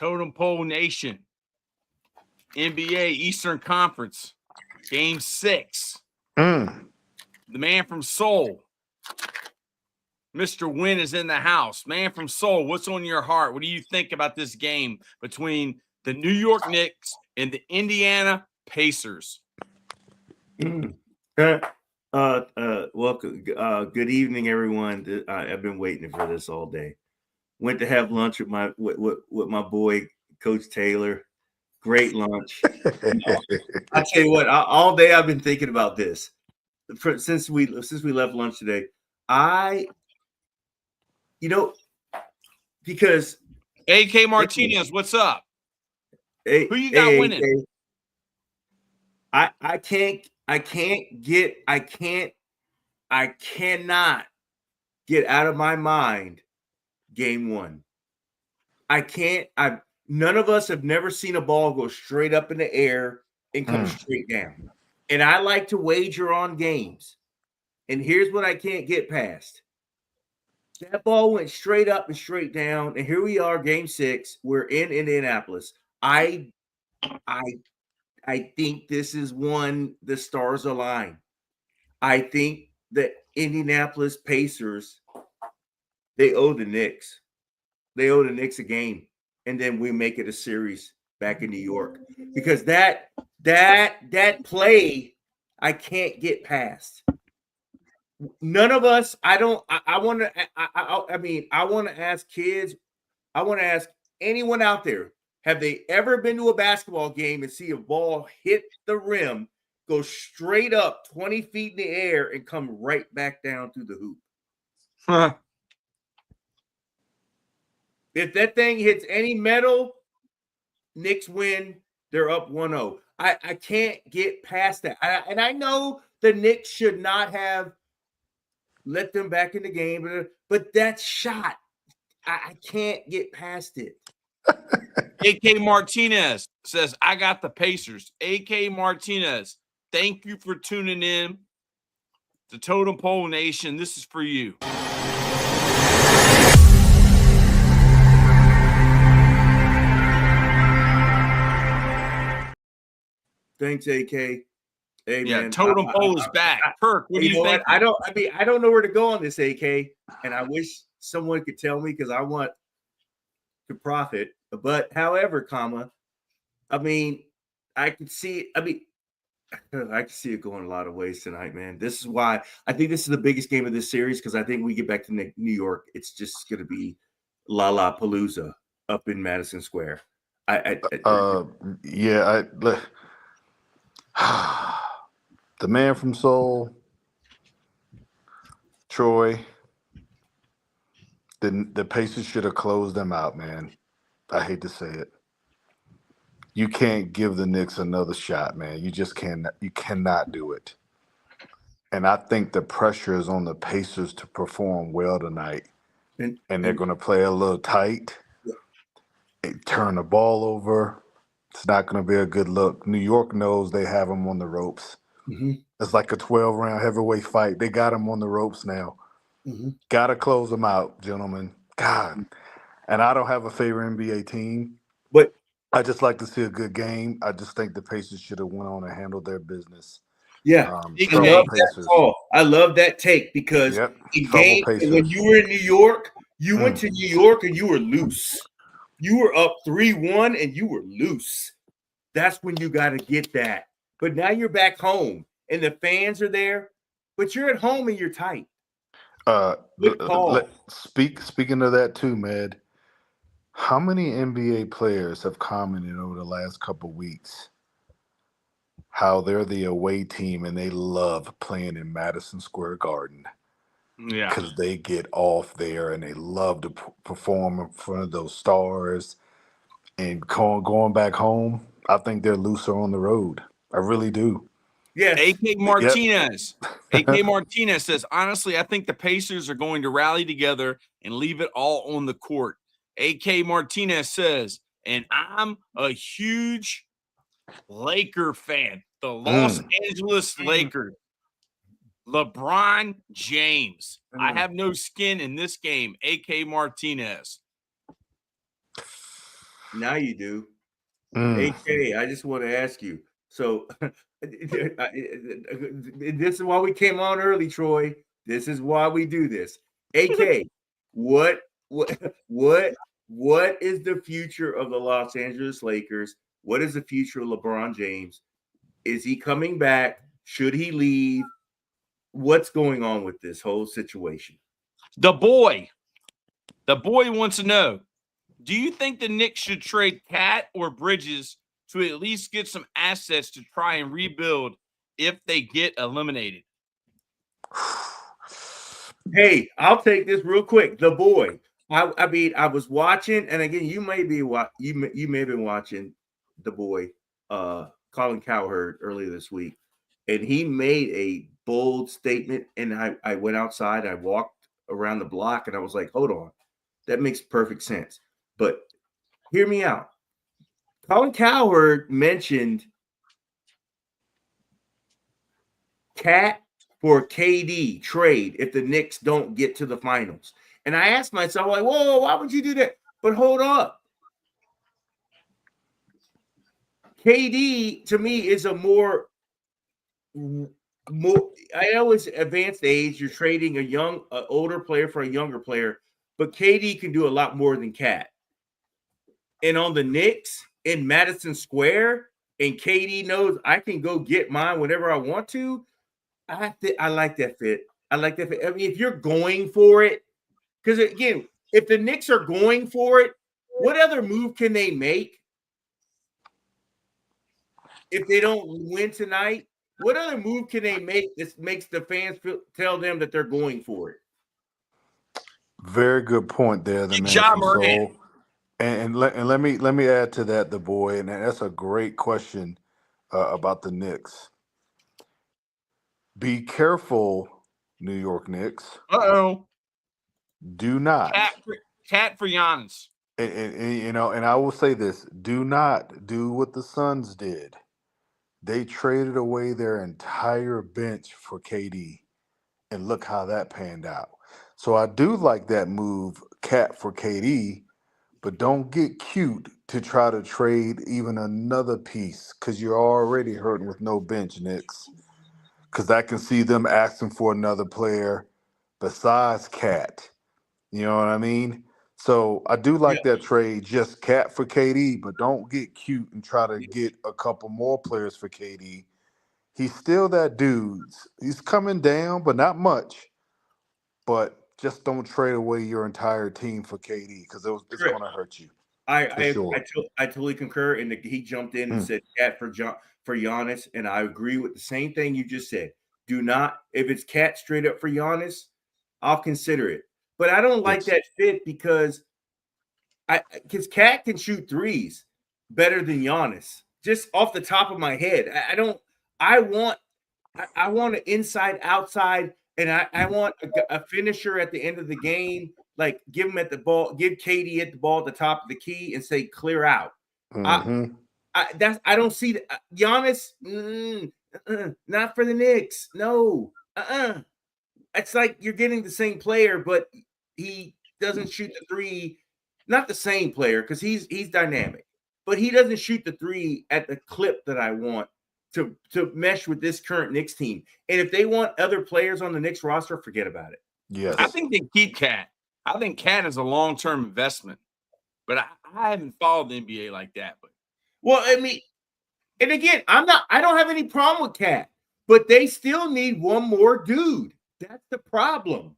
Totem Pole Nation, NBA Eastern Conference, Game 6. The man from Seoul, Mr. Wynn, is in the house. Man from Seoul, what's on your heart? What do you think about this game between the New York Knicks and the Indiana Pacers? Welcome. Good evening, everyone. I've been waiting for this all day. Went to have lunch with my boy, Coach Taylor. Great lunch. I tell you what, all day I've been thinking about this. Since we left lunch today, because AK Martinez, what's up? Who you got winning? I cannot get out of my mind Game 1. None of us have never seen a ball go straight up in the air and come straight down. And I like to wager on games. And here's what I can't get past. That ball went straight up and straight down. And here we are, Game 6. We're in Indianapolis. I think this is one the stars align. I think the Indianapolis Pacers, they owe the Knicks. They owe the Knicks a game. And then we make it a series back in New York. Because that play, I can't get past. None of us, I want to ask kids, I want to ask anyone out there, have they ever been to a basketball game and see a ball hit the rim, go straight up 20 feet in the air and come right back down through the hoop? Huh. If that thing hits any metal, Knicks win. They're up 1-0. I can't get past that. And I know the Knicks should not have let them back in the game, but that shot, I can't get past it. AK Martinez says, I got the Pacers. AK Martinez, thank you for tuning in to Totem Pole Nation. This is for you. Thanks, AK. Hey, man. Totem Pole is back. Kirk, what do you think? I don't know where to go on this, AK, and I wish someone could tell me because I want to profit. But however, I can see it going a lot of ways tonight, man. This is why I think this is the biggest game of this series, because I think we get back to New York, it's just going to be Lollapalooza up in Madison Square. The man from Seoul, Troy, the Pacers should have closed them out, man. I hate to say it. You can't give the Knicks another shot, man. You just cannot. You cannot do it. And I think the pressure is on the Pacers to perform well tonight. And they're going to play a little tight, turn the ball over. It's not going to be a good look. New York knows they have them on the ropes. Mm-hmm. It's like a 12-round heavyweight fight. They got them on the ropes now. Mm-hmm. Got to close them out, gentlemen. God. And I don't have a favorite NBA team. But I just like to see a good game. I just think the Pacers should have went on and handled their business. Yeah, I love that take, because when you were in New York, you went to New York and you were loose. You were up 3-1 and you were loose. That's when you got to get that. But now you're back home and the fans are there, but you're at home and you're tight. Speaking of that too, Med, how many NBA players have commented over the last couple of weeks how they're the away team and they love playing in Madison Square Garden? Yeah, because they get off there and they love to perform in front of those stars. And going back home, I think they're looser on the road. I really do. Yes. AK Martinez. Yep. AK Martinez says, honestly, I think the Pacers are going to rally together and leave it all on the court. AK Martinez says, and I'm a huge Laker fan. The Los Angeles Lakers. LeBron James. I have no skin in this game. AK Martinez. Now you do. Mm. AK, I just want to ask you. So this is why we came on early, Troy. This is why we do this. AK, what what is the future of the Los Angeles Lakers? What is the future of LeBron James? Is he coming back? Should he leave? What's going on with this whole situation? The boy wants to know, do you think the Knicks should trade Cat or Bridges to at least get some assets to try and rebuild if they get eliminated? Hey, I'll take this real quick. The boy. I mean, I was watching, and again, you may have been watching The Boy, Colin Cowherd earlier this week, and he made a bold statement. And I went outside, I walked around the block, and I was like, hold on, that makes perfect sense. But hear me out. Colin Cowherd mentioned Cat for KD trade if the Knicks don't get to the finals. And I asked myself, like, whoa, why would you do that? But hold up. KD, to me, is a more I know it's advanced age. You're trading a older player for a younger player, but KD can do a lot more than Cat. And on the Knicks in Madison Square, and KD knows I can go get mine whenever I want to. I like that fit. I like that fit. I mean, if you're going for it, because again, if the Knicks are going for it, what other move can they make if they don't win tonight? What other move can they make that makes the fans tell them that they're going for it? Very good point there, the man Ja from Morant. Seoul. And let me add to that, the boy, and that's a great question about the Knicks. Be careful, New York Knicks. Uh-oh. Do not. Cat for Giannis. And I will say this: do not do what the Suns did. They traded away their entire bench for KD, and look how that panned out. So I do like that move, Cat for KD, but don't get cute to try to trade even another piece because you're already hurting with no bench, Knicks. Because I can see them asking for another player besides Cat. You know what I mean? So I do like that trade, just Cat for KD, but don't get cute and try to get a couple more players for KD. He's still that dude. He's coming down, but not much. But just don't trade away your entire team for KD because it's going to hurt you. I totally concur. And he jumped in and said Cat for Giannis, and I agree with the same thing you just said. Do not, if it's Cat straight up for Giannis, I'll consider it. But I don't like that fit because Cat can shoot threes better than Giannis. Just off the top of my head, I want an inside outside, and I want a finisher at the end of the game. Like give him at the ball, give KD at the ball at the top of the key, and say clear out. Mm-hmm. I don't see that. Giannis, not for the Knicks. No, It's like you're getting the same player, but he doesn't shoot the three. Not the same player because he's dynamic, but he doesn't shoot the three at the clip that I want to mesh with this current Knicks team. And if they want other players on the Knicks roster, forget about it. Yes, I think they keep Cat. I think Cat is a long-term investment, but I haven't followed the NBA like that. But well, I mean, and again, I don't have any problem with Cat, but they still need one more dude. That's the problem.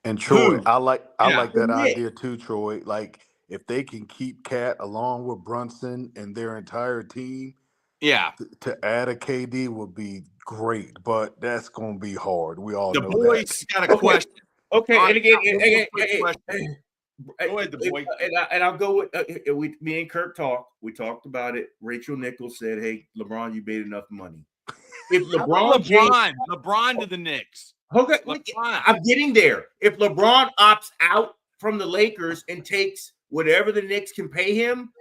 And Troy, I like that idea too, Troy. Like if they can keep Cat along with Brunson and their entire team, to add a KD would be great, but that's going to be hard. We all know that. The boys got a question. Okay, and again, go ahead, the boy. And I'll go with me and Kirk talked. We talked about it. Rachel Nichols said, "Hey, LeBron, you made enough money." If LeBron to the Knicks. Okay, I'm getting there. If LeBron opts out from the Lakers and takes whatever the Knicks can pay him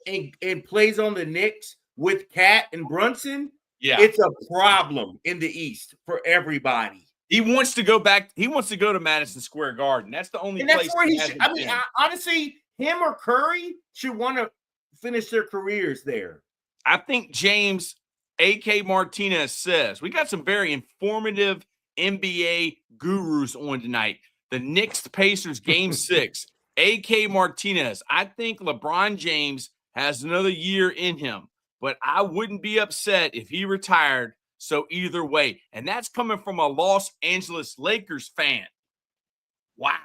and plays on the Knicks with Cat and Brunson, it's a problem in the East for everybody. He wants to go back. He wants to go to Madison Square Garden. That's the only place. That's where he should. I mean, honestly, him or Curry should want to finish their careers there. I think James A.K. Martinez says we got some very informative NBA gurus on tonight. The Knicks Pacers game 6. A.K. Martinez. I think LeBron James has another year in him, but I wouldn't be upset if he retired. So either way, and that's coming from a Los Angeles Lakers fan. Wow.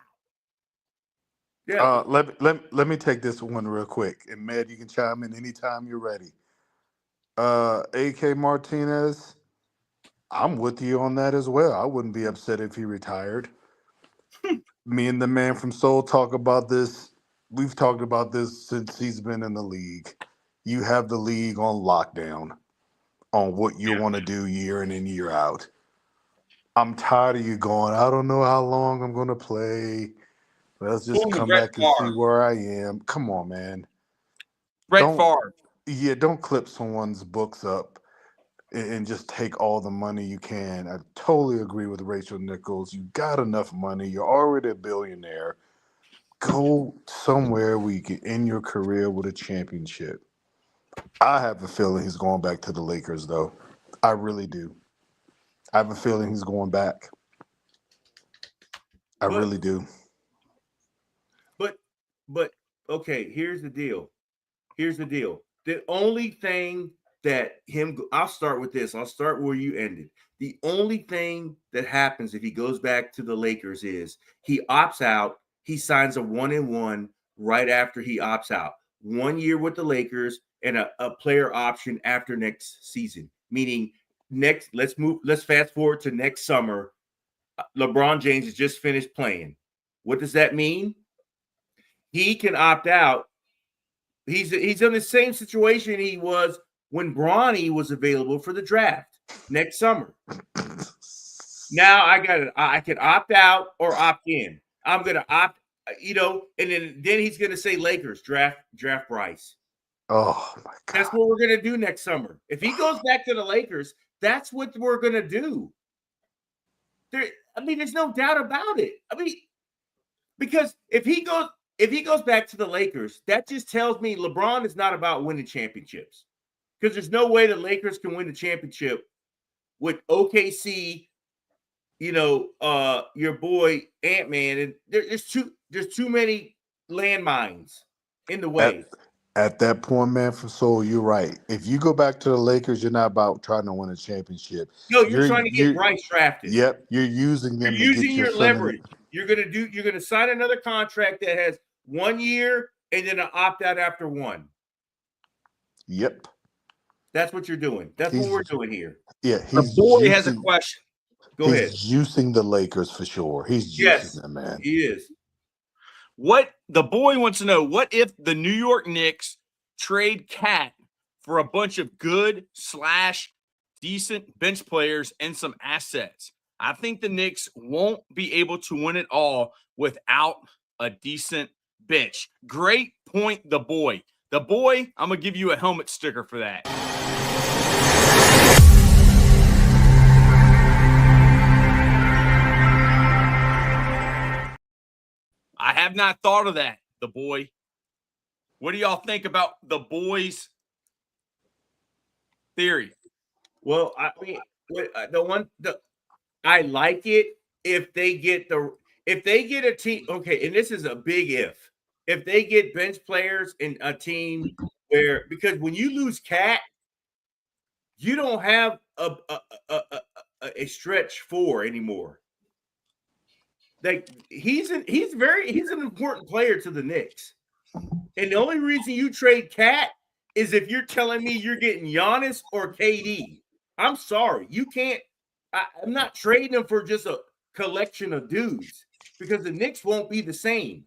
Yeah. Let me take this one real quick, and Matt, you can chime in anytime you're ready. A.K. Martinez, I'm with you on that as well. I wouldn't be upset if he retired. Me and the man from Seoul talk about this. We've talked about this since he's been in the league. You have the league on lockdown on what you want to do year in and year out. I'm tired of you going, I don't know how long I'm going to play. Let's just come back and see where I am. Come on, man. Brett Favre. Yeah, don't clip someone's books up and just take all the money you can. I totally agree with Rachel Nichols. You got enough money. You're already a billionaire. Go somewhere where you can end your career with a championship. I have a feeling he's going back to the Lakers, though. I really do. I have a feeling he's going back. I really do. But okay, here's the deal. The only thing that I'll start with this. I'll start where you ended. The only thing that happens if he goes back to the Lakers is he opts out. He signs a 1-and-1 right after he opts out. 1 year with the Lakers and a player option after next season. Meaning let's fast forward to next summer. LeBron James has just finished playing. What does that mean? He can opt out. He's in the same situation he was when Bronny was available for the draft next summer. Now I can opt out or opt in. I'm gonna opt, and then he's gonna say Lakers draft Bryce. Oh my God. That's what we're gonna do next summer. If he goes back to the Lakers, that's what we're gonna do. There's no doubt about it. Because if he goes back to the Lakers, that just tells me LeBron is not about winning championships. Because there's no way the Lakers can win the championship with OKC, your boy Ant-Man, and there's too many landmines in the way. At that point, man, from Seoul, you're right. If you go back to the Lakers, you're not about trying to win a championship. No, you're trying to get Bryce drafted. Yep, you're using them. You're using your leverage. You're gonna sign another contract that has 1 year and then an opt out after 1. Yep. That's what you're doing. That's what we're doing here. Yeah, the boy has a question. Go ahead. He's juicing the Lakers for sure. He's juicing them, man. He is. What the boy wants to know, what if the New York Knicks trade Cat for a bunch of good / decent bench players and some assets? I think the Knicks won't be able to win it all without a decent bench. Great point, the boy. The boy, I'm going to give you a helmet sticker for that. I have not thought of that, the boy. What do y'all think about the boy's theory? Well, I like it if they get a team. Okay, and this is a big if they get bench players in a team because when you lose Cat, you don't have a stretch 4 anymore. Like he's an important player to the Knicks. And the only reason you trade Cat is if you're telling me you're getting Giannis or KD. I'm sorry. You can't. I'm not trading them for just a collection of dudes because the Knicks won't be the same.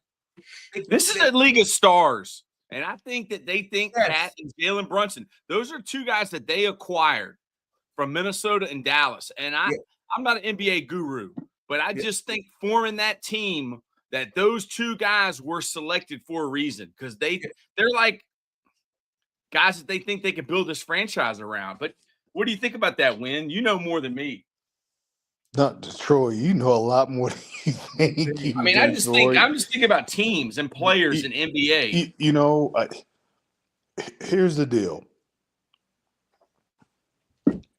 This is a league of stars. And I think that they think Cat and Jalen Brunson, those are 2 guys that they acquired from Minnesota and Dallas. And I'm not an NBA guru, but I just think forming that team that those 2 guys were selected for a reason because they're like guys that they think they can build this franchise around. But what do you think about that, Win? You know more than me. Not Troy. You know a lot more than you think you I mean, I do, just Troy. think I'm just thinking about teams and players in NBA. Here's the deal.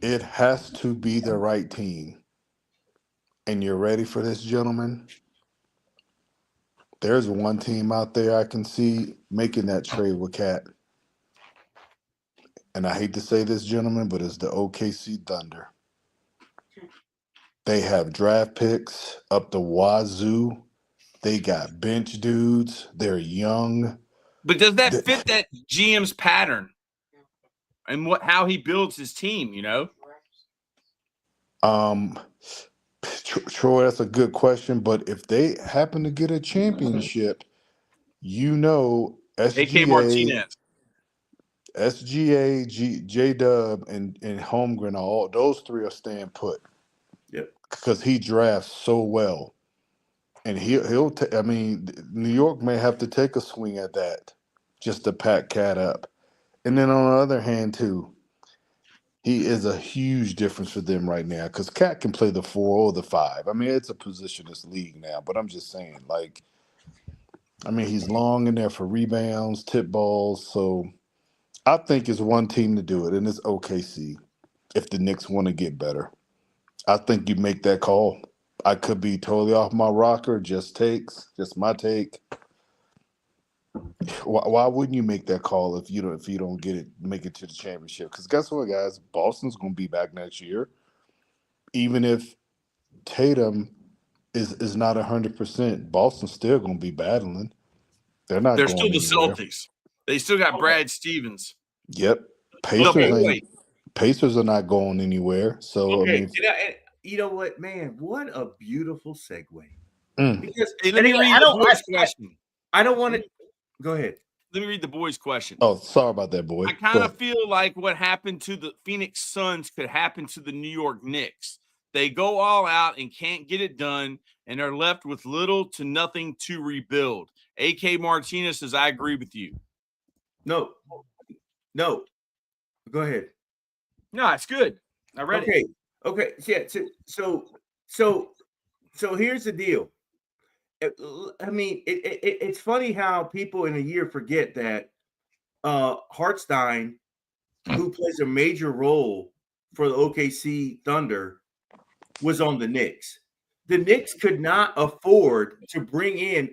It has to be the right team. And you're ready for this, gentlemen? There's one team out there I can see making that trade with Cat. And I hate to say this, gentlemen, but it's the OKC Thunder. They have draft picks up the wazoo. They got bench dudes. They're young. But does that fit that GM's pattern and how he builds his team? Troy, that's a good question. But if they happen to get a championship, AK Martinez. SGA, J Dub, and Holmgren, all those three are staying put. Yep. Because he drafts so well. And New York may have to take a swing at that just to pack Cat up. And then on the other hand, too, he is a huge difference for them right now because Cat can play the 4 or the 5. I mean, it's a positionless league now, but I'm just saying, he's long in there for rebounds, tip balls. So I think it's one team to do it, and it's OKC if the Knicks want to get better. I think you make that call. I could be totally off my rocker, just my take. Why wouldn't you make that call if you don't make it to the championship? Because guess what, guys? Boston's going to be back next year. Even if Tatum is not 100%, Boston's still going to be battling. They're They're going still the anywhere. Celtics. They still got Brad Stevens. Yep. Pacers are not going anywhere. So okay. You know what, man? What a beautiful segue. Because let me read the boys' question. I don't want to. Go ahead. Let me read the boys' question. Oh, sorry about that, boy. I kind of feel like what happened to the Phoenix Suns could happen to the New York Knicks. They go all out and can't get it done, and are left with little to nothing to rebuild. AK Martinez says, I agree with you. No. Go ahead. No, it's good. I read it. Okay. Yeah. So here's the deal. It's funny how people in a year forget that Hartstein, who plays a major role for the OKC Thunder, was on the Knicks. The Knicks could not afford to bring in,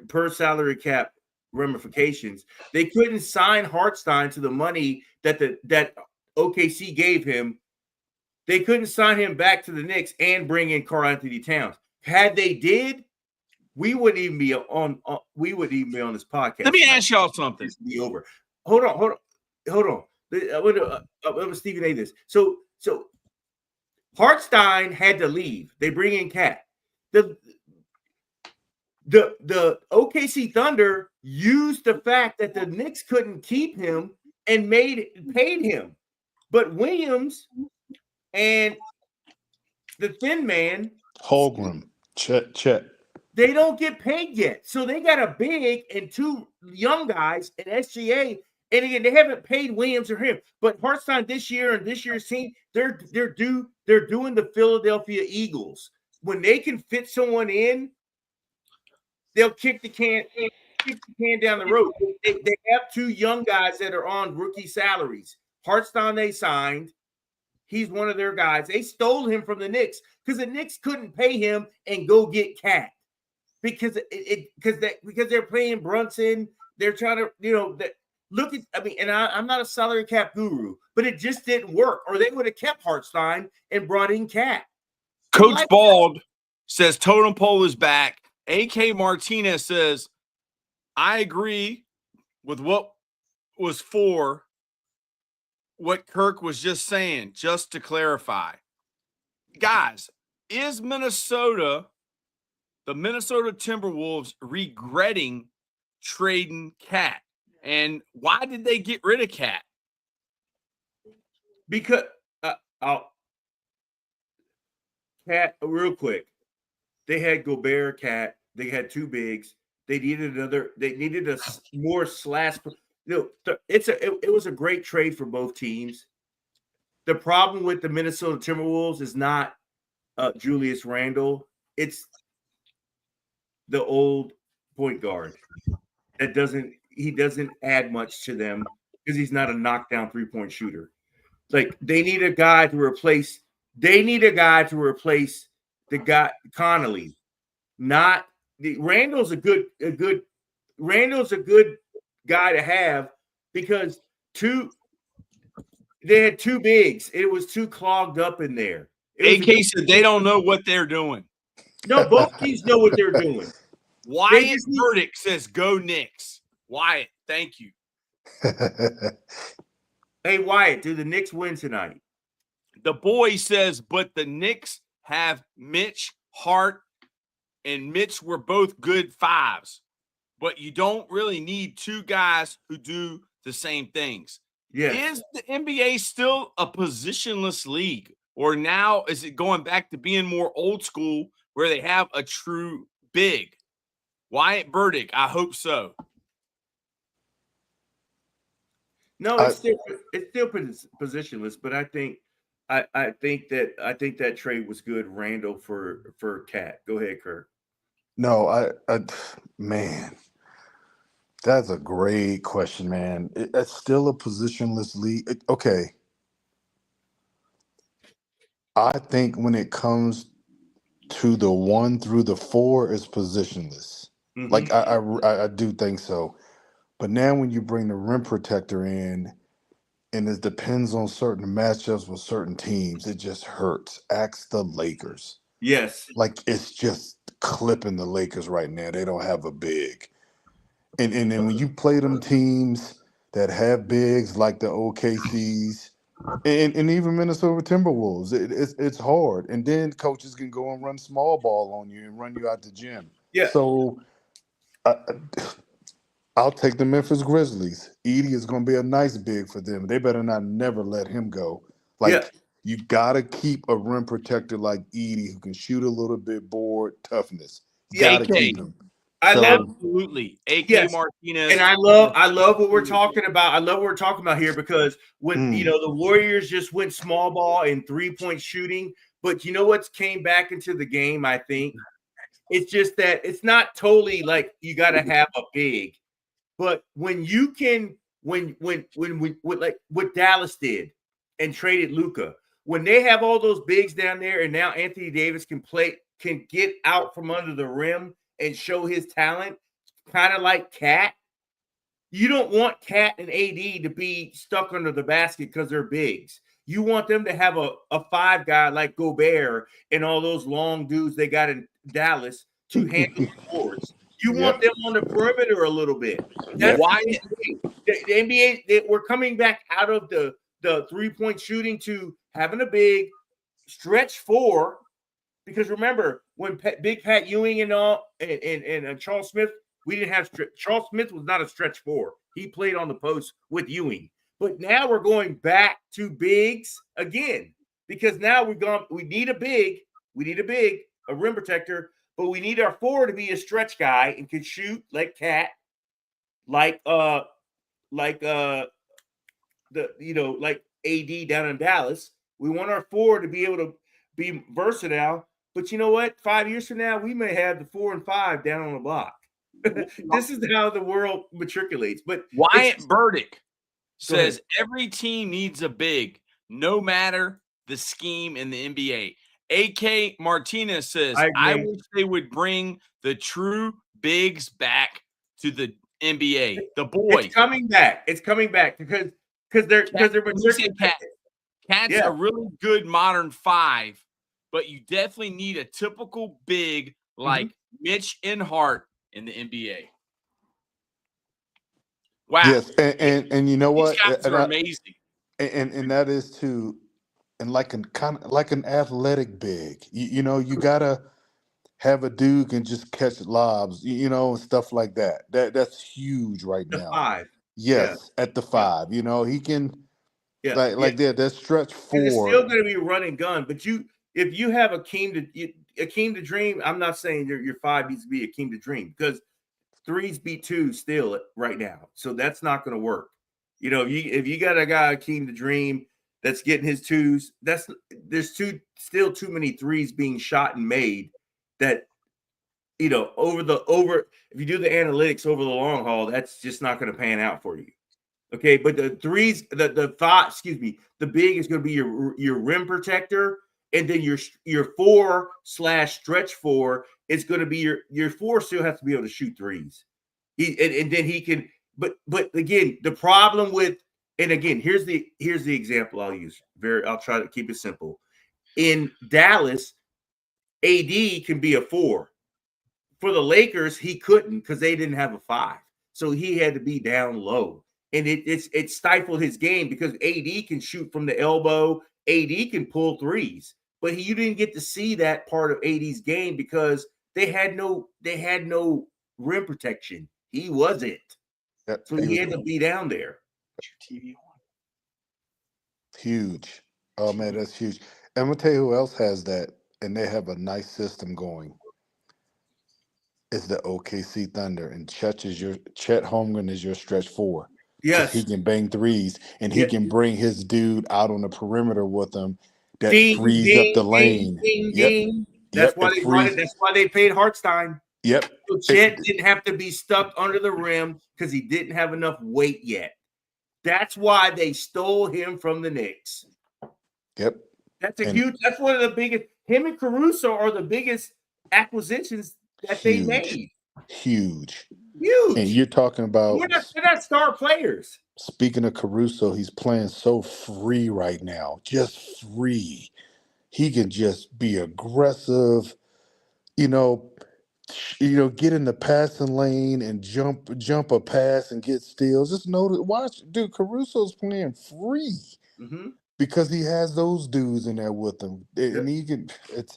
per salary cap ramifications, they couldn't sign Hartstein to the money that OKC gave him. They couldn't sign him back to the Knicks and bring in Karl Anthony Towns. Had they did, we wouldn't even be on this podcast. Let me ask y'all something. This be over. Hold on. I want to Stephen A. this. So Hartstein had to leave. They bring in Cat. The OKC Thunder used the fact that the Knicks couldn't keep him and paid him. But Williams and the thin man, Holmgren, Chet. They don't get paid yet. So they got a big and two young guys at SGA. And again, they haven't paid Williams or him. But Hartstein this year and this year's team, they're doing the Philadelphia Eagles. When they can fit someone in, they'll kick the can down the road. They have two young guys that are on rookie salaries. Hartstein they signed. He's one of their guys. They stole him from the Knicks because the Knicks couldn't pay him and go get Cat because they're paying Brunson. They're trying to, I'm not a salary cap guru, but it just didn't work. Or they would have kept Hartstein and brought in Cat. Coach Bald says Totem Pole is back. AK Martinez says, I agree with what Kirk was just saying, just to clarify. Guys, is the Minnesota Timberwolves regretting trading Cat? And why did they get rid of Cat? Because Cat, real quick, they had Gobert, Cat. They had two bigs. They needed a more slash. It was a great trade for both teams. The problem with the Minnesota Timberwolves is not Julius Randle, it's the old point guard that doesn't add much to them because he's not a knockdown 3-point shooter. Like they need a guy to replace. They need a guy to replace the guy Connolly. Not the Randall's a good Randall's a good guy to have because they had two bigs. It was too clogged up in there. AK said they don't know what they're doing. No, both teams know what they're doing. Wyatt Burdick says go Knicks. Wyatt, thank you. Hey, Wyatt, do the Knicks win tonight? The boy says, but the Knicks have Mitch, Hart, and Mitch were both good fives. But you don't really need two guys who do the same things. Yes. Is the NBA still a positionless league? Or now is it going back to being more old school where they have a true big? Wyatt Burdick, I hope so. No, it's still positionless, but I think that trade was good. Randall for Cat. Go ahead, Kirk. No, man, that's a great question, man. It's still a positionless league. Okay. I think when it comes to the 1 through the 4 is positionless. Mm-hmm. Like I do think so. But now when you bring the rim protector in, and it depends on certain matchups with certain teams, it just hurts. Ask the Lakers. Yes. Like it's just clipping the Lakers right now. They don't have a big. And then when you play them teams that have bigs like the OKCs and even Minnesota Timberwolves, it's hard. And then coaches can go and run small ball on you and run you out the gym. Yeah. So I'll take the Memphis Grizzlies. Edie is going to be a nice big for them. They better not never let him go. You got to keep a rim protector like Edie who can shoot a little bit, board, toughness. You got to keep him. Absolutely. AK yes. Martinez. And I love what we're talking about. I love what we're talking about here because when the Warriors just went small ball and 3-point shooting, but you know what's came back into the game, I think? It's just that it's not totally like you got to have a big. But when you can, when like what Dallas did and traded Luka, when they have all those bigs down there, and now Anthony Davis can get out from under the rim and show his talent, kind of like Cat. You don't want Cat and AD to be stuck under the basket because they're bigs. You want them to have a 5 guy like Gobert and all those long dudes they got in Dallas to handle the boards. You want them on the perimeter a little bit. That's why the NBA, we're coming back out of the 3-point shooting to having a big stretch 4. Because remember, when Big Pat Ewing and Charles Smith, we didn't have Charles Smith was not a stretch 4. He played on the post with Ewing. But now we're going back to bigs again because now we need a big, a rim protector. But we need our 4 to be a stretch guy and can shoot like Cat, like AD down in Dallas. We want our 4 to be able to be versatile. But you know what? 5 years from now, we may have the 4 and 5 down on the block. This is how the world matriculates. But Wyatt Burdick says every team needs a big, no matter the scheme in the NBA. AK Martinez says, I wish they would bring the true bigs back to the NBA. The boy. It's coming back. It's coming back because they're Cat's a really good modern 5, but you definitely need a typical big like Mitch and Hart in the NBA. Wow. Yes, and you know what? These guys are amazing. And that is too. And like an athletic big, you gotta have a dude can just catch lobs, and stuff like that. That's huge right now. 5. Yes, at the 5, he can. That stretch 4. It's still going to be run and gun, but if you have a Akeem to dream, I'm not saying your 5 needs to be Akeem to dream because 3s beat 2 still right now, so that's not going to work. If you got a guy Akeem to dream. that's getting his twos. There's still too many threes being shot and made that, if you do the analytics over the long haul, that's just not going to pan out for you. Okay, but the threes, the big is going to be your rim protector, and then your 4/stretch 4 is going to be your 4 still has to be able to shoot threes. And then he can, but again, the problem with, and again, here's the example I'll use. I'll try to keep it simple. In Dallas, AD can be a 4. For the Lakers, he couldn't because they didn't have a 5. So he had to be down low. And it stifled his game because AD can shoot from the elbow. AD can pull threes. But you didn't get to see that part of AD's game because they had no rim protection. He wasn't. So he had to be down there. TV on. Huge. Oh, man, that's huge. I'm going to tell you who else has that, and they have a nice system going. It's the OKC Thunder, and Chet Holmgren is your stretch 4. Yes. He can bang threes, and he can bring his dude out on the perimeter with him that frees up the lane. Ding. That's why they paid Hartstein. Yep. So Chet didn't have to be stuck under the rim because he didn't have enough weight yet. That's why they stole him from the Knicks. Yep. That's one of the biggest. Him and Caruso are the biggest acquisitions that they made. Huge. And you're talking about they're not star players. Speaking of Caruso, he's playing so free right now. Just free. He can just be aggressive, get in the passing lane and jump a pass and get steals. Just watch, dude, Caruso's playing free. Mm-hmm. Because he has those dudes in there with him, and he can.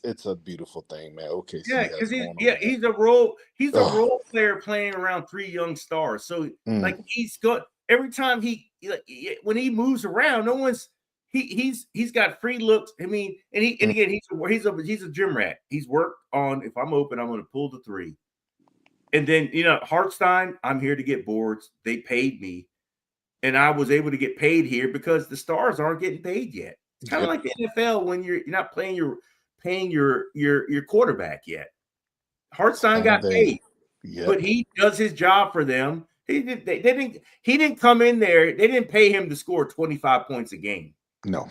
It's a beautiful thing, man. Okay, because he's a role player playing around 3 young stars. So he's got every time when he moves around, no one's he's got free looks. I mean, again he's a gym rat. He's worked on, if I'm open, I'm going to pull the 3, and then Hartstein, I'm here to get boards. They paid me. And I was able to get paid here because the stars aren't getting paid yet. It's kind of like the NFL when you're not paying your quarterback yet. Hartstein got paid, but he does his job for them. He didn't come in there. They didn't pay him to score 25 points a game. No,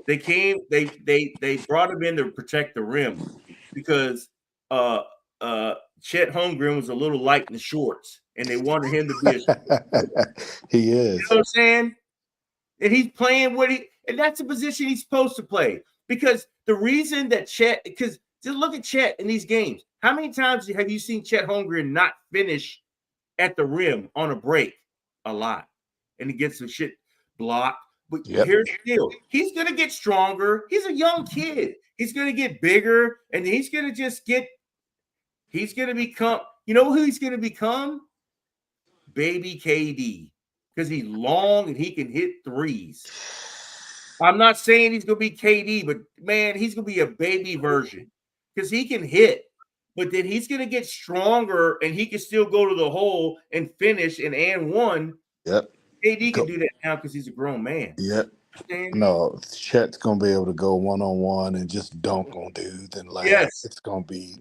they brought him in to protect the rim because Chet Holmgren was a little light in the shorts, and they wanted him to be he is. You know what I'm saying? And he's playing and that's the position he's supposed to play. Because the reason that because just look at Chet in these games. How many times have you seen Chet Holmgren not finish at the rim on a break? A lot. And he gets some shit blocked. But here's the deal. He's going to get stronger. He's a young kid. He's going to get bigger, and he's going to become, you know who he's going to become? Baby KD, because he's long and he can hit threes. I'm not saying he's going to be KD, but man, he's going to be a baby version because he can hit, but then he's going to get stronger and he can still go to the hole and finish and one. Yep. KD can do that now because he's a grown man. Yep. No, Chet's going to be able to go one-on-one and just dunk on dudes and it's going to be.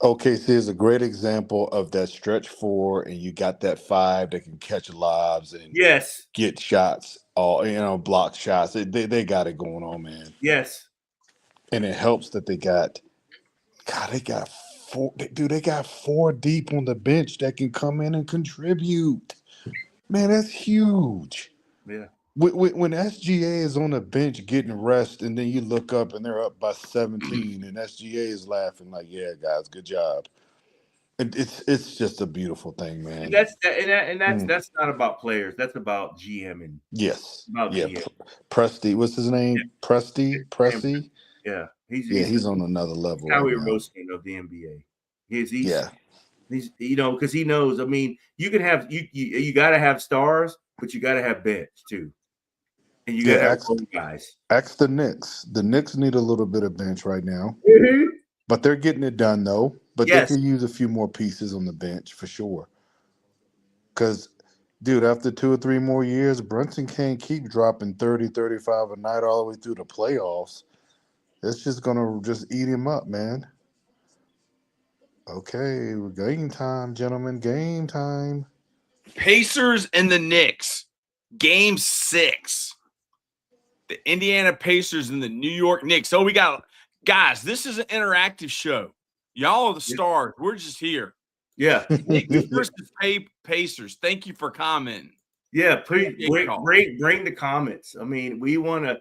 OKC is a great example of that stretch 4, and you got that 5 that can catch lobs and get shots, block shots. They got it going on, man. Yes. And it helps that they got 4. Dude, they got 4 deep on the bench that can come in and contribute. Man, that's huge. Yeah. When SGA is on the bench getting rest, and then you look up and they're up by 17, and SGA is laughing like, "Yeah, guys, good job." And it's just a beautiful thing, man. That's not about players. That's about GM and GM. Presti, what's his name? Yeah. Presti. Yeah, he's on another level. Howie Roseman of the NBA. He's because he knows. I mean, you can have you got to have stars, but you got to have bench too. And you got to have guys. Ask the Knicks. The Knicks need a little bit of bench right now. Mm-hmm. But they're getting it done, though. But they can use a few more pieces on the bench for sure. Because Dude, after 2 or 3 more years, Brunson can't keep dropping 30, 35 a night all the way through the playoffs. It's just going to just eat him up, man. Okay, game time, gentlemen. Game time. Pacers and the Knicks, game 6. The Indiana Pacers and the New York Knicks. Oh, we got guys. This is an interactive show. Y'all are the stars. We're just here. Yeah. Knicks versus Pacers. Thank you for commenting. Yeah, please bring the comments. I mean, we want to.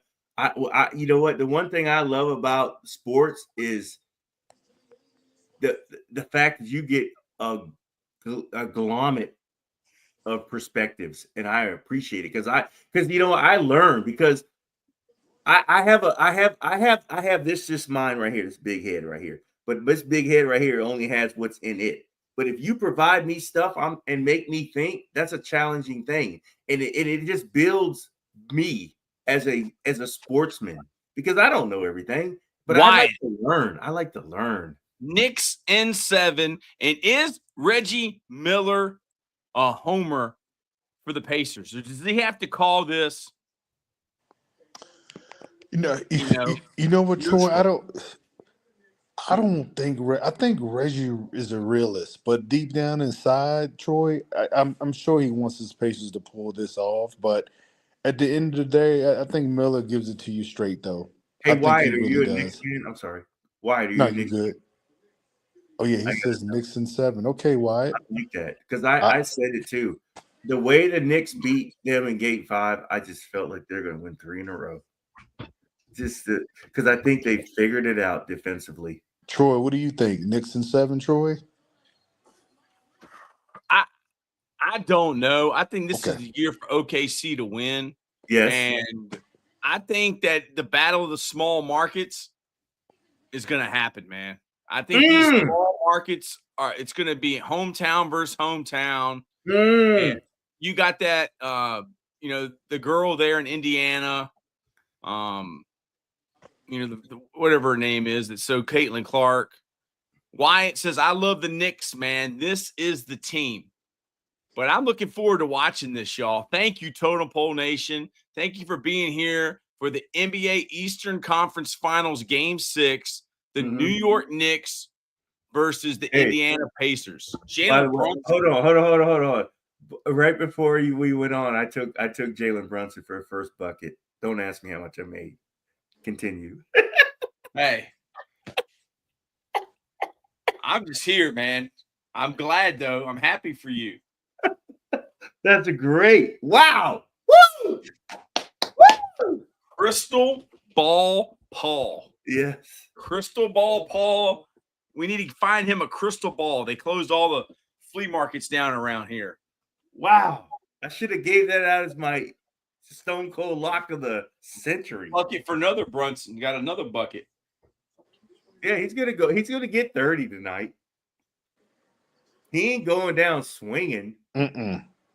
You know what? The one thing I love about sports is the fact that you get a gamut of perspectives, and I appreciate it because I learn because I have this mind right here, this big head right here, but this big head right here only has what's in it. But if you provide me stuff and make me think, that's a challenging thing, and it just builds me as a sportsman because I don't know everything, but I like to learn. Knicks in 7, and is Reggie Miller a homer for the Pacers, or does he have to call this? You know what, Troy? I don't think. I think Reggie is a realist, but deep down inside, Troy, I'm sure he wants his Pacers to pull this off. But at the end of the day, I think Miller gives it to you straight, though. Hey, Wyatt, are you a Knicks fan? I'm sorry, Wyatt, are you? No, you good. Oh yeah, he says Knicks in 7. Okay, Wyatt. I like that because I said it too. The way the Knicks beat them in Game 5, I just felt like they're going to win 3 in a row. Just because I think they figured it out defensively. Troy, what do you think? Knicks in 7, Troy? I don't know. I think this is the year for OKC to win. Yes. And I think that the battle of the small markets is going to happen, man. I think these small markets it's going to be hometown versus hometown. And you got that, the girl there in Indiana, whatever her name is, that's so Caitlin Clark. Wyatt says, I love the Knicks, man. This is the team. But I'm looking forward to watching this, y'all. Thank you, Totem Pole Nation. Thank you for being here for the NBA Eastern Conference Finals Game 6, the New York Knicks versus the Indiana Pacers. Jalen Brunson. Hold on. Right before we went on, I took Jalen Brunson for a first bucket. Don't ask me how much I made. Continue. Hey, I'm just here, man. I'm glad, though. I'm happy for you. That's great. Wow. Woo! Woo! Crystal Ball Paul. Yes. Crystal Ball Paul. We need to find him a crystal ball. They closed all the flea markets down around here. Wow. I should have gave that out as my Stone Cold lock of the century. Bucket for another Brunson. Got another bucket. Yeah, he's going to go. He's going to get 30 tonight. He ain't going down swinging.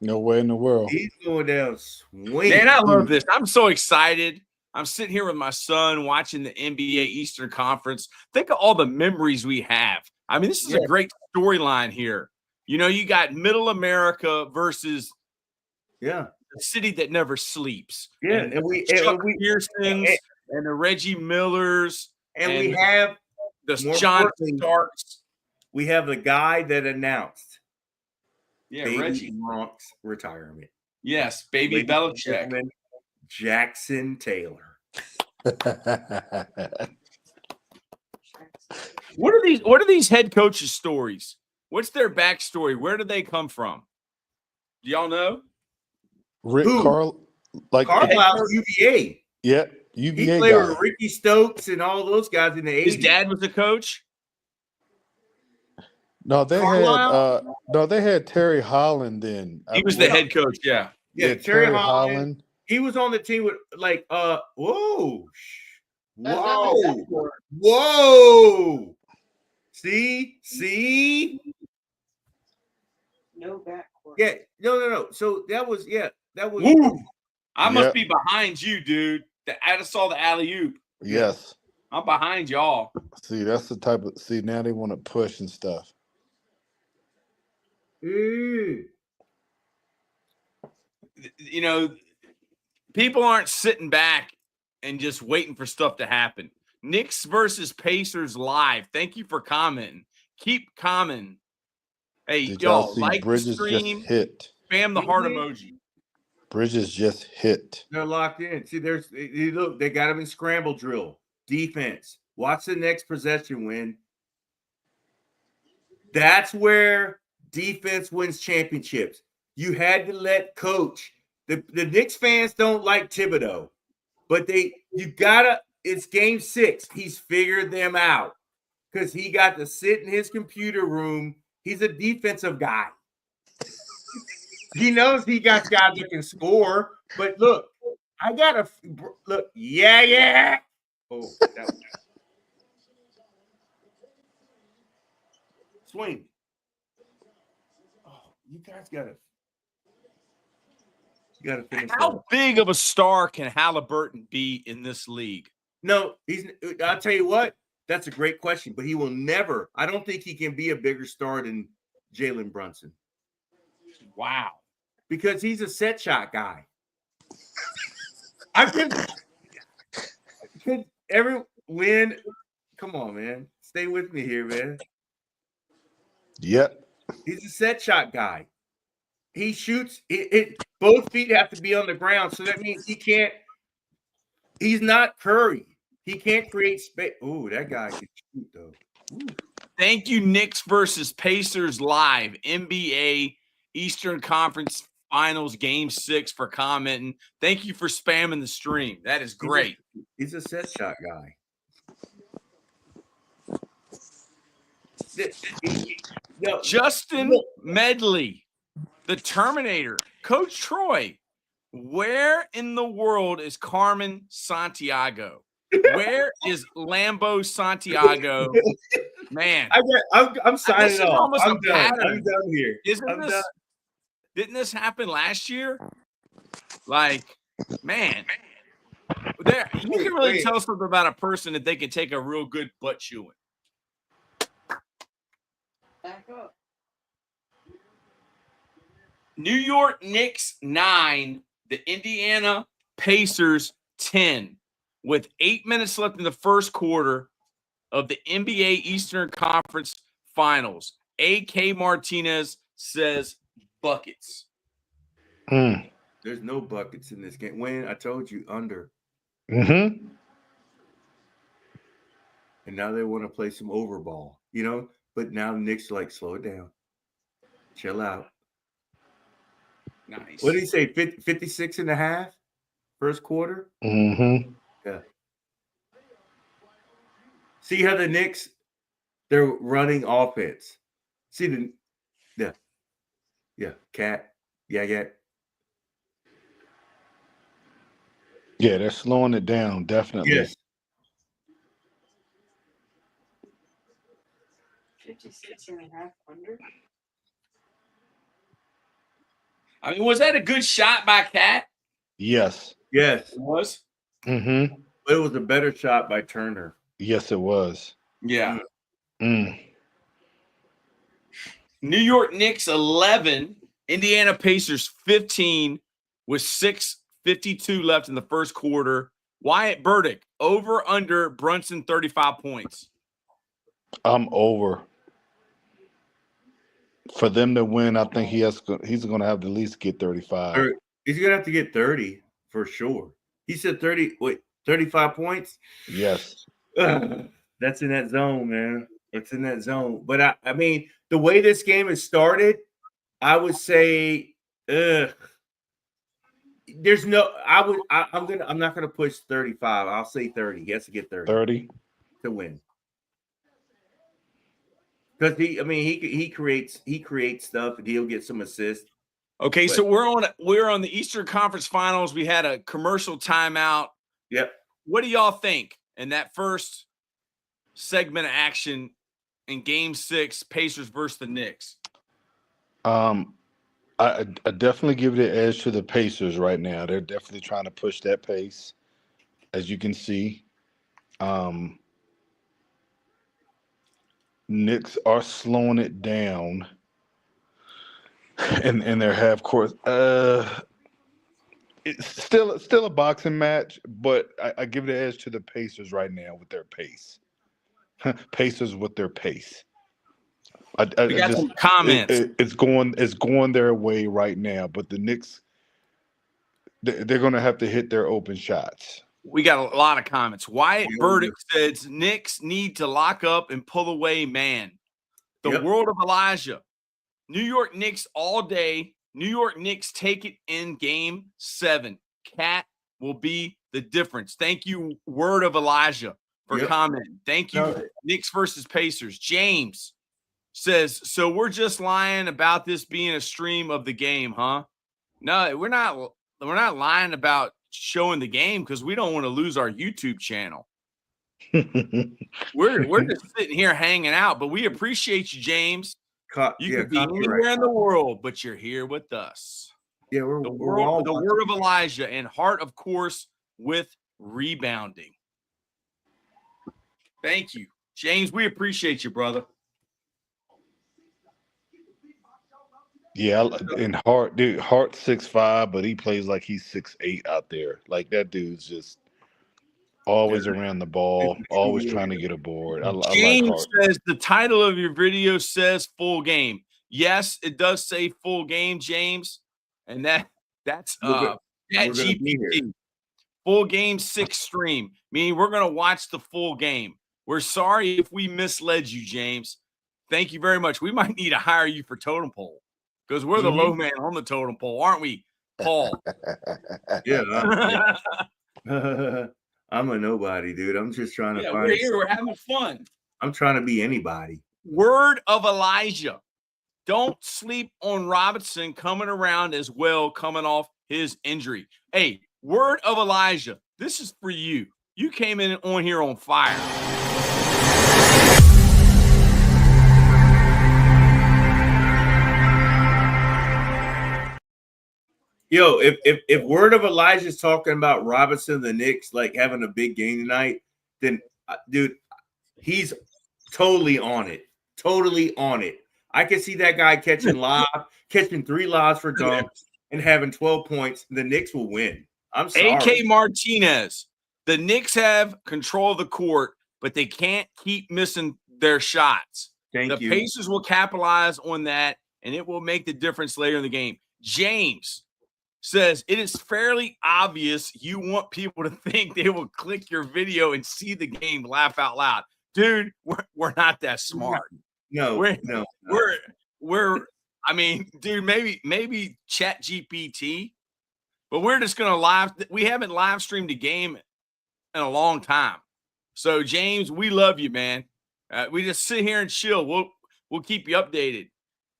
No way in the world. He's going down swinging. Man, I love this. I'm so excited. I'm sitting here with my son watching the NBA Eastern Conference. Think of all the memories we have. I mean, this is a great storyline here. You got Middle America versus the city that never sleeps. Yeah, and we Pearsons and the Reggie Millers. And we have the John Starks. We have the guy that announced Baby Reggie Gronk's retirement. Yes, baby Belichick. Jackson Taylor. What are these head coaches' stories? What's their backstory? Where did they come from? Do y'all know? Carlisle, UVA. Yeah, UVA. He played with Ricky Stokes and all those guys in the 80s. His dad was a coach. No, they had Terry Holland then. He was the head coach, yeah, Terry Holland. He was on the team with whoa. See? No backcourt. Yeah, no. So that was. Woo! I must be behind you, dude. I just saw the alley-oop. Yes. I'm behind y'all. See, that's the type of now they want to push and stuff. you know, people aren't sitting back and just waiting for stuff to happen. Knicks versus Pacers live. Thank you for commenting. Keep commenting. Hey, Did y'all y'all, see like the Bridges just stream, hit? spam the heart emoji. Bridges just hit. They're locked in. See, look, they got him in scramble drill. Defense. Watch the next possession win. That's where defense wins championships. You had to let coach. The Knicks fans don't like Thibodeau, but it's game 6. He's figured them out because he got to sit in his computer room. He's a defensive guy. He knows he got guys that can score, but look, I gotta look. Yeah. Oh, that was swing. Oh, you guys gotta finish. How big of a star can Haliburton be in this league? No, I'll tell you what. That's a great question, but he will never. I don't think he can be a bigger star than Jalen Brunson. Wow. Because he's a set shot guy. I could every win. Come on, man. Stay with me here, man. Yep. He's a set shot guy. He shoots it. Both feet have to be on the ground, so that means he can't. He's not Curry. He can't create space. Oh, that guy can shoot though. Ooh. Thank you, Knicks versus Pacers live, NBA Eastern Conference Finals Game 6 for commenting. Thank you for spamming the stream. That is great. He's a set shot guy. Justin Medley, the Terminator. Coach Troy, where in the world is Carmen Santiago? Where is Lambo Santiago? Man, I'm signing off. I'm done. I'm done here. Didn't this happen last year? Like, man, there you can really tell something about a person that they can take a real good butt chewing. Back up. New York Knicks 9, the Indiana Pacers 10, with 8 minutes left in the first quarter of the NBA Eastern Conference Finals. A.K. Martinez says buckets. There's no buckets in this game. When I told you under. Mm-hmm. And now they want to play some overball, you know? But now the Knicks are like, slow it down. Chill out. Nice. What did he say? 56 and a half? First quarter? Mm-hmm. Yeah. See how the Knicks, they're running offense. See Cat. Yeah. Yeah, they're slowing it down, definitely. Yes. 56 and a half under. I mean, was that a good shot by Cat? Yes. Yes. It was? Mm-hmm. But it was a better shot by Turner. Yes, it was. Yeah. Mm. New York Knicks 11, Indiana Pacers 15 with 6:52 left in the first quarter. Wyatt Burdick, over under Brunson 35 points. I'm over. For them to win, I think he's going to have to at least get 35. He's going to have to get 30 for sure. He said 35 points? Yes. That's in that zone, man. It's in that zone. But I mean, the way this game has started, I would say there's no I'm not gonna push 35. I'll say 30. He has to get 30 to win. Because he creates stuff and he'll get some assists. Okay, so we're on the Eastern Conference Finals. We had a commercial timeout. Yep. What do y'all think in that first segment of action in Game 6, Pacers versus the Knicks? I definitely give the edge to the Pacers right now. They're definitely trying to push that pace, as you can see. Knicks are slowing it down in their half court. It's still a boxing match, but I give the edge to the Pacers right now with their pace. Pacers with their pace. We got some comments. It's going their way right now, but the Knicks they're going to have to hit their open shots. We got a lot of comments. Wyatt Burdick says Knicks need to lock up and pull away, man. The world of Elijah. New York Knicks all day. New York Knicks take it in game 7. Cat will be the difference. Thank you, word of Elijah, for commenting. Thank you, Knicks versus Pacers. James says, so we're just lying about this being a stream of the game, huh? No, we're not lying about showing the game because we don't want to lose our YouTube channel. We're just sitting here hanging out, but we appreciate you, James. You could be anywhere in the world, but you're here with us. Yeah, the word of Elijah, and Hart, of course, with rebounding. Thank you, James. We appreciate you, brother. Yeah, and Hart 6'5", but he plays like he's 6'8" out there. Like that dude's just always around the ball, always trying to get a board. James like Hart. Says the title of your video says full game. Yes, it does say full game, James, and that's GPT. Full game 6 stream, meaning we're gonna watch the full game. We're sorry if we misled you, James. Thank you very much. We might need to hire you for Totem Pole because we're the low man on the totem pole, aren't we, Paul? Yeah. I'm a nobody, dude. I'm just trying to find. We're here. We're having fun. I'm trying to be anybody. Word of Elijah. Don't sleep on Robinson coming around as well, coming off his injury. Hey, word of Elijah. This is for you. You came in on here on fire. Yo, if word of Elijah is talking about Robinson, the Knicks, like having a big game tonight, then dude, he's totally on it. Totally on it. I can see that guy catching 3 lobs for dunks and having 12 points. The Knicks will win. I'm sorry. AK Martinez. The Knicks have control of the court, but they can't keep missing their shots. The Pacers will capitalize on that, and it will make the difference later in the game. James says it is fairly obvious you want people to think they will click your video and see the game, laugh out loud. Dude, we're not that smart. No. We're I mean, dude, maybe Chat GPT, but we're just gonna we haven't live streamed a game in a long time. So James, we love you, man. We just sit here and chill. We'll keep you updated.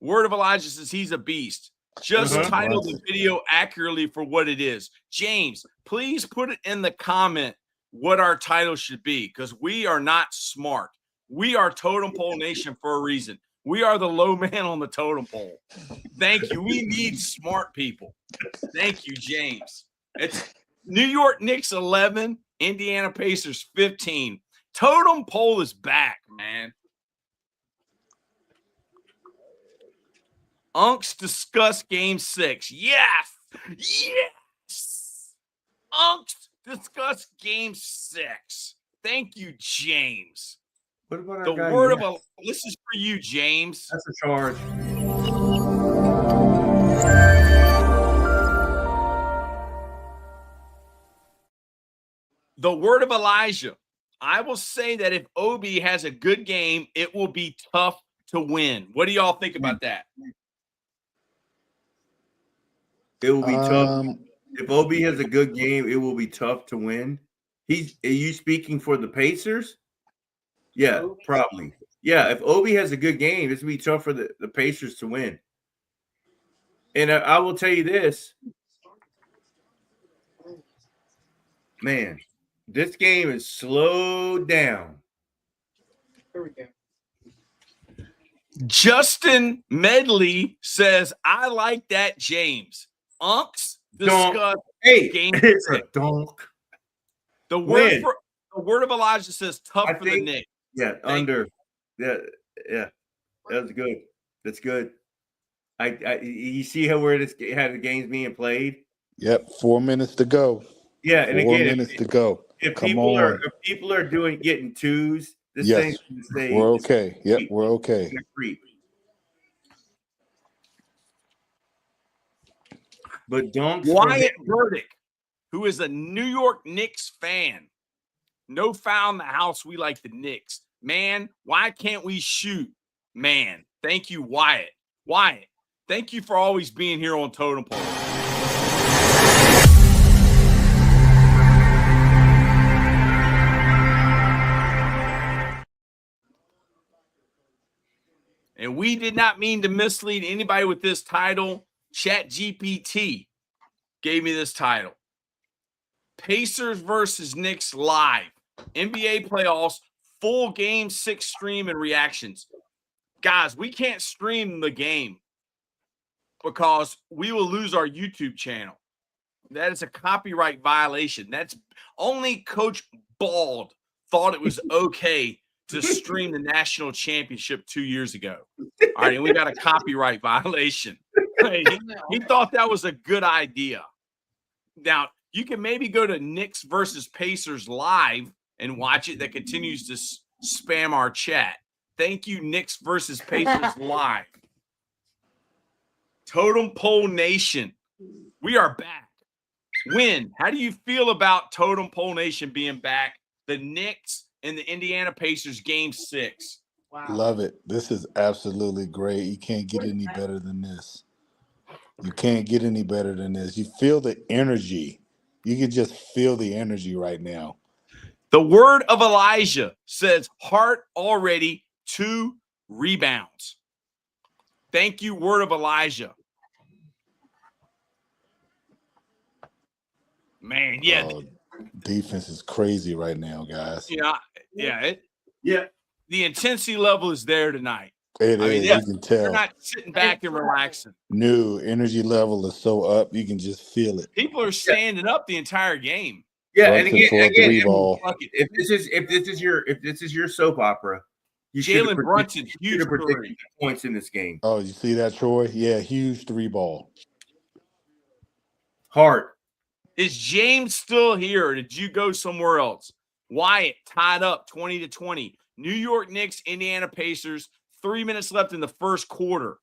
Word of Elijah says he's a beast. Just title the video accurately for what it is. James, please put it in the comment what our title should be, because we are not smart. We are Totem Pole Nation for a reason. We are the low man on the totem pole. Thank you. We need smart people. Thank you, James. It's New York Knicks 11, Indiana Pacers 15. Totem Pole is back, man. Unks discuss game 6. Yes. Unks discuss game 6. Thank you, James. What about the word of a this is for you, James. That's a charge. The word of Elijah. I will say that if Obi has a good game, it will be tough to win. What do y'all think about that? It will be tough. If Obi has a good game, it will be tough to win. Are you speaking for the Pacers? Yeah, probably. Yeah, if Obi has a good game, it's going to be tough for the Pacers to win. And I will tell you this. Man, this game is slowed down. Here we go. Justin Medley says, I like that, James. Unks discuss game. It's a donk. The word of Elijah says tough for the Knicks. Yeah, under. Yeah. That's good. That's good. You see how the game's being played? Yep, 4 minutes to go. Yeah, and 4 again, minutes to go. if Come people on. are getting twos, this Yes, thing's gonna stay. we're okay. Yep, we're okay. Gonna creep. But donks from Wyatt Burdick, who is a New York Knicks fan. No foul in the house. We like the Knicks. Man, why can't we shoot? Man, thank you, Wyatt. Wyatt, thank you for always being here on Totem Pole. And we did not mean to mislead anybody with this title. ChatGPT gave me this title. Pacers versus Knicks live. NBA playoffs, full game 6 stream and reactions. Guys, we can't stream the game because we will lose our YouTube channel. That is a copyright violation. That's only Coach Bald thought it was okay to stream the national championship 2 years ago. All right, and we got a copyright violation. He thought that was a good idea. Now, you can maybe go to Knicks versus Pacers live and watch it. That continues to spam our chat. Thank you, Knicks versus Pacers live. Totem Pole Nation, we are back. Win. How do you feel about Totem Pole Nation being back? The Knicks and the Indiana Pacers game 6. Wow. Love it. This is absolutely great. You can't get any better than this. You can't get any better than this. You feel the energy. You can just feel the energy right now. The word of Elijah says, Hart already 2 rebounds. Thank you, word of Elijah. Man, yeah. Defense is crazy right now, guys. Yeah. Yeah. The intensity level is there tonight. It is. You can tell. They're not sitting back and relaxing. New energy level is so up. You can just feel it. People are standing up the entire game. Yeah, Brunson and for a again, three ball. if this is your soap opera, you should Jalen Brunson, huge predicted points in this game. Oh, you see that, Troy? Yeah, huge 3 ball. Hart. Is James still here, or did you go somewhere else? Wyatt tied up 20-20. New York Knicks, Indiana Pacers, 3 minutes left in the first quarter.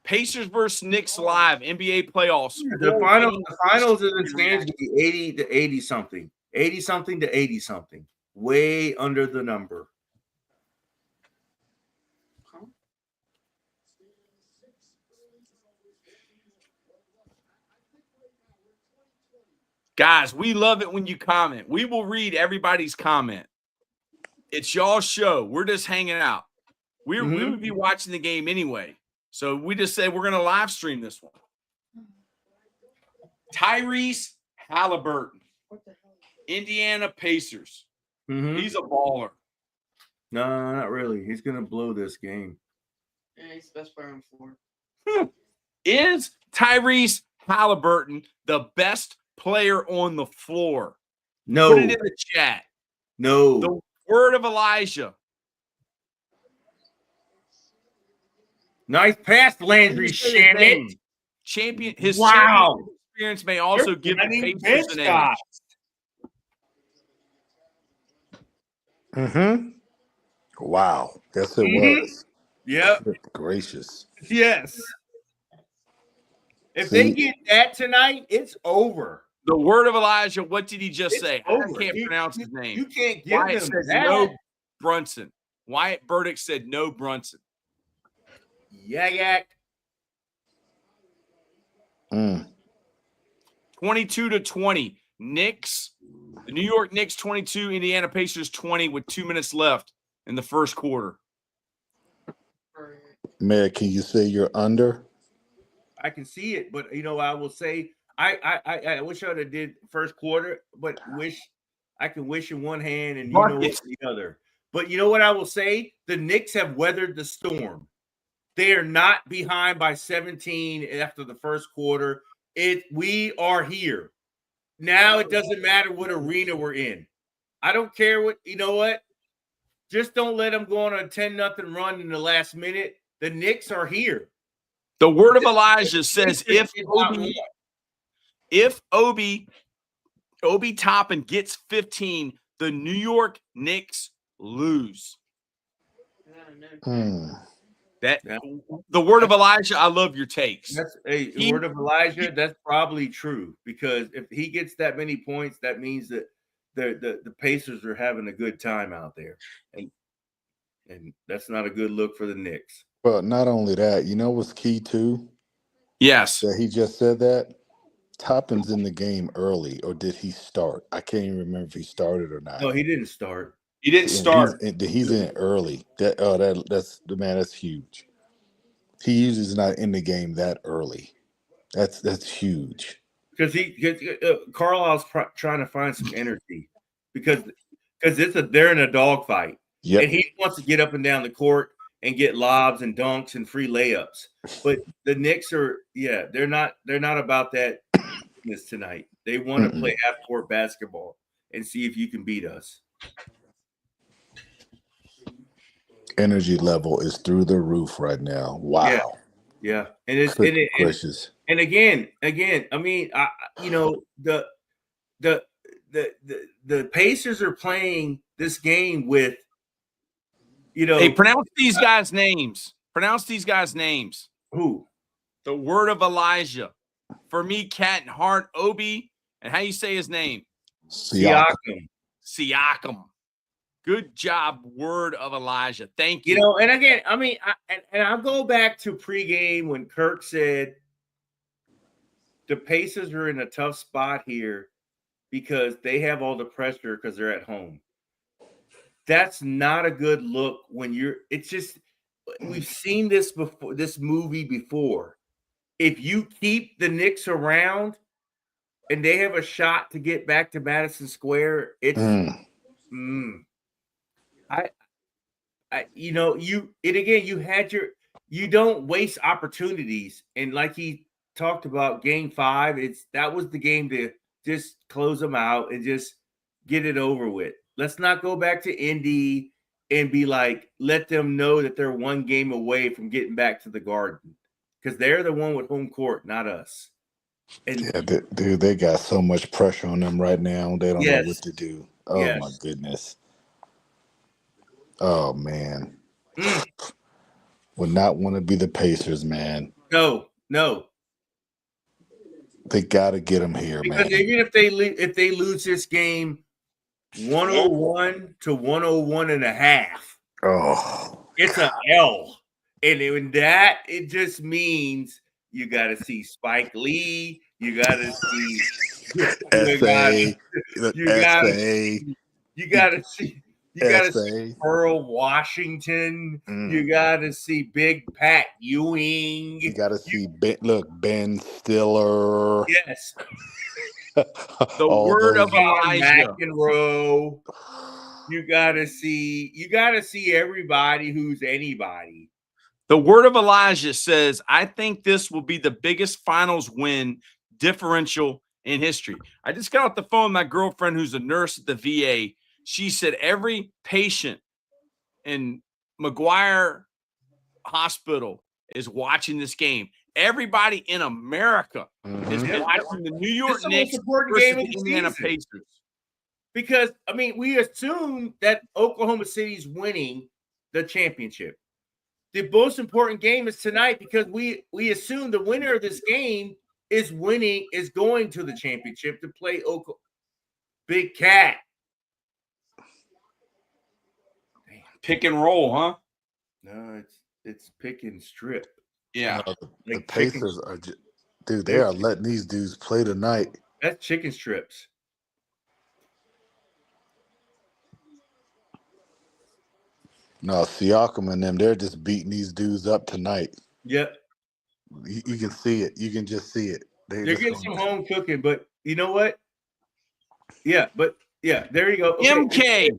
Pacers versus Knicks live, NBA playoffs. The finals of this game is going to be 80 to 80 something. 80 something to 80 something. Way under the number. Guys, we love it when you comment. We will read everybody's comment. It's y'all's show. We're just hanging out. We would be watching the game anyway. So we just said we're going to live stream this one. Tyrese Haliburton, Indiana Pacers. He's a baller. No, not really. He's going to blow this game. Yeah, he's the best player on the floor. Is Tyrese Haliburton the best player on the floor? No. Put it in the chat. No. The word of Elijah. Nice pass, Landry Shamet. Champion. His wow. champion experience may also give the Pacers an edge. Wow. Yes, it was. Yep. Good gracious. Yes. If they get that tonight, it's over. The word of Elijah, what did he just say? Over. I can't pronounce his name. You can't give Wyatt him says that. no Brunson. Wyatt Burdick said no Brunson. Yak. 22-20. Knicks. The New York Knicks 22, Indiana Pacers 20 with 2 minutes left in the first quarter. Mayor, can you say you're under? I can see it, but I will say I wish I would have did first quarter, but I can wish in one hand and what the other. But you know what I will say? The Knicks have weathered the storm. They are not behind by 17 after the first quarter. We are here. Now it doesn't matter what arena we're in. I don't care what, just don't let them go on a 10-0 run in the last minute. The Knicks are here. The word of Elijah says if It's not Obi Toppin gets 15, the New York Knicks lose. That the word of Elijah. I love your takes. That's a word of Elijah. That's probably true because if he gets that many points, that means that the Pacers are having a good time out there, and that's not a good look for the Knicks. But not only that, you know what's key too? Yes. That he just said that Toppin's in the game early, or did he start? I can't even remember if he started or not. No, he didn't start. He didn't start. He's in early. That's huge. He usually is not in the game that early. That's huge. Because Carlisle's trying to find some energy because they're in a dogfight. Yep. And he wants to get up and down the court and get lobs and dunks and free layups. But the Knicks they're not about that business tonight. They want to play half court basketball and see if you can beat us. Energy level is through the roof right now. Wow. Yeah. And it's gracious. And again, I mean, the Pacers are playing this game with, Hey, pronounce these guys' names. Pronounce these guys' names. Who? The word of Elijah. For me, Cat and Hart, Obi, and how you say his name? Siakam. Good job, word of Elijah. Thank you. And again, I mean, I'll go back to pregame when Kirk said the Pacers are in a tough spot here because they have all the pressure because they're at home. That's not a good look when we've seen this before, this movie before. If you keep the Knicks around and they have a shot to get back to Madison Square, it's you don't waste opportunities. And like he talked about game 5, that was the game to just close them out and just get it over with. Let's not go back to Indy and be like, let them know that they're one game away from getting back to the Garden because they're the one with home court, not us. And dude, they got so much pressure on them right now. They don't know what to do. Oh, my goodness. Oh, man. Would not want to be the Pacers, man. No. They got to get them here, because man. Even if they lose this game 101 to 101.5, it's an L. And in that, it just means you got to see Spike Lee. You got to see You got to see Earl Washington. You got to see Big Pat Ewing. You got to see Ben Stiller. Yes. The word of Elijah. McEnroe. You got to see everybody who's anybody. The word of Elijah says, I think this will be the biggest finals win differential in history. I just got off the phone with my girlfriend who's a nurse at the VA. She said every patient in McGuire Hospital is watching this game. Everybody in America is watching the New York Knicks versus the Indiana Pacers. Because, I mean, we assume that Oklahoma City's winning the championship. The most important game is tonight because we assume the winner of this game is going to the championship to play Oklahoma. Big Cat. Pick and roll, huh? No, it's pick and strip. Yeah. The Pacers are they are letting these dudes play tonight. That's chicken strips. No, Siakam and them, they're just beating these dudes up tonight. Yep. You can see it. You can just see it. They're getting some home cooking, but you know what? Yeah, there you go. Okay. MK.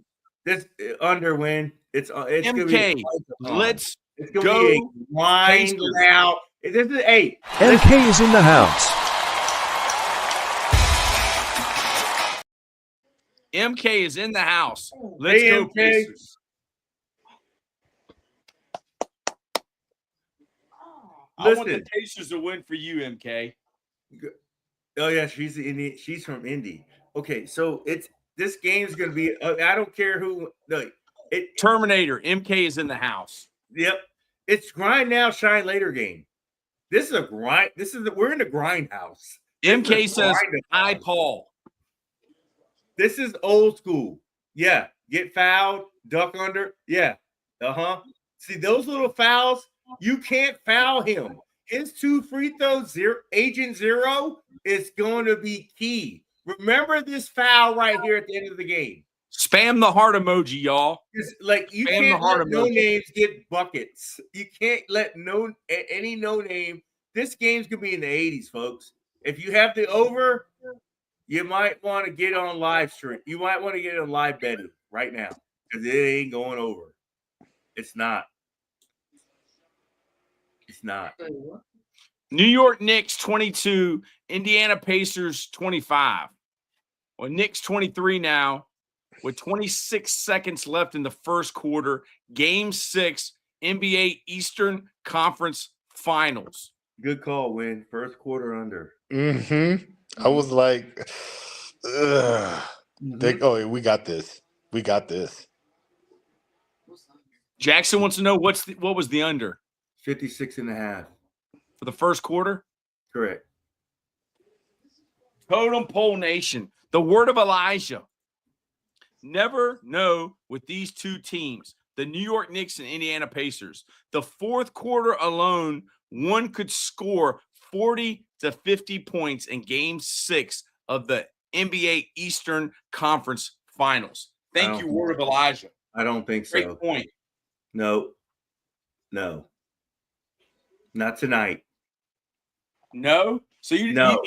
This underwin. It's MK. Gonna be Let's go. Be wind out. This is MK is in the house. MK is in the house. Let's go, MK. Pacers. I want the Listen. Pacers to win for you, MK. Oh yeah, she's from Indy. Okay, so this game's gonna be. I don't care who. No, Terminator. MK is in the house. Yep, it's grind now, shine later game. This is a grind. We're in the grind house. MK says, "Hi, Paul." This is old school. Yeah, get fouled, duck under. Yeah, See those little fouls? You can't foul him. His 2 free throws, Agent Zero, is going to be key. Remember this foul right here at the end of the game. Spam the heart emoji, y'all. Like you Spam can't let no emoji. names get buckets. You can't let any no name. This game's gonna be in the 80s, folks. If you have the over, you might want to get on live stream. You might want to get on live betting right now because it ain't going over. It's not. It's not. New York Knicks 22, Indiana Pacers 25. Well, Knicks 23 now with 26 seconds left in the first quarter. Game 6, NBA Eastern Conference Finals. Good call, Win. First quarter under. I was like, ugh. We got this. We got this. Jackson wants to know what was the under 56.5 for the first quarter? Correct. Totem Pole Nation, the word of Elijah. Never know with these two teams, the New York Knicks and Indiana Pacers. The fourth quarter alone, one could score 40 to 50 points in Game 6 of the NBA Eastern Conference Finals. Thank you, word of Elijah. I don't think so. Great point. No. Not tonight. No? So No,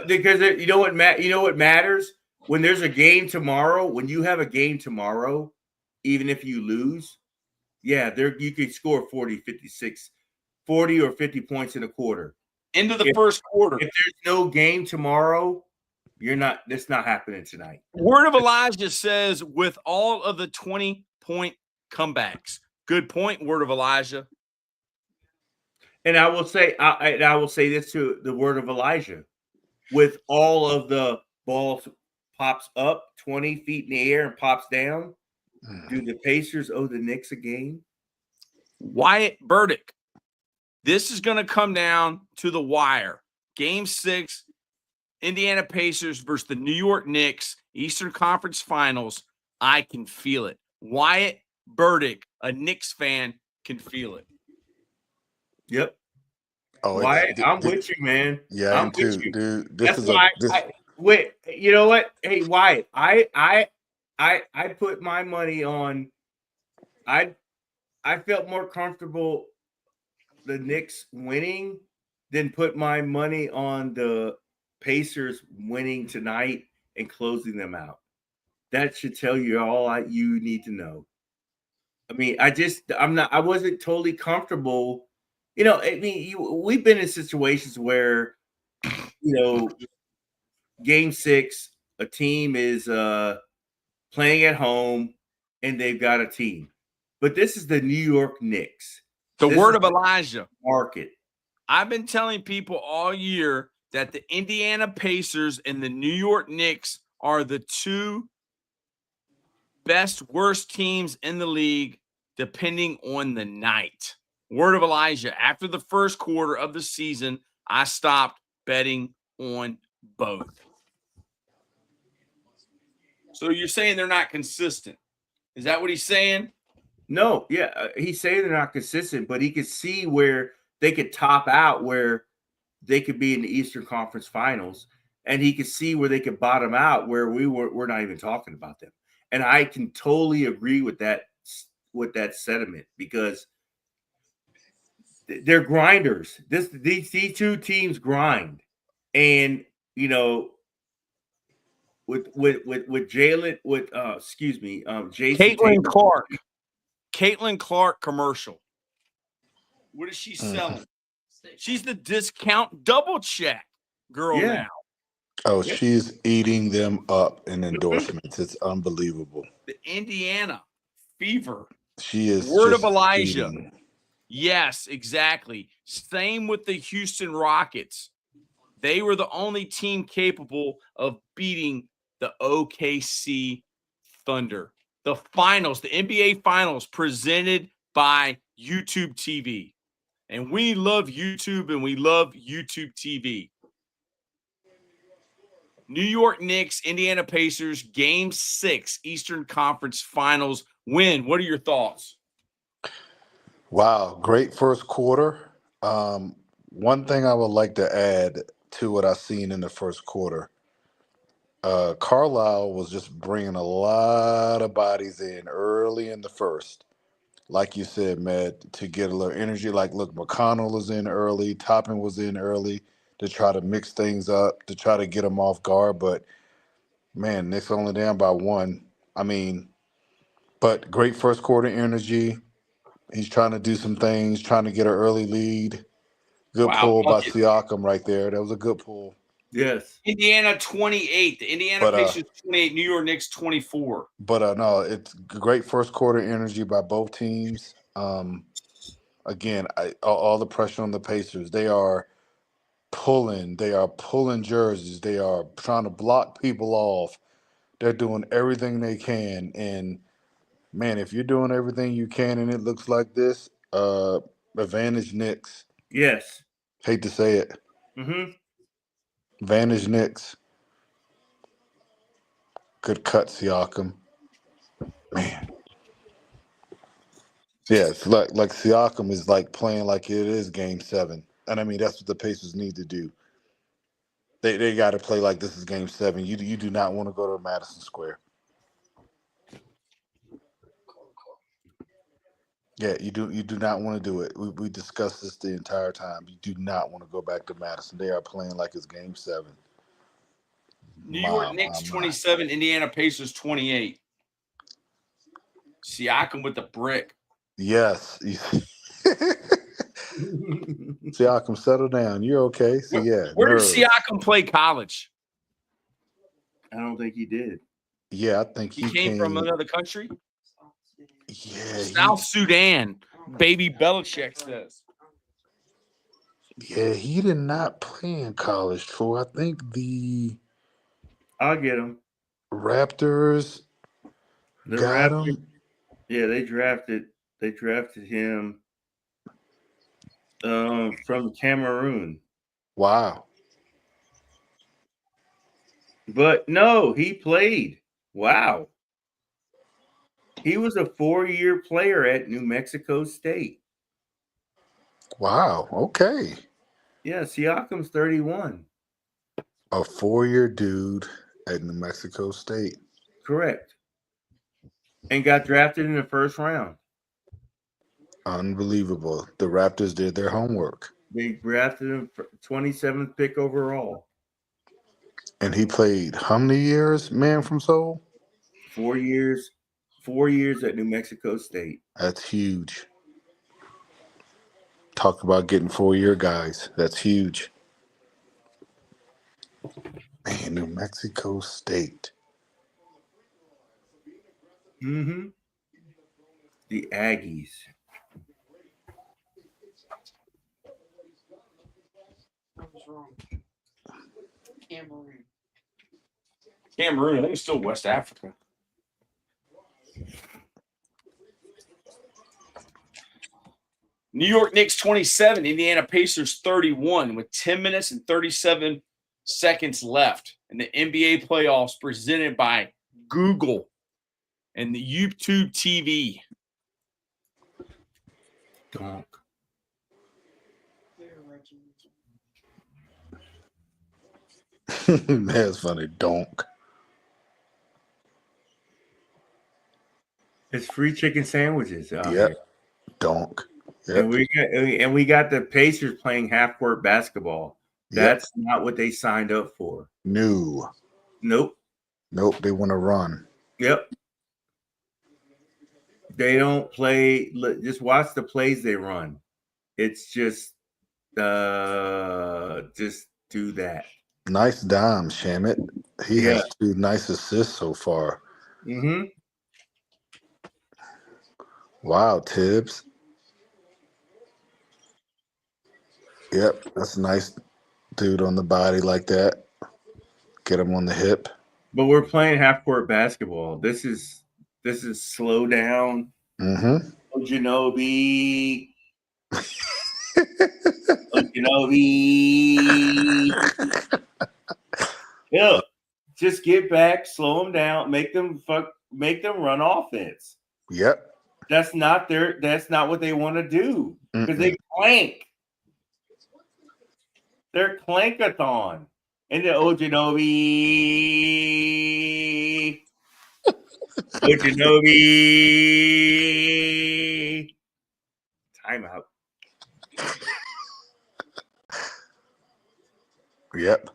because you know what matters? When there's a game tomorrow, when you have a game tomorrow, even if you lose, you could score 40 or 50 points in a quarter. Into the first quarter. If there's no game tomorrow, that's not happening tonight. Word of Elijah says with all of the 20-point comebacks. Good point, word of Elijah. And I will say this to the word of Elijah. With all of the balls pops up 20 feet in the air and pops down, do the Pacers owe the Knicks a game? Wyatt Burdick. This is going to come down to the wire. Game 6, Indiana Pacers versus the New York Knicks, Eastern Conference Finals. I can feel it. Wyatt Burdick, a Knicks fan, can feel it. Yep. Oh, Wyatt, I'm with you, man. Yeah, I'm too, with you. dude. That's why. Wait, you know what? Hey, Wyatt, I put my money on. I felt more comfortable the Knicks winning than put my money on the Pacers winning tonight and closing them out. That should tell you all you need to know. I mean, I wasn't totally comfortable. You know, I mean, we've been in situations where, Game 6, a team is playing at home and they've got a team. But this is the New York Knicks. The word of Elijah. Market. I've been telling people all year that the Indiana Pacers and the New York Knicks are the two worst teams in the league, depending on the night. Word of Elijah. After the first quarter of the season, I stopped betting on both. So you're saying they're not consistent. Is that what he's saying? No, yeah. He's saying they're not consistent, but he could see where they could top out, where they could be in the Eastern Conference Finals, and he could see where they could bottom out, where we're not even talking about them. And I can totally agree with that sentiment, because they're grinders. These two teams grind, and with Jalen, Jason Caitlin Clark commercial. What is she selling? She's the discount double check girl now. Oh, she's eating them up in endorsements. It's unbelievable. The Indiana Fever. She is word of Elijah. Yes, exactly. Same with the Houston Rockets. They were the only team capable of beating the OKC Thunder. The finals, the NBA finals presented by YouTube TV. And we love YouTube and we love YouTube TV. New York Knicks, Indiana Pacers, Game 6, Eastern Conference Finals win. What are your thoughts? Wow, great first quarter. One thing I would like to add to what I seen in the first quarter, Carlisle was just bringing a lot of bodies in early in the first. Like you said, Matt, to get a little energy. Like, look, McConnell was in early, Toppin was in early to try to mix things up, to try to get them off guard. But, man, Knicks only down by one. I mean, but great first quarter energy. He's trying to do some things, trying to get an early lead. Good Wow. pull by Siakam right there. That was a good pull. Yes. Indiana 28. The Indiana Pacers 28, New York Knicks 24. But no, it's great first quarter energy by both teams. Again, all the pressure on the Pacers. They are pulling jerseys. They are trying to block people off. They're doing everything they can. And man, if you're doing everything you can and it looks like this, advantage Knicks. Yes. Hate to say it. Mm-hmm. Advantage Knicks. Good cut, Siakam. Man. Yeah, it's like Siakam is like playing like it is Game 7. And I mean, that's what the Pacers need to do. They got to play like this is Game 7. You do not want to go to Madison Square. Yeah, you do not want to do it. We discussed this the entire time. You do not want to go back to Madison. They are playing like it's Game 7. New York Knicks 27, Indiana Pacers 28. Siakam with the brick. Yes. Siakam, settle down. You're okay. So Where did Siakam play college? I don't think he did. Yeah, I think he came from another country. Yeah, South Sudan. Baby Belichick says. Yeah, he did not play in college. For I think I'll get him. Raptors got him. Yeah, they drafted him from Cameroon. Wow. But no, he played. Wow. He was a 4-year player at New Mexico State. Wow. Okay. Yeah, Siakam's 31. A 4-year dude at New Mexico State. Correct. And got drafted in the first round. Unbelievable. The Raptors did their homework. They drafted him for 27th pick overall. And he played how many years, man from Seoul? 4 years. 4 years at New Mexico State. That's huge. Talk about getting 4-year guys. That's huge. Man, New Mexico State. Mm-hmm. The Aggies. What was wrong? Cameroon. I think it's still West Africa. New York Knicks 27, Indiana Pacers 31 with 10 minutes and 37 seconds left in the NBA playoffs presented by Google and the YouTube TV. Donk. That's funny. Donk. It's free chicken sandwiches out Yep. here. Donk. Yep. And we got the Pacers playing half court basketball. That's not what they signed up for. No. Nope. They want to run. Yep. They don't play. Just watch the plays they run. It's just do that. Nice dime, Shamit. He has 2 nice assists so far. Mm-hmm. Wow, Tibbs. Yep, that's a nice dude on the body like that. Get him on the hip. But we're playing half court basketball. This is slow down. Mm-hmm. Ojinobi. Ojinobi. Yeah. Just get back, slow them down, make them run offense. Yep. That's not what they want to do. Because they clank. They're clankathon. And the Ojinobi. Ojinobi. Timeout. Yep.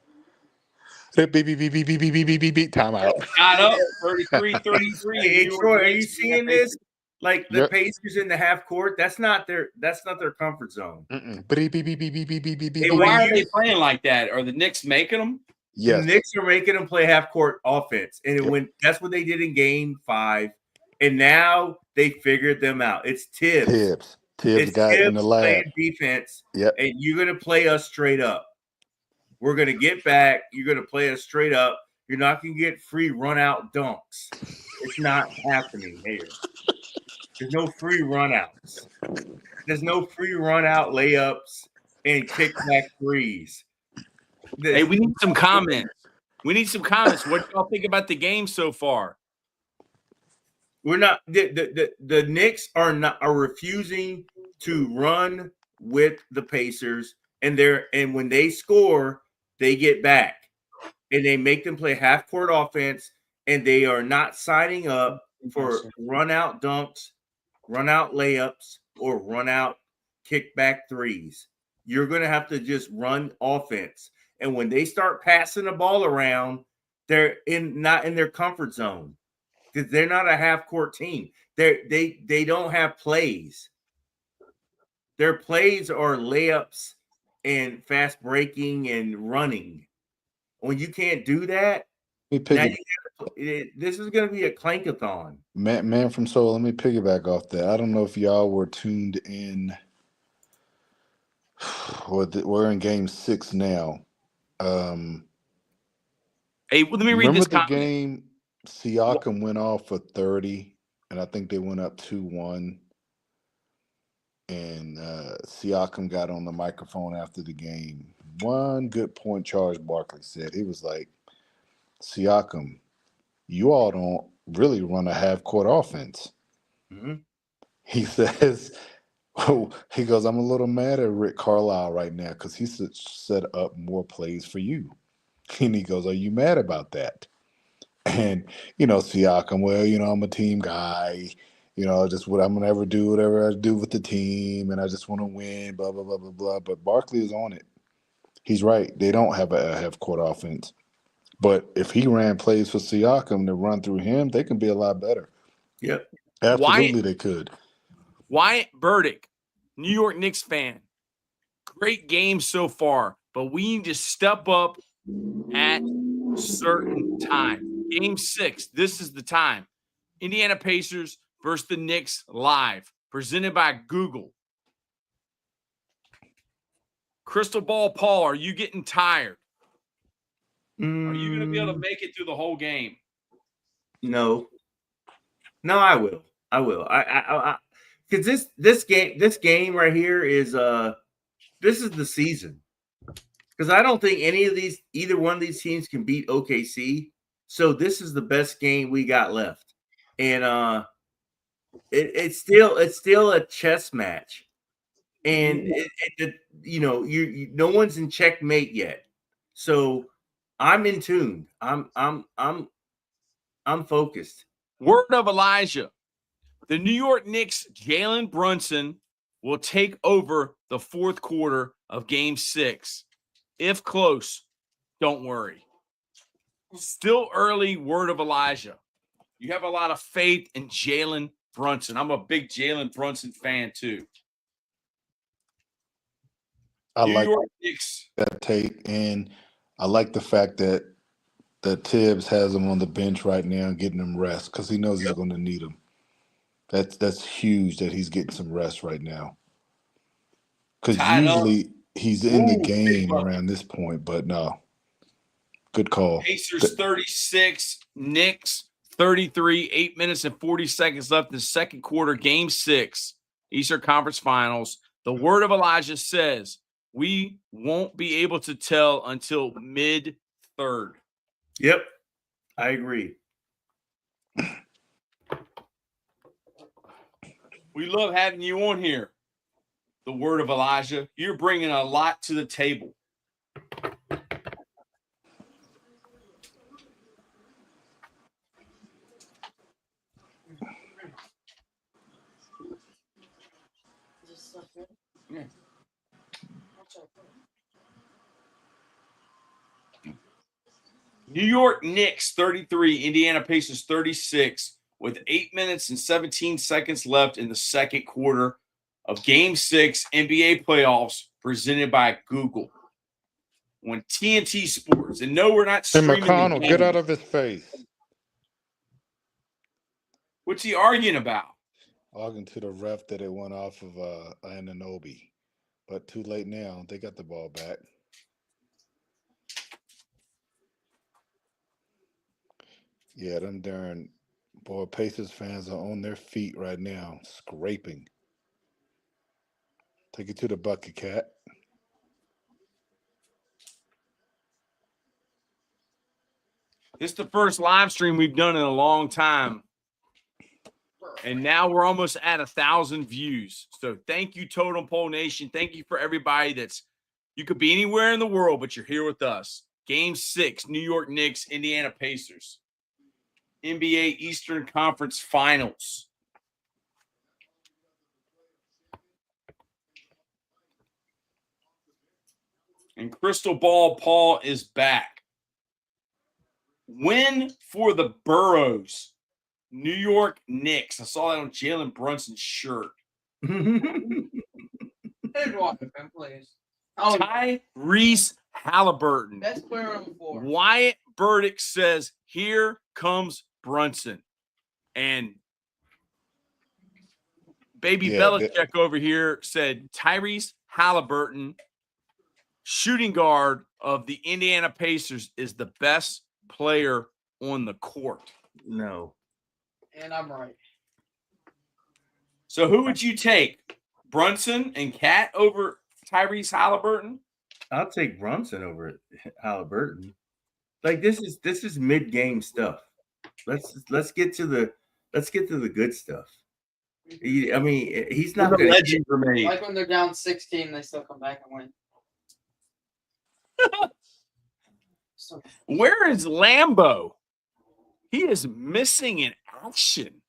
Beep, beep, beep, beep, beep, beep, beep, beep, beep, beep. Time out. Got up 33-33. Hey, Troy, are you seeing this? Like the Yep. Pacers in the half court, that's not their comfort zone. Beep, beep, beep, beep, beep, beep, beep, beep, Hey, beep. why are they playing like that? Are the Knicks making them? Yes. The Knicks are making them play half court offense, and that's what they did in Game 5, and now they figured them out. It's Tibbs. Tibbs got in the lab. Playing defense. Yep. And you're gonna play us straight up. We're gonna get back. You're gonna play us straight up. You're not gonna get free run out dunks. It's not happening here. There's no free run outs. There's no free run out layups and kickback threes. Hey, we need some comments. What do y'all think about the game so far? We're not the Knicks are refusing to run with the Pacers, and when they score, they get back. And they make them play half court offense, and they are not signing up for run out dunks, run out layups, or run out kickback threes. You're going to have to just run offense. And when they start passing the ball around, they're not in their comfort zone because they're not a half court team. They don't have plays. Their plays are layups and fast breaking and running. When you can't do that, this is going to be a clankathon. Man from Soul, let me piggyback off that. I don't know if y'all were tuned in. We're in Game 6 now. Hey, let me read this comment. The game Siakam went off for 30, and I think they went up 2-1. And Siakam got on the microphone after the game. One good point Charles Barkley said. He was like, Siakam, you all don't really run a half-court offense. Mm-hmm. He says, he goes, I'm a little mad at Rick Carlisle right now because he set up more plays for you. And he goes, are you mad about that? And, Siakam, well, I'm a team guy. Just what I'm going to ever do, whatever I do with the team, and I just want to win, blah, blah, blah, blah, blah. But Barkley is on it. He's right. They don't have a half-court offense. But if he ran plays for Siakam to run through him, they can be a lot better. Yep. Absolutely they could. Wyatt Burdick, New York Knicks fan. Great game so far, but we need to step up at certain time. Game 6, this is the time. Indiana Pacers versus the Knicks live, presented by Google. Crystal Ball Paul, are you getting tired? Are you going to be able to make it through the whole game? No, I will. I because this game right here is this is the season. Because I don't think either one of these teams can beat OKC. So this is the best game we got left, and it's still a chess match, and no one's in checkmate yet. So I'm in tune. I'm focused. Word of Elijah. The New York Knicks, Jalen Brunson, will take over the fourth quarter of Game 6. If close, don't worry. Still early, word of Elijah. You have a lot of faith in Jalen Brunson. I'm a big Jalen Brunson fan, too. I New like York Knicks. that take, and I like the fact that Tibbs has him on the bench right now, getting him rest because he knows he's going to need him. That's huge that he's getting some rest right now. Because he's in the Ooh, big game bucket. around this point, but no. Good call. Pacers 36, Knicks 33, 8 minutes and 40 seconds left in the second quarter, game 6, Eastern Conference Finals. The word of Elijah says we won't be able to tell until mid-third. Yep, I agree. We love having you on here. The word of Elijah. You're bringing a lot to the table. Yeah. New York Knicks 33, Indiana Pacers 36, with 8 minutes and 17 seconds left in the second quarter of Game 6 NBA playoffs presented by Google on TNT Sports. And no, we're not Hey, streaming. McConnell, get out of his face. What's he arguing about? Arguing to the ref that it went off of Anunoby. But too late now. They got the ball back. Yeah, them darn boy Pacers fans are on their feet right now, scraping. Take it to the bucket, Cat. This is the first live stream we've done in a long time. And now we're almost at 1,000 views. So thank you, Totem Pole Nation. Thank you for everybody you could be anywhere in the world, but you're here with us. Game 6, New York Knicks, Indiana Pacers. NBA Eastern Conference Finals. And Crystal Ball Paul is back. Win for the Burrows. New York Knicks. I saw that on Jalen Brunson's shirt. Please. Oh, Tyrese Haliburton. best player on the floor. Wyatt Burdick says, here comes Brunson. And Baby Belichick over here said, Tyrese Haliburton, shooting guard of the Indiana Pacers, is the best player on the court. No. And I'm right. So who would you take? Brunson and Cat over Tyrese Haliburton? I'll take Brunson over Haliburton. Like this is mid-game stuff. Let's get to the good stuff. I mean, he's not going to legend for me. Like when they're down 16, they still come back and win. So, Where is Lambo? He is missing in action.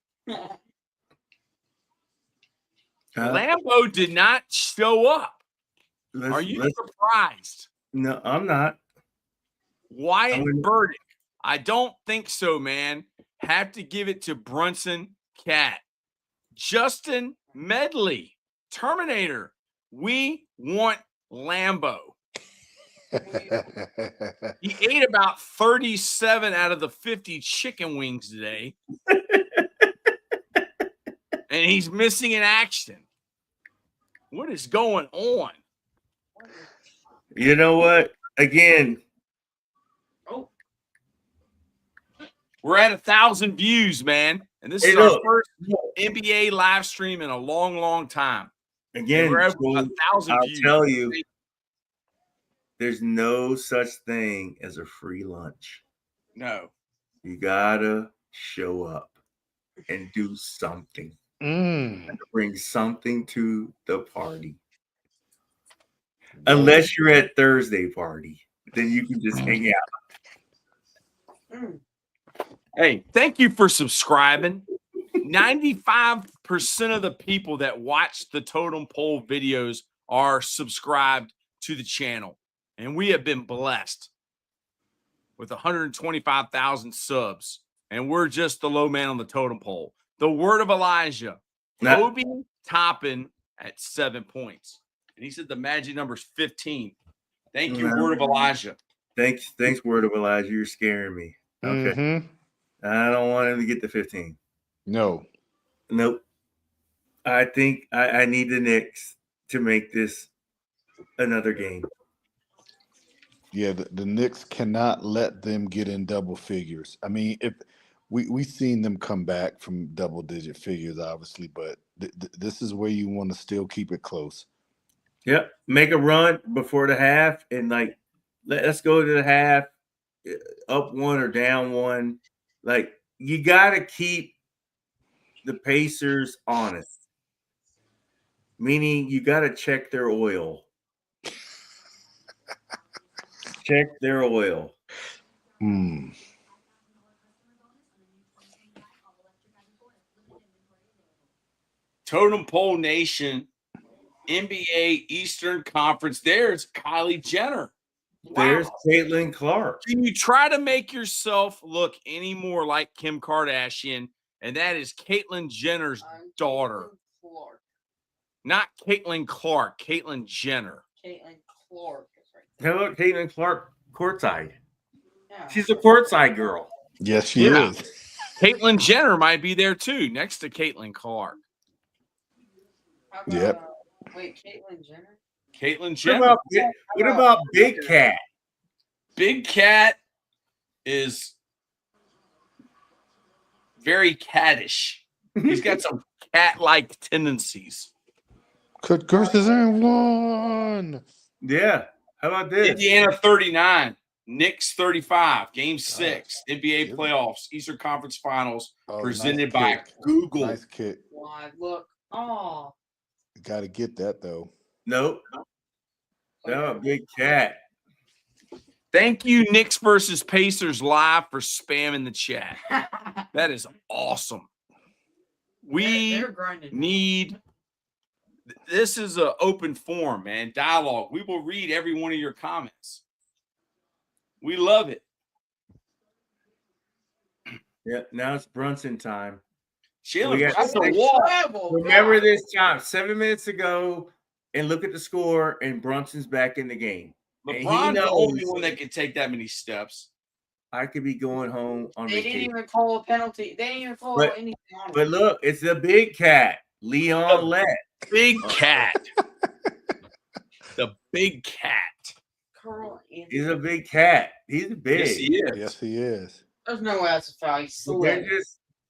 Lambo did not show up. Are you surprised? No, I'm not. Wyatt Burdick. I don't think so, man. Have to give it to Brunson Cat. Justin Medley, Terminator. We want Lambo. He ate about 37 out of the 50 chicken wings today. And he's missing in action. What is going on? You know what? Again, we're at 1,000 views, man. And this is our first NBA live stream in a long, long time. Again, we're at 1,000 views. I'll tell you, there's no such thing as a free lunch. No. You gotta show up and do something. And bring something to the party. Unless you're at Thursday party, then you can just hang out. Hey, thank you for subscribing. 95% of the people that watch the Totem Pole videos are subscribed to the channel. And we have been blessed with 125,000 subs. And we're just the low man on the totem pole. The word of Elijah. Obi Toppin at 7 points. And he said the magic number is 15. Thank you, word of Elijah. Thanks, word of Elijah. You're scaring me. Okay. I don't want him to get to 15. No. Nope. I think I need the Knicks to make this another game. Yeah, the Knicks cannot let them get in double figures. I mean, if we seen them come back from double digit figures, obviously, but this is where you want to still keep it close. Yep. Make a run before the half and like let's go to the half up one or down one. Like you gotta keep the Pacers honest. Meaning you gotta check their oil. Check their oil. Totem Pole Nation, NBA Eastern Conference. There's Kylie Jenner. There's Caitlin Clark. Can you try to make yourself look any more like Kim Kardashian? And that is Caitlyn Jenner's daughter. Clark. Not Caitlin Clark, Caitlyn Jenner. Caitlin Clark is right there. Hello, Caitlin Clark courtside. Yeah. She's a courtside girl. Yes, she Yeah. is. Caitlyn Jenner might be there too, next to Caitlin Clark. How about, Yep. Wait, Caitlyn Jenner? Caitlyn What Jenner. about Big Cat? Big Cat is very cattish. He's got some cat-like tendencies. Cut curses and one. Yeah. How about this? Indiana 39, Knicks 35, Game 6, NBA Good. playoffs, Eastern Conference Finals, Oh, presented nice by kick. Google. Nice kick. Why, look. Oh. Got to get that though. Nope. No, Big Cat. Thank you, Knicks versus Pacers live, for spamming the chat. That is awesome. We They're grinding. need this is an open forum, man. Dialogue. We will read every one of your comments. We love it. Yeah, now it's Brunson time. Jalen We got Brunson six. wall. Remember this time, 7 minutes ago, and look at the score, and Brunson's back in the game. And he LeBron's the knows only one that can take that many steps. I could be going home on They didn't vacation. even call a penalty. They didn't even call But- anything on it. But look, it's the Big Cat, Leon Lett. Big cat. The big cat. Carl Anthony. He's a big cat. He's big. Yes, he is. Yes, he is. There's no way that's a foul. He's But slid.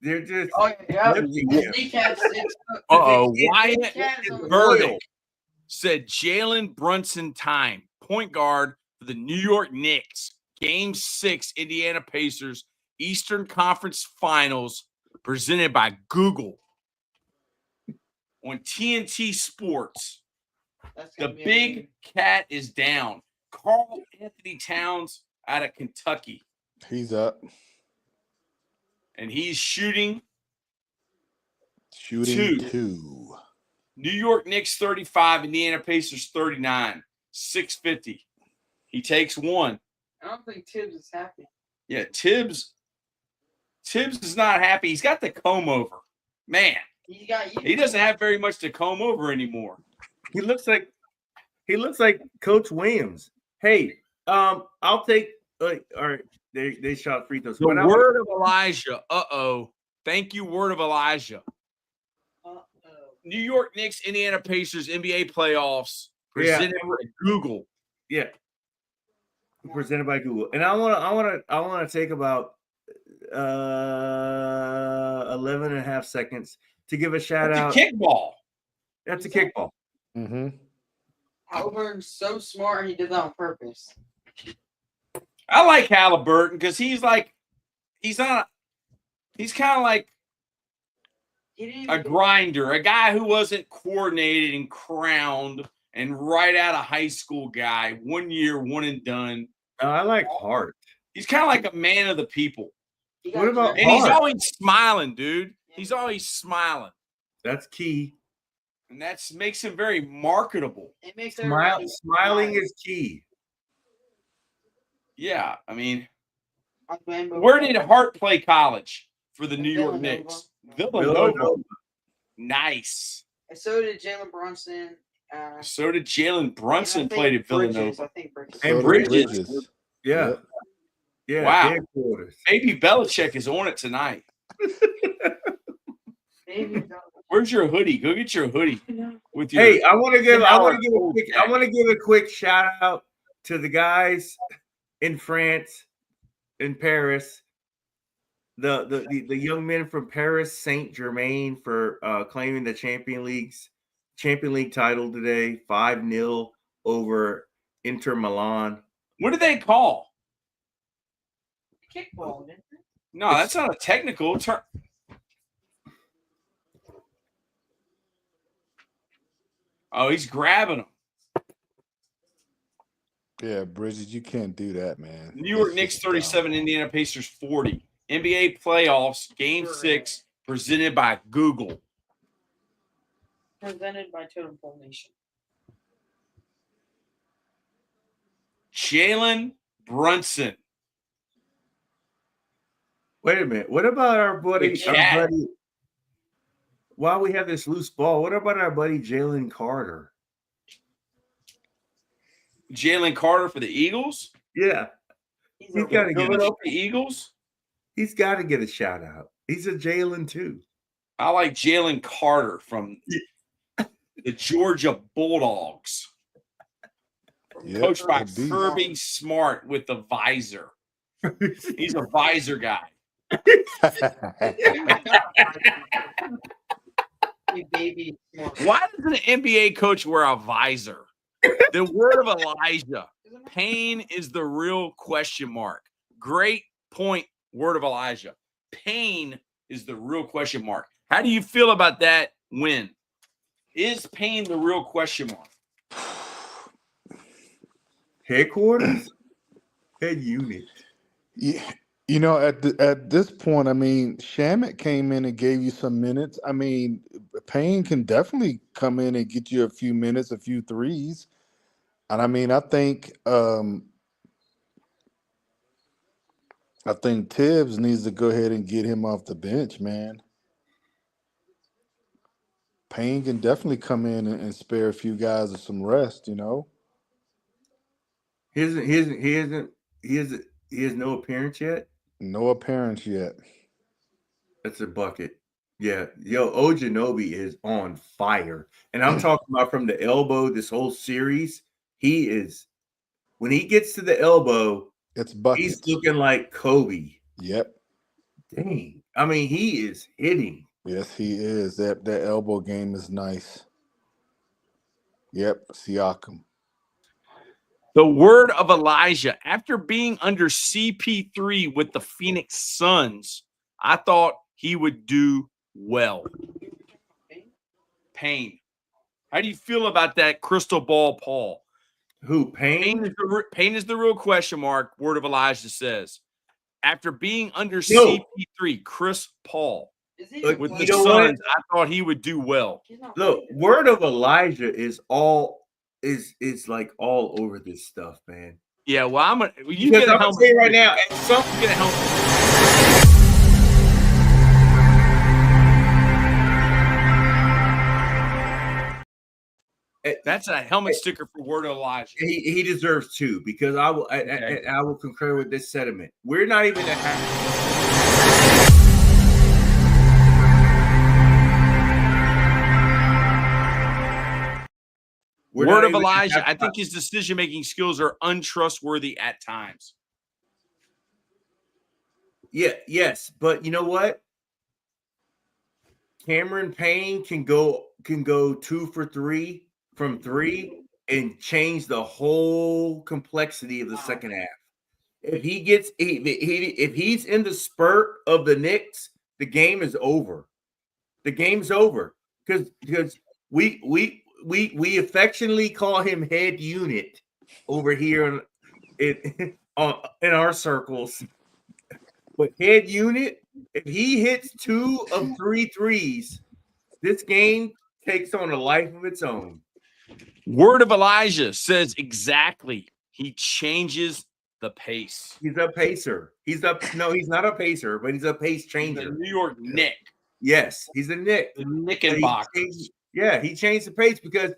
they're just Oh, yeah. lifting His him. kneecap's 6 foot. Uh-oh. Big Wyatt Cat is on the Burdick said Jalen Brunson time. Point guard for the New York Knicks. Game 6, Indiana Pacers, Eastern Conference Finals, presented by Google on TNT Sports. That's The gonna be big amazing. cat is down. Carl Anthony Towns out of Kentucky, He's up. and he's shooting. Shooting Two. 2. New York Knicks 35, Indiana Pacers 39, 650. He takes one. I don't think Tibbs is happy. Yeah, Tibbs is not happy. He's got the comb over. Man, He got you. he doesn't have very much to comb over anymore. He looks like Coach Williams. Hey, I'll take. All right, they shot free throws. The But I word of Elijah. Thank you, word of Elijah. Uh-oh. New York Knicks, Indiana Pacers, NBA playoffs, Yeah. presented by Google. yeah, presented by Google, and I want to take about 11 and a half seconds to give a shout That's out. a kickball. That's a kickball. Mm-hmm. Haliburton's so smart, he did that on purpose. I like Haliburton because he's kind of like He didn't a even grinder, a guy who wasn't coordinated and crowned and right out of high school guy, 1 year, one and done. No, I like Hart. He's kind of like a man of the people. he What about And he's Hard. always smiling, dude. He's always smiling. That's key. And that makes him very marketable. It makes Smiling is key. Yeah, I mean, Where where did Hart play college for the New York Villanova. Knicks? Villanova. Villanova. Nice. And so did Jalen Brunson. So did Jalen Brunson and I think played at Bridges, Villanova. I think Bridges. And So did Bridges. Yeah. Yep. Yeah. Wow. Headquarters. Maybe Belichick is on it tonight. Maybe Where's your hoodie? Go get your hoodie with your. Hey, I want to give $10 a quick shout out to the guys in France, in Paris, the young men from Paris Saint Germain for claiming the Champion League title today, 5-0 over Inter Milan. What do they call? Kickball. No, that's not a technical term. Oh, he's grabbing them. Yeah, Bridges, you can't do that, man. New York That's Knicks just 37, dumb. Indiana Pacers 40. NBA playoffs, Game 6, presented by Google. Presented by Totem Pole Nation. Jalen Brunson. Wait a minute. What about our buddy? cat. While we have this loose ball, what about our buddy Jalen Carter? Jalen Carter for the Eagles. Yeah, he's got to get Philadelphia Eagles. He's got to get a shout out. He's a Jalen too. I like Jalen Carter from the Georgia Bulldogs. Yep, Coached by a beast. Kirby Smart with the visor. He's a visor guy. You baby. Why doesn't an NBA coach wear a visor? The word of Elijah. Pain is the real question mark. Great point, word of Elijah. Pain is the real question mark. How do you feel about that win? Is pain the real question mark? Headquarters, head unit. Yeah, you know, at this point, I mean, Shamet came in and gave you some minutes. I mean, Payne can definitely come in and get you a few minutes, a few threes. And I mean, I think Tibbs needs to go ahead and get him off the bench, man. Payne can definitely come in and spare a few guys of some rest, you know. He has no appearance yet. No appearance yet. That's a bucket. Yeah, yo, Ojanobi is on fire, and I'm talking about from the elbow. This whole series, he is. When he gets to the elbow, It's buckets. he's looking like Kobe. Yep. Dang, I mean, he is hitting. Yes, he is. That elbow game is nice. Yep, Siakam. The word of Elijah. After being under CP3 with the Phoenix Suns, I thought he would do well. Payne. How do you feel about that crystal ball, Paul? Who, Payne? Payne is the real question mark, word of Elijah says. After being under CP3, Chris Paul. Look, With the you know Suns, what? I thought he would do well. Look, word of Elijah is like all over this stuff, man. Yeah, well, I'm gonna you Because get a I'm gonna helmet. say right now, and some You get a helmet. That's a helmet sticker for word of Elijah. he deserves two, because I will concur with this sentiment. We're not even a Word of Elijah. I think his decision-making skills are untrustworthy at times. Yeah, yes, but you know what? Cameron Payne can go 2 for 3 from 3 and change the whole complexity of the second half. If he gets if he's in the spurt of the Knicks, the game is over. The game's over because we affectionately call him head unit over here in our circles. But head unit, if he hits 2 of 3 threes, this game takes on a life of its own. Word of Elijah says exactly. He changes the pace. He's a pacer. He's not a pacer, but he's a pace changer. He's a New York Knick. Yes, he's a Knick. The Knickerbocker. He changed the pace because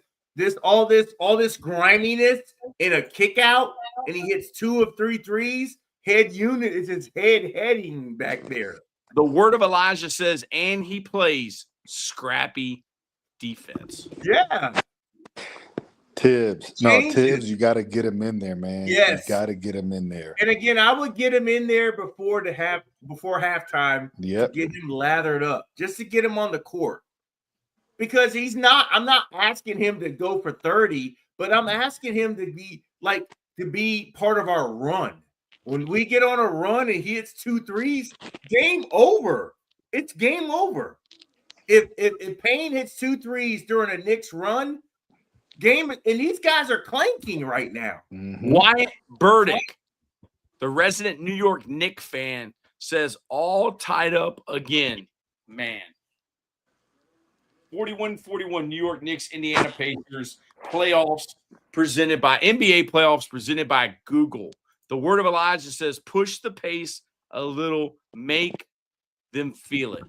all this griminess in a kick out, and he hits 2 of 3 threes. Head unit is his heading back there. The word of Elijah says, and he plays scrappy defense. Yeah. Tibbs. No, Changes. Tibbs, you got to get him in there, man. Yes. You got to get him in there. And again, I would get him in there before halftime Yep. to get him lathered up, just to get him on the court. Because I'm not asking him to go for 30, but I'm asking him to be part of our run. When we get on a run and he hits 2 threes, game over. It's game over. If Payne hits 2 threes during a Knicks run, and these guys are clanking right now. Mhm. Wyatt Burdick, the resident New York Knicks fan, says all tied up again. Man. 41-41 New York Knicks, Indiana Pacers NBA playoffs presented by Google. The word of Elijah says, push the pace a little, make them feel it.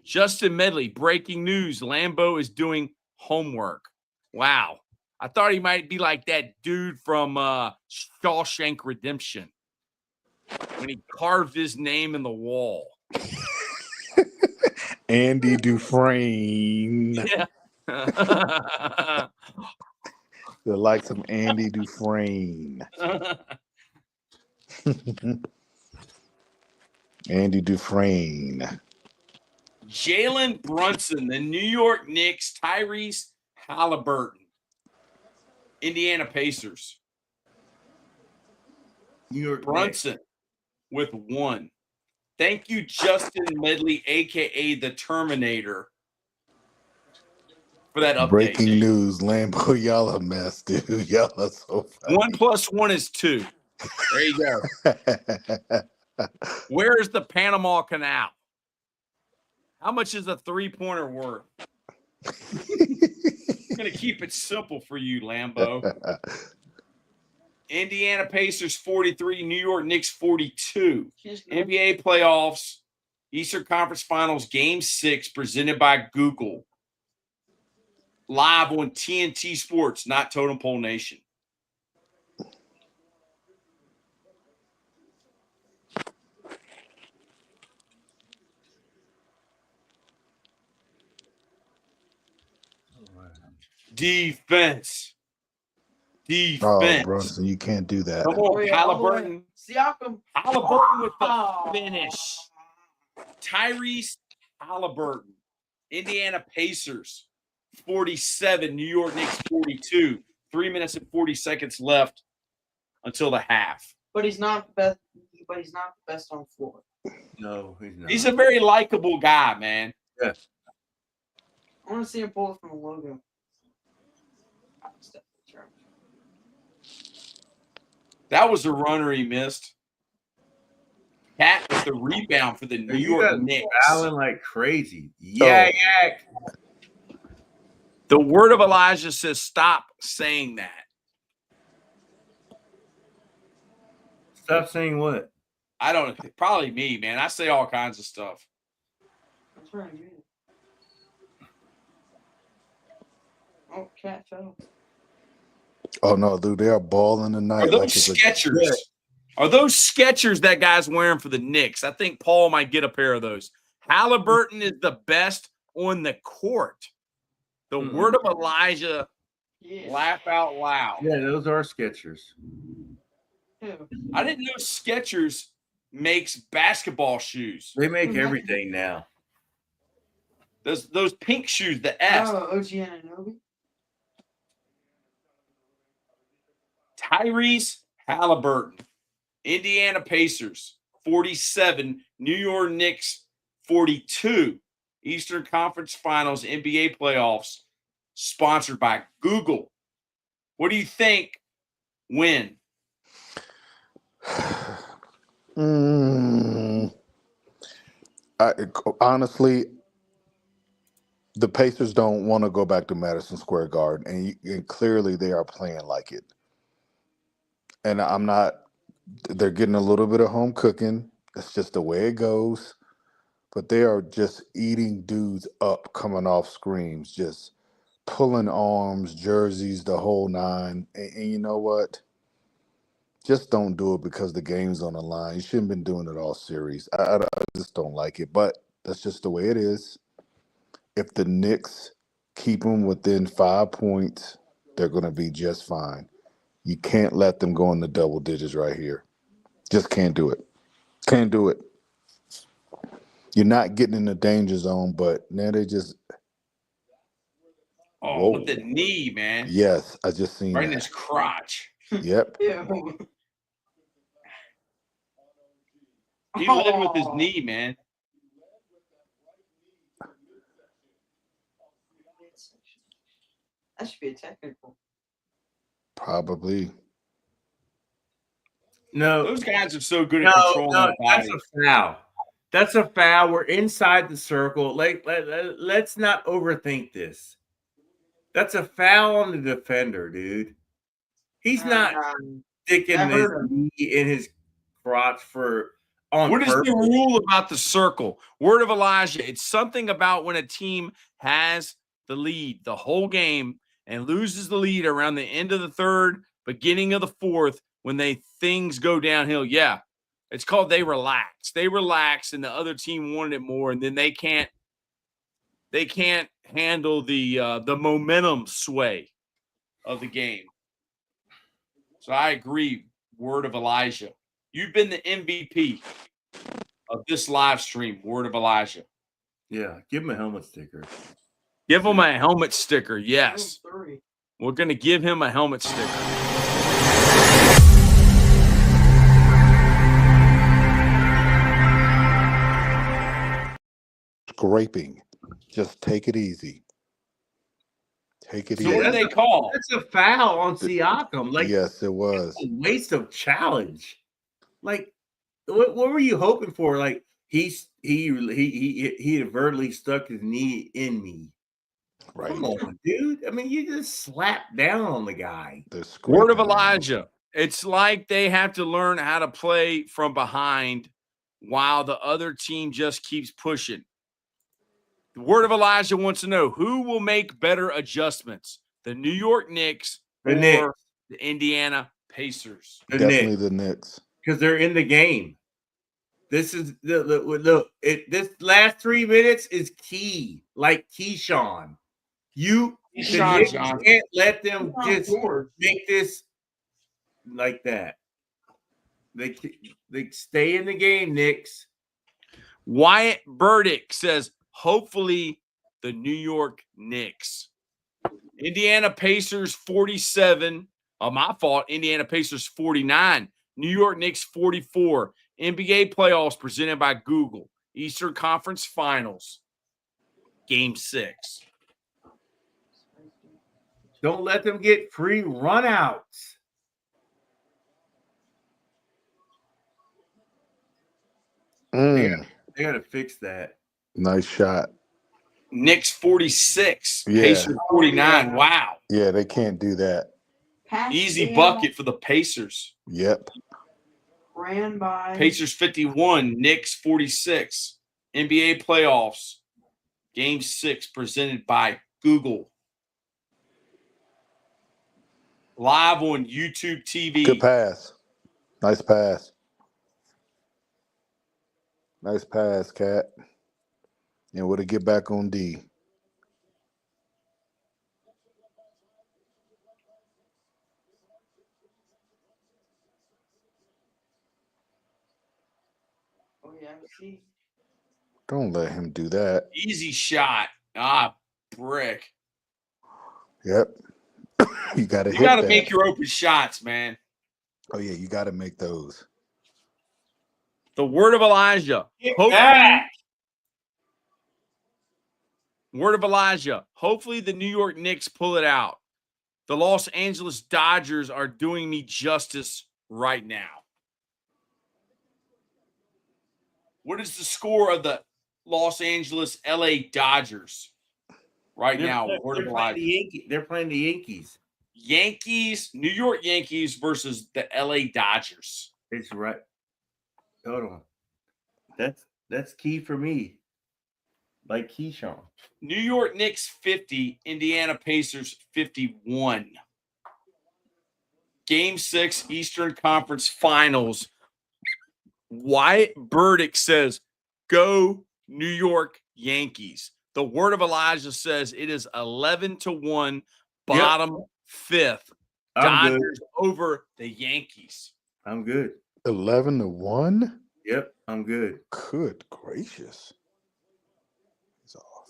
Justin Medley, breaking news. Lambeau is doing homework. Wow. I thought he might be like that dude from Shawshank Redemption when he carved his name in the wall. Andy Dufresne. Yeah. They like some Andy Dufresne. Andy Dufresne. Jalen Brunson, the New York Knicks, Tyrese Haliburton, Indiana Pacers. New York Brunson with 1. Thank you, Justin Medley, a.k.a. the Terminator, for that update. Breaking news. Lambeau, y'all a mess, dude. Y'all are so funny. 1 + 1 is 2. There you go. Where's the Panama Canal? How much is a 3-pointer worth? I'm going to keep it simple for you, Lambeau. Indiana Pacers 43, New York Knicks 42. NBA playoffs, Eastern Conference Finals, Game 6, presented by Google. Live on TNT Sports, not Totem Pole Nation. Defense. Oh, Brunson, you can't do that. Come on, Haliburton. Siakam. Haliburton with the finish. Tyrese Haliburton. Indiana Pacers 47, New York Knicks 42. 3 minutes and 40 seconds left until the half. But he's not the best. But he's not the best on the floor. No, he's not. He's a very likable guy, man. Yes. I want to see him pull it from the logo. That was a runner he missed. Cat with the rebound for the New York Knicks. Fouling like crazy. Yeah. The word of Elijah says, stop saying that. Stop saying what? I don't, probably me, man. I say all kinds of stuff. That's right, man. Oh, cat fell. Oh, no, dude, they are balling tonight. Are those Skechers? Are those Skechers that guy's wearing for the Knicks? I think Paul might get a pair of those. Haliburton is the best on the court. The word of Elijah, laugh out loud. Yeah, those are Skechers. I didn't know Skechers makes basketball shoes. They make everything now. Those pink shoes, the S. Oh, OG Anunoby. Tyrese Haliburton, Indiana Pacers 47, New York Knicks 42. Eastern Conference Finals, NBA playoffs, sponsored by Google. What do you think? Win? Honestly, the Pacers don't want to go back to Madison Square Garden, and clearly they are playing like it. And they're getting a little bit of home cooking. That's just the way it goes. But they are just eating dudes up coming off screens, just pulling arms, jerseys, the whole nine. And you know what? Just don't do it because the game's on the line. You shouldn't have been doing it all series. I just don't like it. But that's just the way it is. if the Knicks keep them within 5 points, they're going to be just fine. You can't let them go in the double digits right here. Just can't do it. Can't do it. You're not getting in the danger zone, but now they just. Oh, with the knee, man. Yes, I just seen right in that. his crotch. Yep. Yeah. He led with his knee, man. That should be a technical. Probably. No, Those guys are so good at controlling their that's body. a foul. That's a foul. We're inside the circle. Let's not overthink this. That's a foul on the defender, dude. He's not sticking that his hurt knee in his crotch on What is purpose. the rule about the circle? Word of Elijah. It's something about when a team has the lead the whole game and loses the lead around the end of the third, beginning of the fourth, when things go downhill. Yeah, it's called they relax. They relax, and the other team wanted it more, and then they can't handle the momentum sway of the game. So I agree. Word of Elijah. You've been the MVP of this live stream. Word of Elijah. Yeah, give him a helmet sticker. Give him a helmet sticker. Yes. Three. We're going to give him a helmet sticker. Scraping. Just take it easy. Take it So easy. what do they call? That's a foul on Siakam. Like, yes, it was. a waste of challenge. Like, what were you hoping for? Like, he inadvertently stuck his knee in me. Right. Come on, dude. I mean, you just slapped down on the guy. Word of Elijah. It's like they have to learn how to play from behind while the other team just keeps pushing. The Word of Elijah wants to know who will make better adjustments, the New York Knicks or the Indiana Pacers. Definitely the Knicks. Because they're in the game. This is this last 3 minutes is key, like Keyshawn. The Knicks can't let them just make this like that. They stay in the game, Knicks. Wyatt Burdick says, hopefully the New York Knicks. Indiana Pacers 47. Oh, my fault. Indiana Pacers 49. New York Knicks 44. NBA playoffs presented by Google. Eastern Conference Finals. Game 6. Don't let them get free runouts. They got to fix that. Nice shot. Knicks 46. Yeah. Pacers 49. Wow. Yeah, they can't do that. Easy bucket for the Pacers. Yep. Ran by Pacers 51. Knicks 46. NBA playoffs. Game 6 presented by Google. Live on YouTube TV. Good pass. Nice pass. Nice pass, Cat. And way to get back on D. Oh yeah, see. Don't let him do that. Easy shot. Brick. Yep. You got to hit that. You got to make your open shots, man. Oh, yeah, you got to make those. The Word of Elijah. Word of Elijah. Hopefully the New York Knicks pull it out. The Los Angeles Dodgers are doing me justice right now. What is the score of the Los Angeles LA Dodgers right now? Word of Elijah. They're playing the Yankees. New York Yankees versus the LA Dodgers. It's right. Hold on. That's key for me. Like Keyshawn. New York Knicks 50, Indiana Pacers 51. Game 6, Eastern Conference Finals. Wyatt Burdick says, go New York Yankees. The word of Elijah says it is 11-1, bottom fifth. I'm good. Dodgers over the Yankees. I'm good. 11-1. Yep, I'm good. Good gracious. He's off.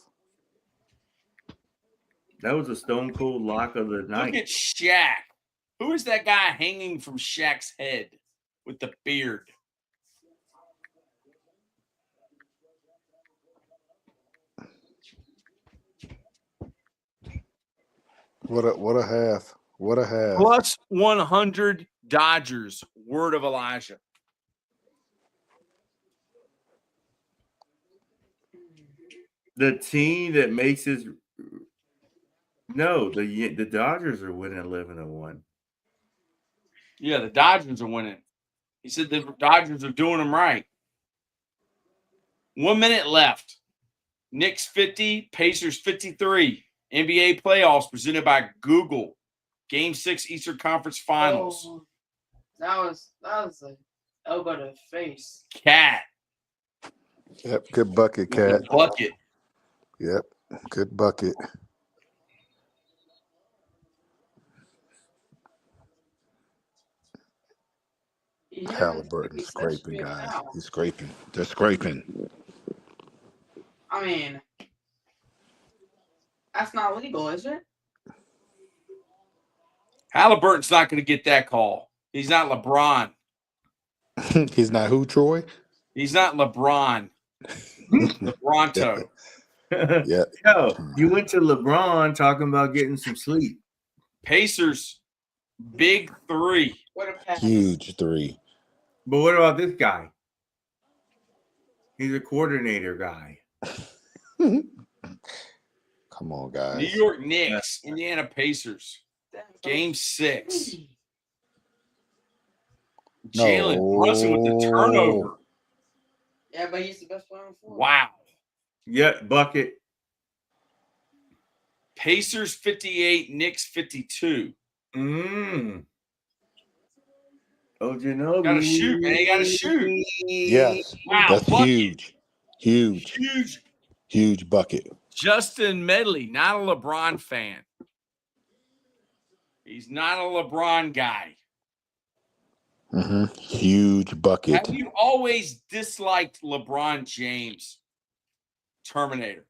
That was a stone cold lock of the night. Look at Shaq. Who is that guy hanging from Shaq's head with the beard? What a half. What a half. Plus 100 Dodgers. Word of Elijah. The team that makes his the Dodgers are winning 11-1. Yeah, the Dodgers are winning. He said the Dodgers are doing them right. 1 minute left. Knicks 50, Pacers 53. NBA playoffs presented by Google. Game 6 Eastern Conference Finals. Oh, that was an elbow to the face. Cat. Yep, good bucket, With the Cat. bucket. Yep, good bucket. Yeah, Haliburton it's scraping, actually a guys. foul. He's scraping. They're scraping. I mean, that's not legal, is it? Haliburton's not going to get that call. He's not LeBron. He's not who, Troy? He's not LeBron. LeBronto. Yeah. Yo, you went to LeBron talking about getting some sleep. Pacers, big 3. What a pass. Huge 3. But what about this guy? He's a coordinator guy. Come on, guys. New York Knicks, Indiana Pacers. Damn, Game 6. No. Jalen Brunson with the turnover. Yeah, but he's the best player on the floor. Wow. Yep, bucket. Pacers 58, Knicks 52. Oh, Ginobili. Gotta shoot, man. You gotta shoot. Yes. Wow. That's bucket. huge. Huge. Huge. Huge bucket. Justin Medley, not a LeBron fan. He's not a LeBron guy. Huge bucket. Have you always disliked LeBron James? Terminator.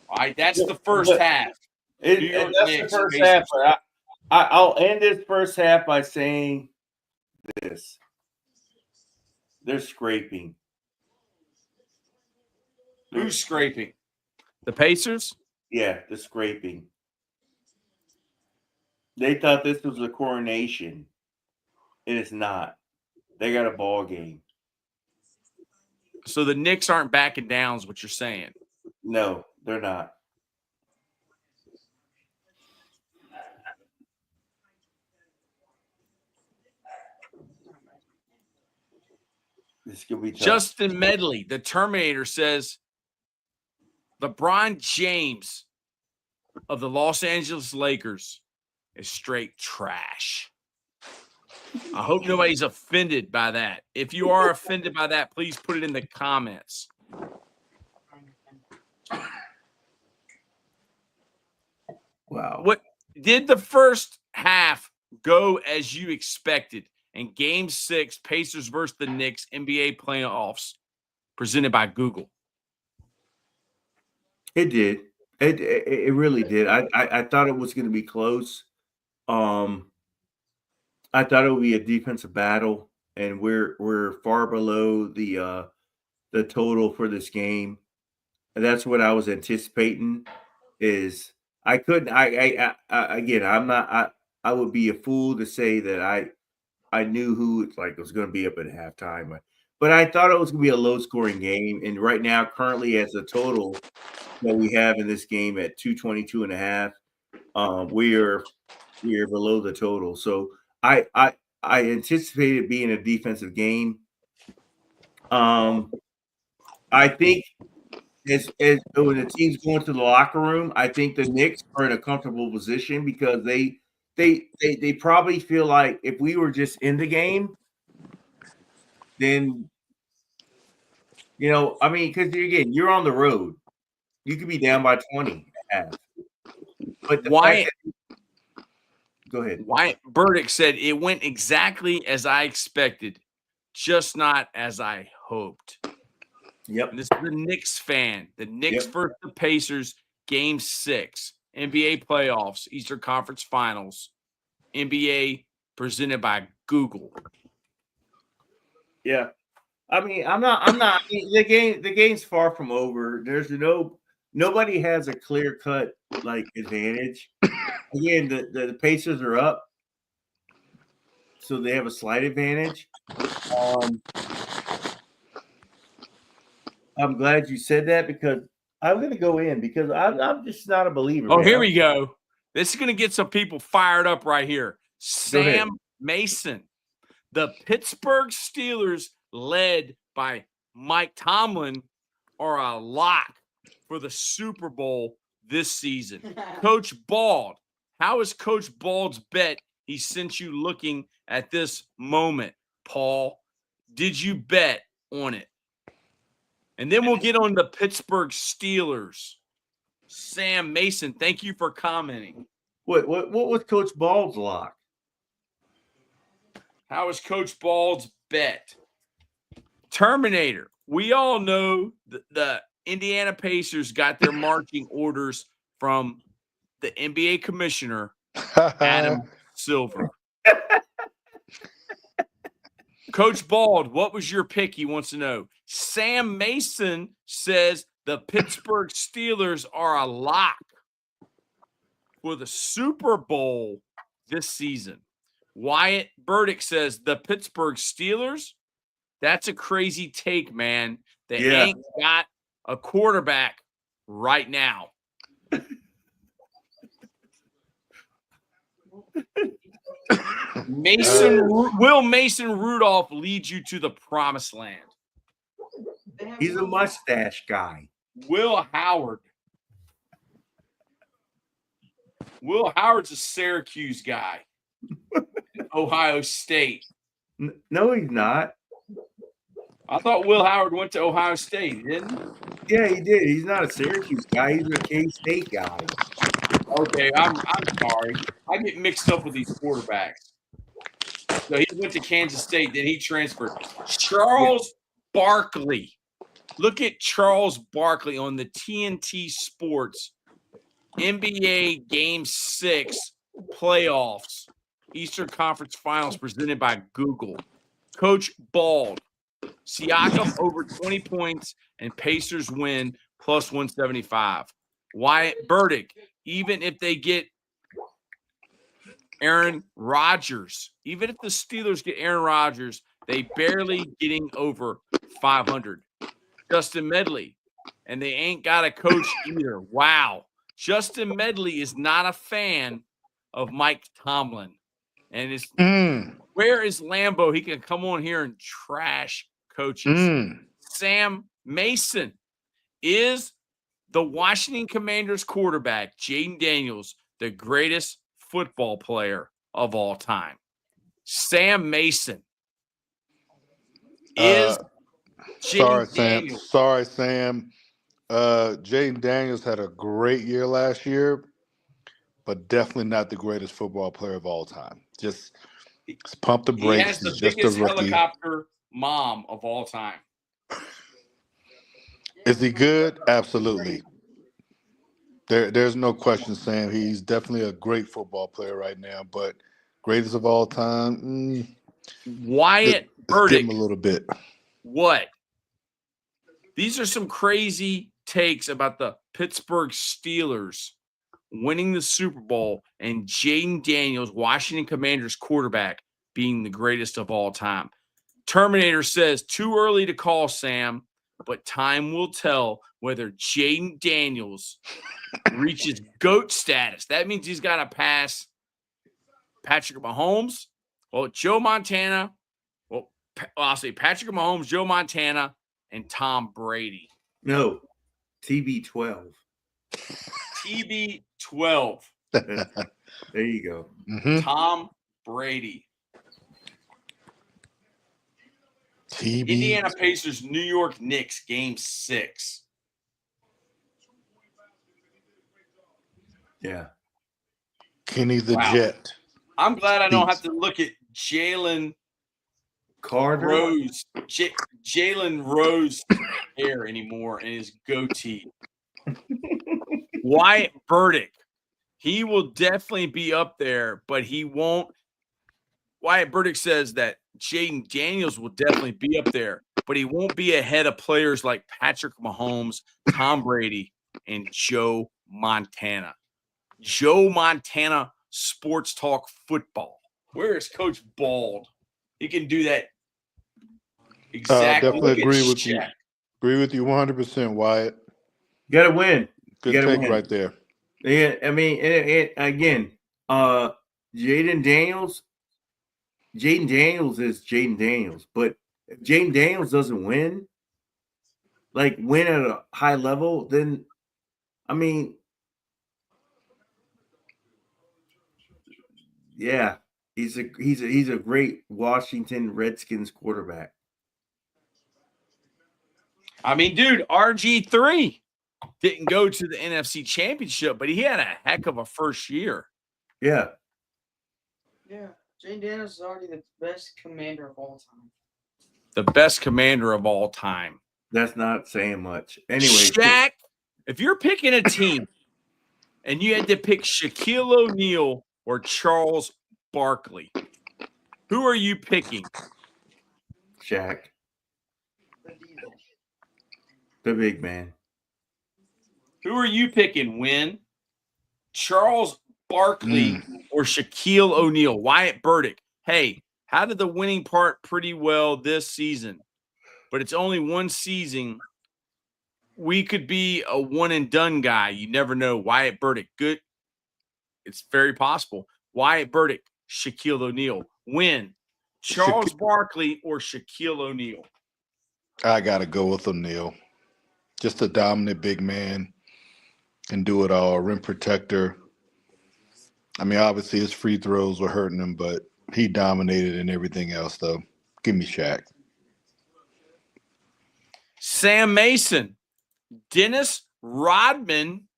All right, that's the first half. New York That's Knicks, the first Pacers. half. I'll end this first half by saying this. They're scraping. Who's scraping? The Pacers? Yeah, they're scraping. They thought this was a coronation, and it's not. They got a ball game. So the Knicks aren't backing down is what you're saying. No, they're not. This could be tough. Justin Medley, the Terminator, says LeBron James of the Los Angeles Lakers is straight trash. I hope nobody's offended by that. If you are offended by that, please put it in the comments. Wow. What did the first half go as you expected? In Game 6, Pacers versus the Knicks, NBA playoffs, presented by Google. It did. It really did. I thought it was going to be close. I thought it would be a defensive battle, and we're far below the total for this game. And that's what I was anticipating. Is I couldn't. I again. I'm not. I would be a fool to say that I knew who it was going to be up at halftime, but I thought it was going to be a low scoring game. And right now, currently, as a total that we have in this game at 222.5, we are below the total. So I anticipated being a defensive game. I think as when the team's going to the locker room, I think the Knicks are in a comfortable position because they probably feel like if we were just in the game, then I mean, because again, you're on the road. You could be down by 20 at half. But the Wyatt, fact that, go ahead. Wyatt Burdick said it went exactly as I expected, just not as I hoped. Yep. And this is the Knicks fan. The Knicks versus the Pacers, Game 6, NBA playoffs, Eastern Conference Finals, NBA presented by Google. Yeah. I mean, I'm not I mean, the game's far from over. There's nobody has a clear-cut like advantage. Again, the Pacers are up, so they have a slight advantage. I'm glad you said that because I'm going to go in because I'm just not a believer. Oh, man. here we go. This is going to get some people fired up right here. ahead. Sam Mason. The Pittsburgh Steelers, led by Mike Tomlin, are a lock for the Super Bowl this season. Coach Bald, how is Coach Bald's bet he sent you looking at this moment, Paul? Did you bet on it? And then we'll get on the Pittsburgh Steelers. Sam Mason, thank you for commenting. What was Coach Bald's lock? How is Coach Bald's bet? Terminator. We all know the Indiana Pacers got their marching orders from the NBA commissioner, Adam Silver. Coach Bald, what was your pick? He wants to know. Sam Mason says the Pittsburgh Steelers are a lock for the Super Bowl this season. Wyatt Burdick says the Pittsburgh Steelers, that's a crazy take, man. They ain't got a quarterback right now. Will Mason Rudolph lead you to the promised land? He's a mustache guy. Will Howard. Will Howard's a Syracuse guy. Ohio State. No, he's not. I thought Will Howard went to Ohio State, didn't he? Yeah, he did. He's not a Syracuse guy. He's a K-State guy. Okay, I'm sorry. I get mixed up with these quarterbacks. So he went to Kansas State, then he transferred. Charles Barkley. Look at Charles Barkley on the TNT Sports NBA Game 6 playoffs, Eastern Conference Finals presented by Google. Coach Bald. Siakam over 20 points and Pacers win plus 175. Wyatt Burdick, even if they get Aaron Rodgers, even if the Steelers get Aaron Rodgers, they barely getting over 500. Justin Medley, and they ain't got a coach either. Wow. Justin Medley is not a fan of Mike Tomlin. And it's where is Lambeau? He can come on here and trash coaches. Sam Mason, is the Washington Commanders quarterback, Jaden Daniels, the greatest football player of all time? Sam Mason. Is Sorry, Jaden Sam. Daniels. Sorry, Sam. Jaden Daniels had a great year last year, but definitely not the greatest football player of all time. Just pump the He brakes. has the He's just a biggest rookie. helicopter mom of all time. Is he good? Absolutely. There's no question, Sam. He's definitely a great football player right now, but greatest of all time, Wyatt give Burdick. him a little bit. What? These are some crazy takes about the Pittsburgh Steelers winning the Super Bowl and Jaden Daniels, Washington Commanders quarterback, being the greatest of all time. Terminator says, too early to call, Sam, but time will tell whether Jaden Daniels reaches GOAT status. That means he's got to pass Patrick Mahomes, Joe Montana. I'll say Patrick Mahomes, Joe Montana, and Tom Brady. No, TB12. TB12. There you go. Mm-hmm. Tom Brady. Indiana TB. Pacers, New York Knicks, Game 6. Yeah. Kenny the Wow. Jet. I'm glad I don't have Speaks. to look at Jalen Carter. Rose, Jalen Rose hair anymore and his goatee. Wyatt Burdick, he will definitely be up there, but he won't. Wyatt Burdick says that Jaden Daniels will definitely be up there, but he won't be ahead of players like Patrick Mahomes, Tom Brady, and Joe Montana. Joe Montana Sports Talk Football. Where is Coach Bald? He can do that exactly. Definitely Look at agree with you. Shaq. Agree with you 100%, Wyatt. You got to win. Good You gotta take win. right there. Yeah, I mean, again, Jaden Daniels is Jaden Daniels, but if Jaden Daniels doesn't win at a high level, then I mean, yeah, he's a great Washington Redskins quarterback. I mean, dude, RG3 didn't go to the NFC Championship, but he had a heck of a first year. Yeah. Yeah. Jane Daniels is already the best commander of all time. The best commander of all time. That's not saying much. Anyway, Shaq, if you're picking a team and you had to pick Shaquille O'Neal or Charles Barkley, who are you picking? Shaq, The Diesel. the big man. Who are you picking, Win? Charles Barkley or Shaquille O'Neal? Wyatt Burdick. Hey, how did the winning part pretty well this season? But it's only one season. We could be a one and done guy. You never know. Wyatt Burdick, good. It's very possible. Wyatt Burdick, Shaquille O'Neal. Win. Charles Barkley or Shaquille O'Neal? I got to go with O'Neal. Just a dominant big man. Can do it all. Rim protector. I mean, obviously his free throws were hurting him, but he dominated in everything else, though. Give me Shaq. Sam Mason, Dennis Rodman,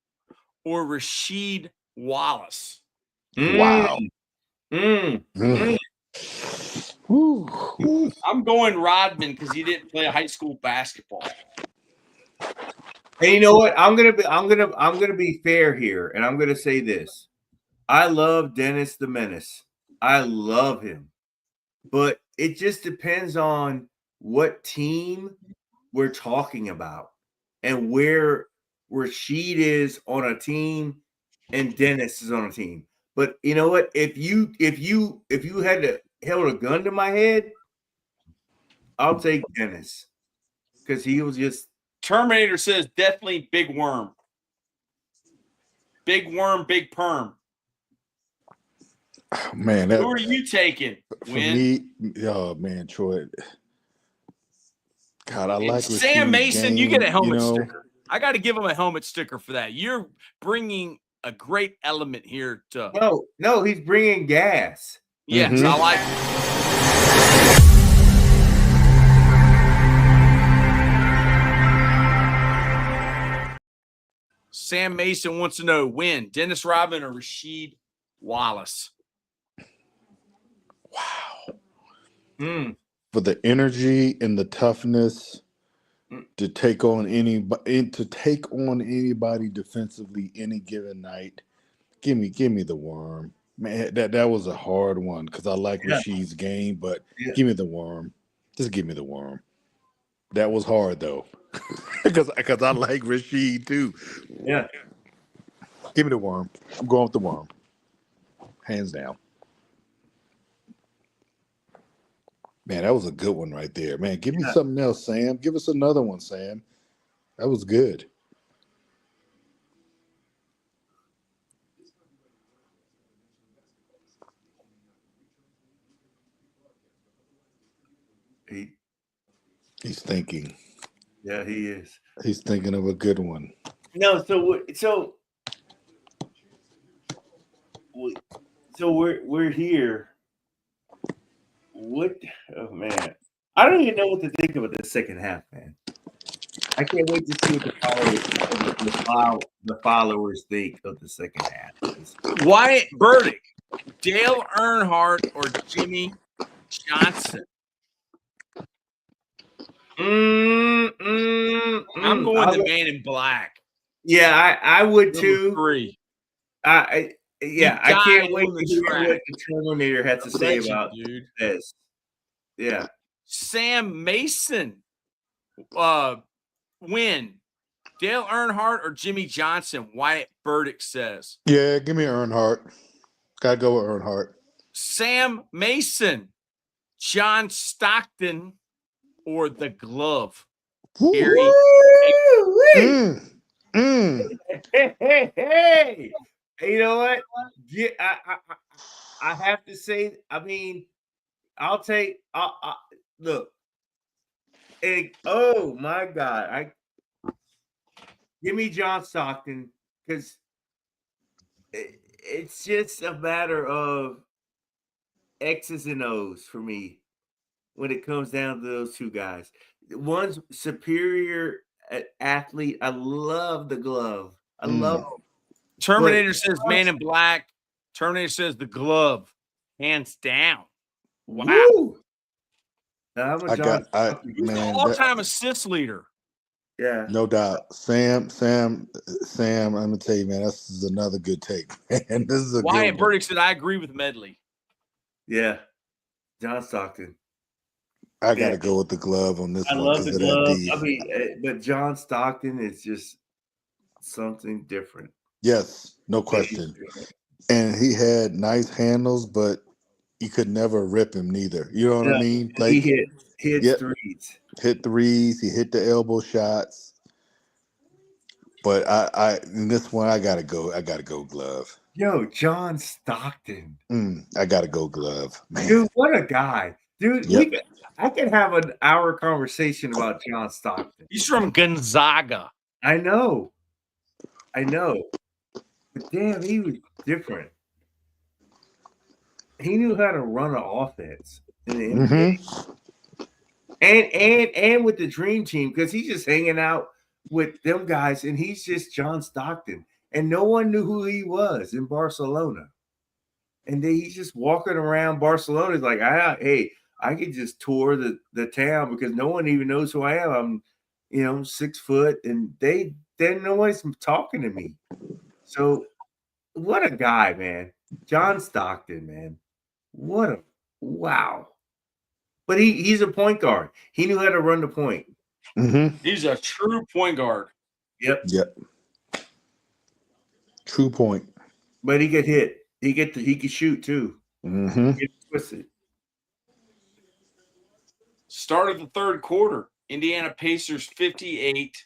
or Rasheed Wallace? Wow. Woo. I'm going Rodman because he didn't play high school basketball. And you know what? I'm gonna be fair here, and I'm gonna say this. I love Dennis the Menace. I love him, but it just depends on what team we're talking about and where Rasheed is on a team and Dennis is on a team. But you know what? If you had to held a gun to my head, I'll take Dennis because he was just Terminator says definitely Big Worm. Big Worm, Big Perm. Man, Who are you taking? For Win? me, oh man, Troy. God, I And like Sam Rasheed's Mason, game, you get a helmet sticker. I got to give him a helmet sticker for that. You're bringing a great element here to. No, he's bringing gas. Yes, I like it. Sam Mason wants to know when Dennis Rodman or Rasheed Wallace. Wow. For the energy and the toughness to take on anybody defensively any given night. Give me the Worm. Man, that was a hard one because I like Rasheed's game, but give me the Worm. Just give me the Worm. That was hard though. Because I like Rasheed too. Yeah. Give me the Worm. I'm going with the Worm. Hands down. Man, that was a good one right there. Man, give me something else, Sam. Give us another one, Sam. That was good. He's thinking. Yeah, he is. He's thinking of a good one. No, so we're here. What? Oh man, I don't even know what to think about the second half, man. I can't wait to see what the followers think of the second half. Wyatt Burdick, Dale Earnhardt, or Jimmy Johnson? I'm going the Man in Black. Yeah, I would Number too. 3. I can't wait to hear track. what the Terminator has to say about this. Yeah. Sam Mason, win. Dale Earnhardt or Jimmy Johnson? Wyatt Burdick says. Yeah, give me Earnhardt. Gotta go with Earnhardt. Sam Mason, John Stockton, or the glove? Gary. Hey. You know what? Yeah, I have to say, I mean, I'll take look. Oh my God. Give me John Stockton, because it's just a matter of X's and O's for me when it comes down to those two guys. One's superior athlete. I love the glove. I love him. Terminator says Man in Black. Terminator says the glove. Hands down. Wow. Woo! He's the all-time assist leader. Yeah. No doubt. Sam, I'm gonna tell you, man, this is another good take. Man, this is a Wyatt good Burdick said, I agree with Medley. Yeah. John Stockton. I gotta go with the glove on this I one. love the of glove. that D. I mean, but John Stockton is just something different. Yes, no question. And he had nice handles, but you could never rip him neither. You know what I mean? Like he hit threes. Hit threes, he hit the elbow shots. But I in this one I gotta go glove. Yo, John Stockton. I gotta go glove. Man. Dude, what a guy. Dude, Yep. I could have an hour conversation about John Stockton. He's from Gonzaga. I know. But damn, he was different. He knew how to run an offense in the NBA. And with the dream team, because he's just hanging out with them guys, and he's just John Stockton. And no one knew who he was in Barcelona. And then he's just walking around Barcelona. He's like, I could just tour the town because no one even knows who I am. I'm 6 foot, and then nobody's talking to me. So what a guy, man. John Stockton, man. Wow. But he's a point guard. He knew how to run the point. He's a true point guard. Yep. True point. But he get hit. He could shoot too. Get twisted. Start of the third quarter. Indiana Pacers 58.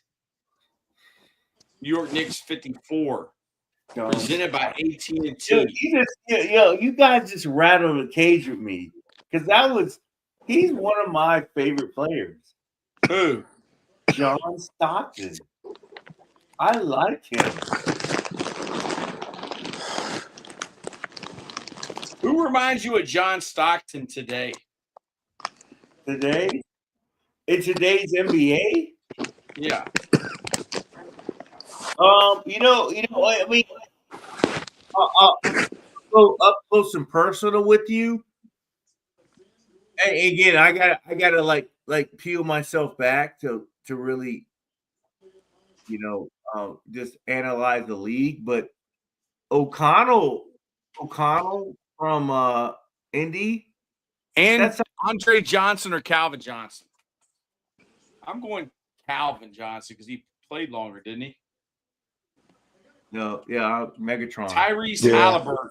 New York Knicks 54. Presented by 18-2. You guys just rattled the cage with me, because he's one of my favorite players. Who? John Stockton. I like him. Who reminds you of John Stockton today? Today? In today's NBA? Yeah. I mean, go up close and personal with you. And again, I gotta like peel myself back to really, just analyze the league. But O'Connell from Indy, and that's Andre Johnson or Calvin Johnson. I'm going Calvin Johnson because he played longer, didn't he? No, yeah, Megatron. Tyrese Haliburton.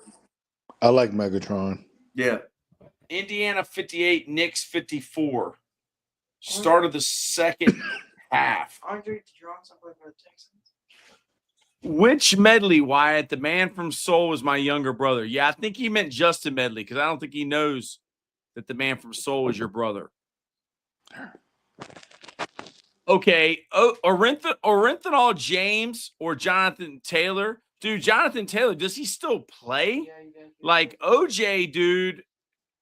I like Megatron. Yeah. Indiana 58, Knicks 54. Start of the second half. Andre Johnson played for the Texans. Which Medley, Wyatt? The man from Seoul was my younger brother. Yeah, I think he meant Justin Medley because I don't think he knows that the man from Seoul is your brother. Okay, Orenthal James or Jonathan Taylor. Dude, Jonathan Taylor, does he still play? Yeah, he did. Like OJ, dude,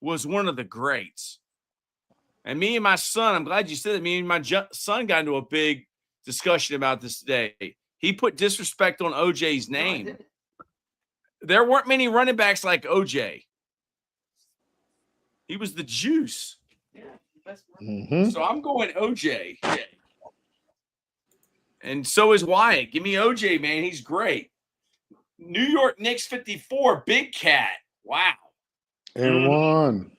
was one of the greats. And me and my son, I'm glad you said that. Me and my son got into a big discussion about this today. He put disrespect on OJ's name. There weren't many running backs like OJ. He was the juice. Mm-hmm. So I'm going OJ. And so is Wyatt. Give me OJ, man. He's great. New York Knicks 54, Big Cat. Wow. And one.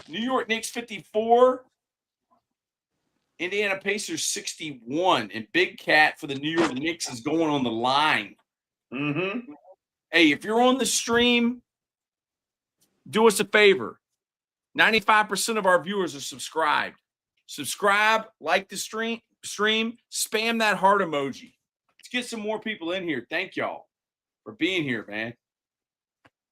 New York Knicks 54, Indiana Pacers 61, and Big Cat for the New York Knicks is going on the line. Mm-hmm. Hey, if you're on the stream, do us a favor. 95% of our viewers are subscribed. Subscribe, like the stream, spam that heart emoji. Let's get some more people in here. Thank y'all for being here, man.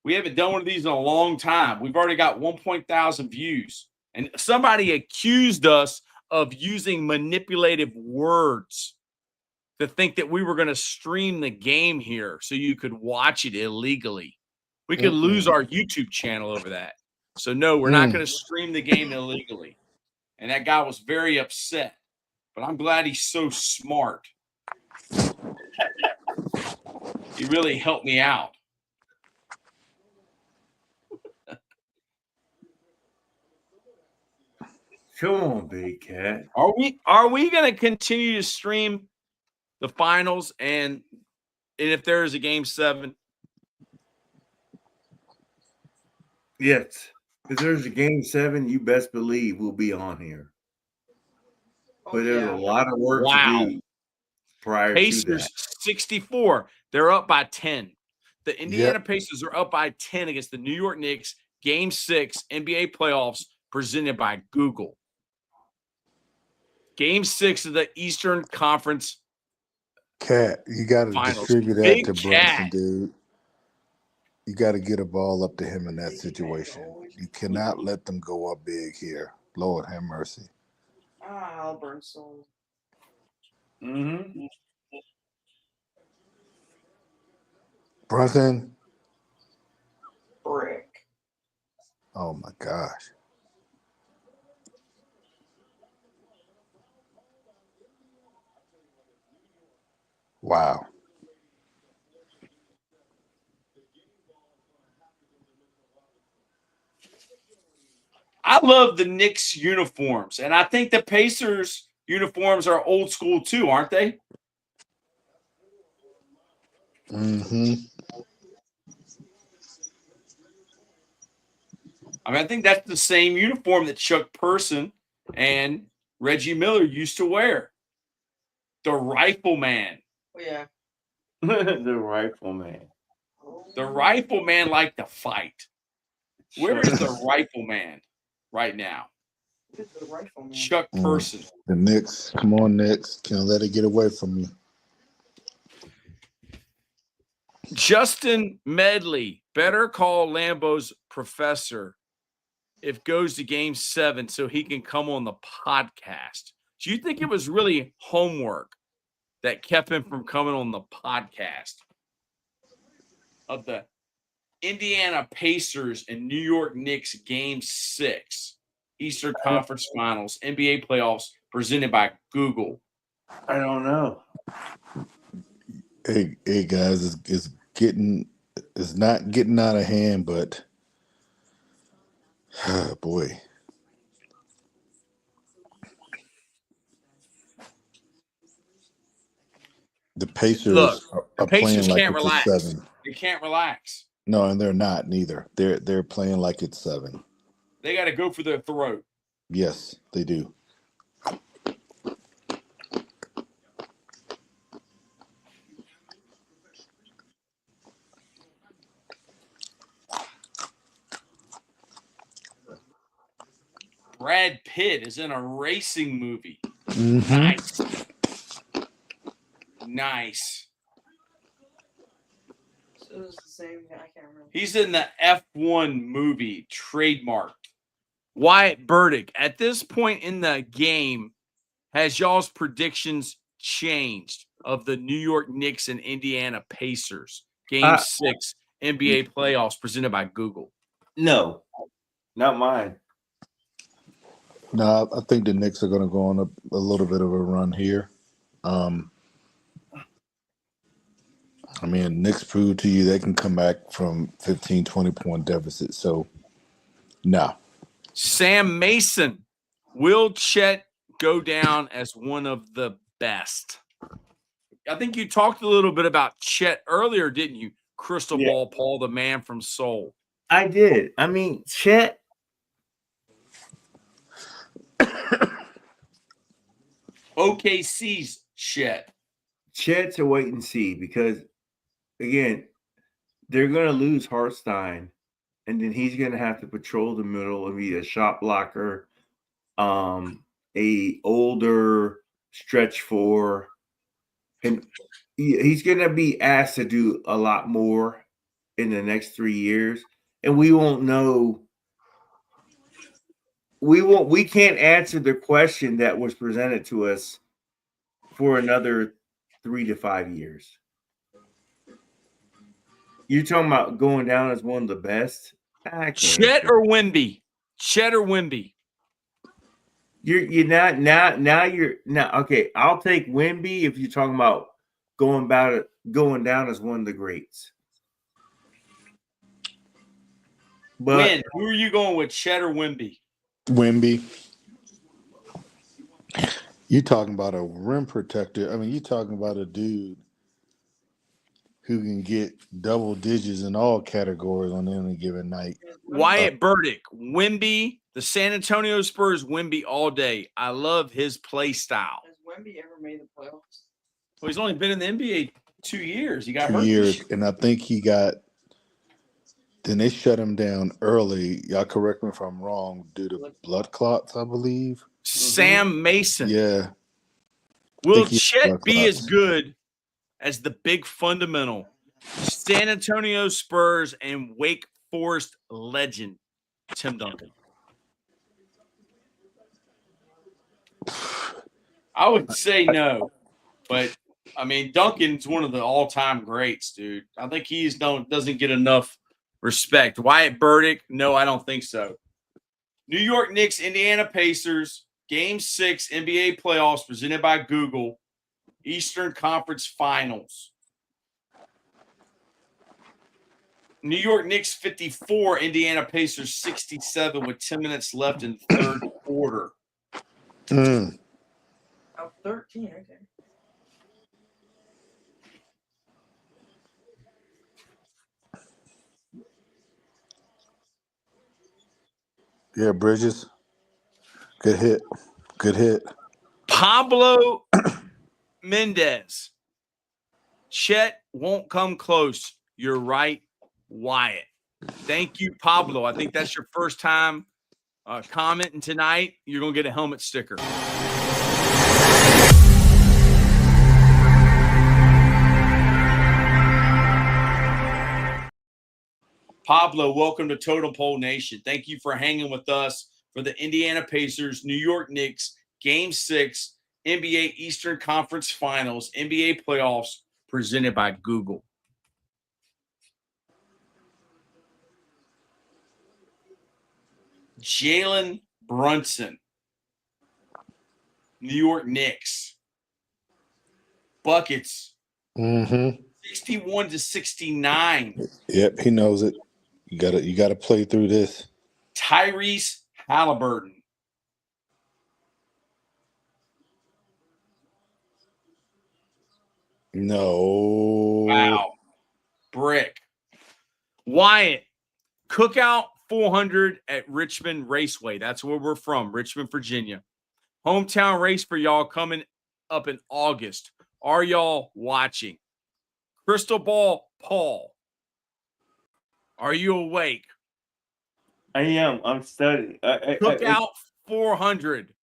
We haven't done one of these in a long time. We've already got 1,000 views. And somebody accused us of using manipulative words to think that we were going to stream the game here so you could watch it illegally. We could lose our YouTube channel over that. So, no, we're not going to stream the game illegally. And that guy was very upset. But I'm glad he's so smart. He really helped me out. Come on, Big Cat. Are we going to continue to stream the finals and if there is a game 7? Yes. If there's a game 7, you best believe we'll be on here. But there's a lot of work to do prior Pacers to that. 64. They're up by 10. The Indiana Pacers are up by 10 against the New York Knicks. Game 6, NBA playoffs presented by Google. Game 6 of the Eastern Conference. Cat, you got to Finals. distribute that Big to Cat. Brunson, dude. You got to get a ball up to him in that situation. You cannot let them go up big here. Lord have mercy. Haliburton sold. Mm-hmm. Brunson. Brick. Oh my gosh. Wow. I love the Knicks uniforms, and I think the Pacers uniforms are old school too, aren't they? Mm-hmm. I mean, I think that's the same uniform that Chuck Person and Reggie Miller used to wear. The Rifleman. Oh, yeah. The Rifleman. The Rifleman liked to fight. Where is the Rifleman right now? Who's the Rifleman? Chuck Person. The Knicks. Come on, Knicks. Can't let it get away from you. Justin Medley. Better call Lambeau's professor if goes to game 7 so he can come on the podcast. Do you think it was really homework that kept him from coming on the podcast of the Indiana Pacers and New York Knicks game 6, Eastern Conference Finals, NBA playoffs presented by Google? I don't know. Hey guys, it's not getting out of hand, but oh boy. The Pacers are Pacers playing like can't it's relax. a 7. They can't relax. No, and they're not neither. They're playing like it's 7. They got to go for their throat. Yes, they do. Brad Pitt is in a racing movie. Mm-hmm. Nice. So it was the same guy. I can't remember. He's in the F1 movie, trademarked. Wyatt Burdick, at this point in the game, has y'all's predictions changed of the New York Knicks and Indiana Pacers? Game 6, NBA playoffs presented by Google. No, not mine. No, I think the Knicks are going to go on a little bit of a run here. I mean, Knicks proved to you they can come back from 15, 20-point deficit. So, no. Sam Mason, will Chet go down as one of the best? I think you talked a little bit about Chet earlier, didn't you? Crystal Yeah. Ball, Paul, the man from Seoul. I did. I mean, Chet. OKC's Chet. Chet's a wait and see because, again, they're going to lose Hartstein, and then he's going to have to patrol the middle and be a shot blocker, a older stretch four, and he's going to be asked to do a lot more in the next 3 years, and we won't know. We can't answer the question that was presented to us for another 3 to 5 years. You're talking about going down as one of the best? Chet or Wemby? Chet or Wemby? You're not now you're okay. I'll take Wemby if you're talking about going down as one of the greats. But Who are you going with, Chet or Wemby? Wemby. You talking about a rim protector. I mean, you talking about a dude who can get double digits in all categories on any given night. Wyatt Burdick, Wemby, the San Antonio Spurs, Wemby all day. I love his play style. Has Wemby ever made the playoffs? Well, he's only been in the NBA 2 years. He got 2 hurt years, this year. and I think he got. Then they shut him down early. Y'all correct me if I'm wrong. Due to blood clots, I believe. Sam Mason. Yeah. Will think he had Chet blood be as clots. good as the big fundamental San Antonio Spurs and Wake Forest legend, Tim Duncan? I would say no, but I mean Duncan's one of the all-time greats, dude. I think doesn't get enough respect. Wyatt Burdick, no, I don't think so. New York Knicks, Indiana Pacers, Game 6 NBA playoffs presented by Google, Eastern Conference Finals. New York Knicks 54, Indiana Pacers 67 with 10 minutes left in the third quarter. Mm. Oh, 13, okay. Yeah, Bridges. Good hit. Good hit. Pablo Mendez. Chet won't come close. You're right, Wyatt. Thank you, Pablo. I think that's your first time commenting tonight. You're going to get a helmet sticker. Pablo, welcome to Total Pole Nation. Thank you for hanging with us for the Indiana Pacers, New York Knicks, Game 6, NBA Eastern Conference Finals, NBA playoffs, presented by Google. Jalen Brunson, New York Knicks. Buckets. 61 to 69. Yep, he knows it. You gotta play through this. Tyrese Haliburton. No. Wow. Brick. Wyatt, Cookout 400 at Richmond Raceway. That's where we're from, Richmond, Virginia. Hometown race for y'all coming up in August. Are y'all watching? Crystal Ball Paul, are you awake? I am. I'm studying. Cookout 400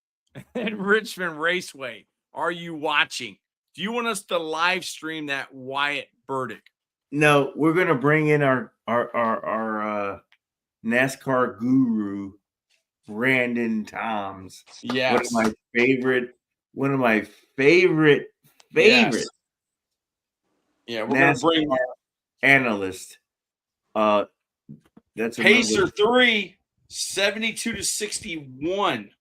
at Richmond Raceway. Are you watching? Do you want us to live stream that, Wyatt Burdick? No, we're gonna bring in our NASCAR guru, Brandon Toms. Yes. One of my favorite. Yes. Yeah, we're gonna bring analyst. That's Pacer 3, 72 to 61.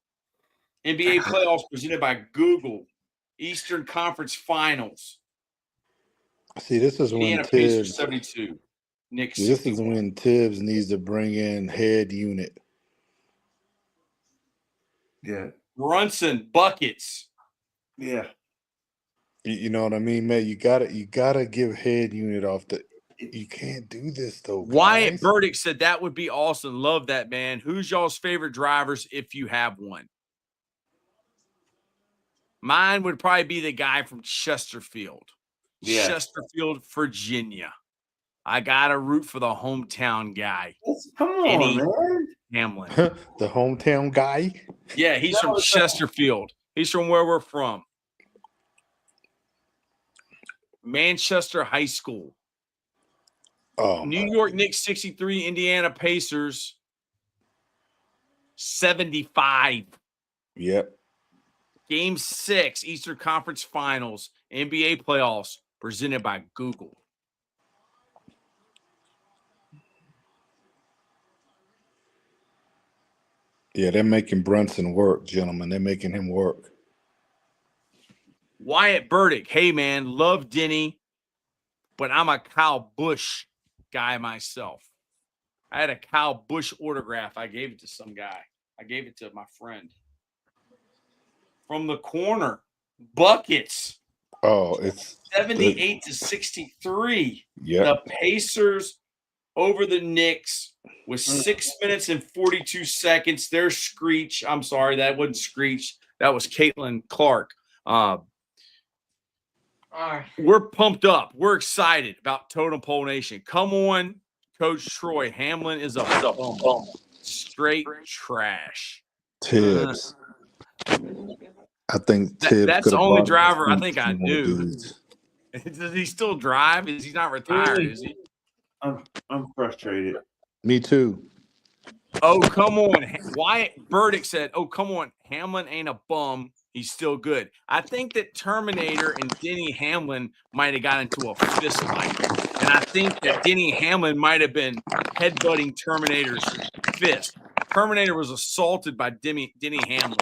NBA playoffs presented by Google. Eastern Conference Finals. See, this is when Indiana Pacers Tibbs. 72. Knicks This 61. is when Tibbs needs to bring in head unit. Yeah. Brunson buckets. Yeah. You know what I mean, man? You gotta give head unit off the. You can't do this though, guys. Wyatt Burdick said that would be awesome. Love that, man. Who's y'all's favorite drivers if you have one? Mine would probably be the guy from Chesterfield. Yeah. Chesterfield, Virginia. I got to root for the hometown guy. Come on, Eddie man. Hamlin. The hometown guy. Yeah, he's from Chesterfield. He's from where we're from. Manchester High School. Oh, New York Knicks 63, Indiana Pacers 75. Yep. Game 6, Eastern Conference Finals, NBA playoffs, presented by Google. Yeah, they're making Brunson work, gentlemen. They're making him work. Wyatt Burdick, hey, man, love Denny, but I'm a Kyle Busch guy myself. I had a Kyle Busch autograph. I gave it to some guy. I gave it to my friend. From the corner, buckets. Oh, it's 78 to 63. Yeah. The Pacers over the Knicks with 6 minutes and 42 seconds. There's Screech. I'm sorry, that wasn't Screech. That was Caitlin Clark. We're pumped up. We're excited about Totem Pole Nation. Come on, Coach Troy. Hamlin is a bum. Straight trash. Tibbs. I think Tibbs. That's the only driver I think I more knew. dudes. Does he still drive? Is he not retired? Is he? I'm frustrated. Me too. Oh, come on. Wyatt Burdick said, oh, come on. Hamlin ain't a bum. He's still good. I think that Terminator and Denny Hamlin might have got into a fist fight. And I think that Denny Hamlin might have been headbutting Terminator's fist. Terminator was assaulted by Denny Hamlin.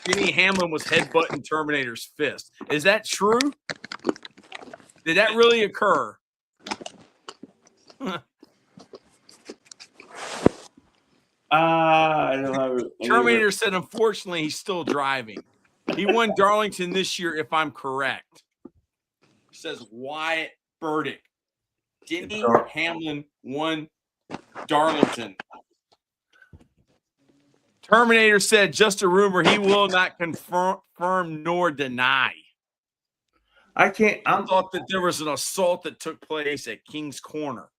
Denny Hamlin was headbutting Terminator's fist. Is that true? Did that really occur? I don't have Terminator said, unfortunately, he's still driving. He won Darlington this year, if I'm correct. Says Wyatt Burdick. Denny Hamlin won Darlington. Terminator said, just a rumor. He will not confirm nor deny. I thought that there was an assault that took place at King's Corner.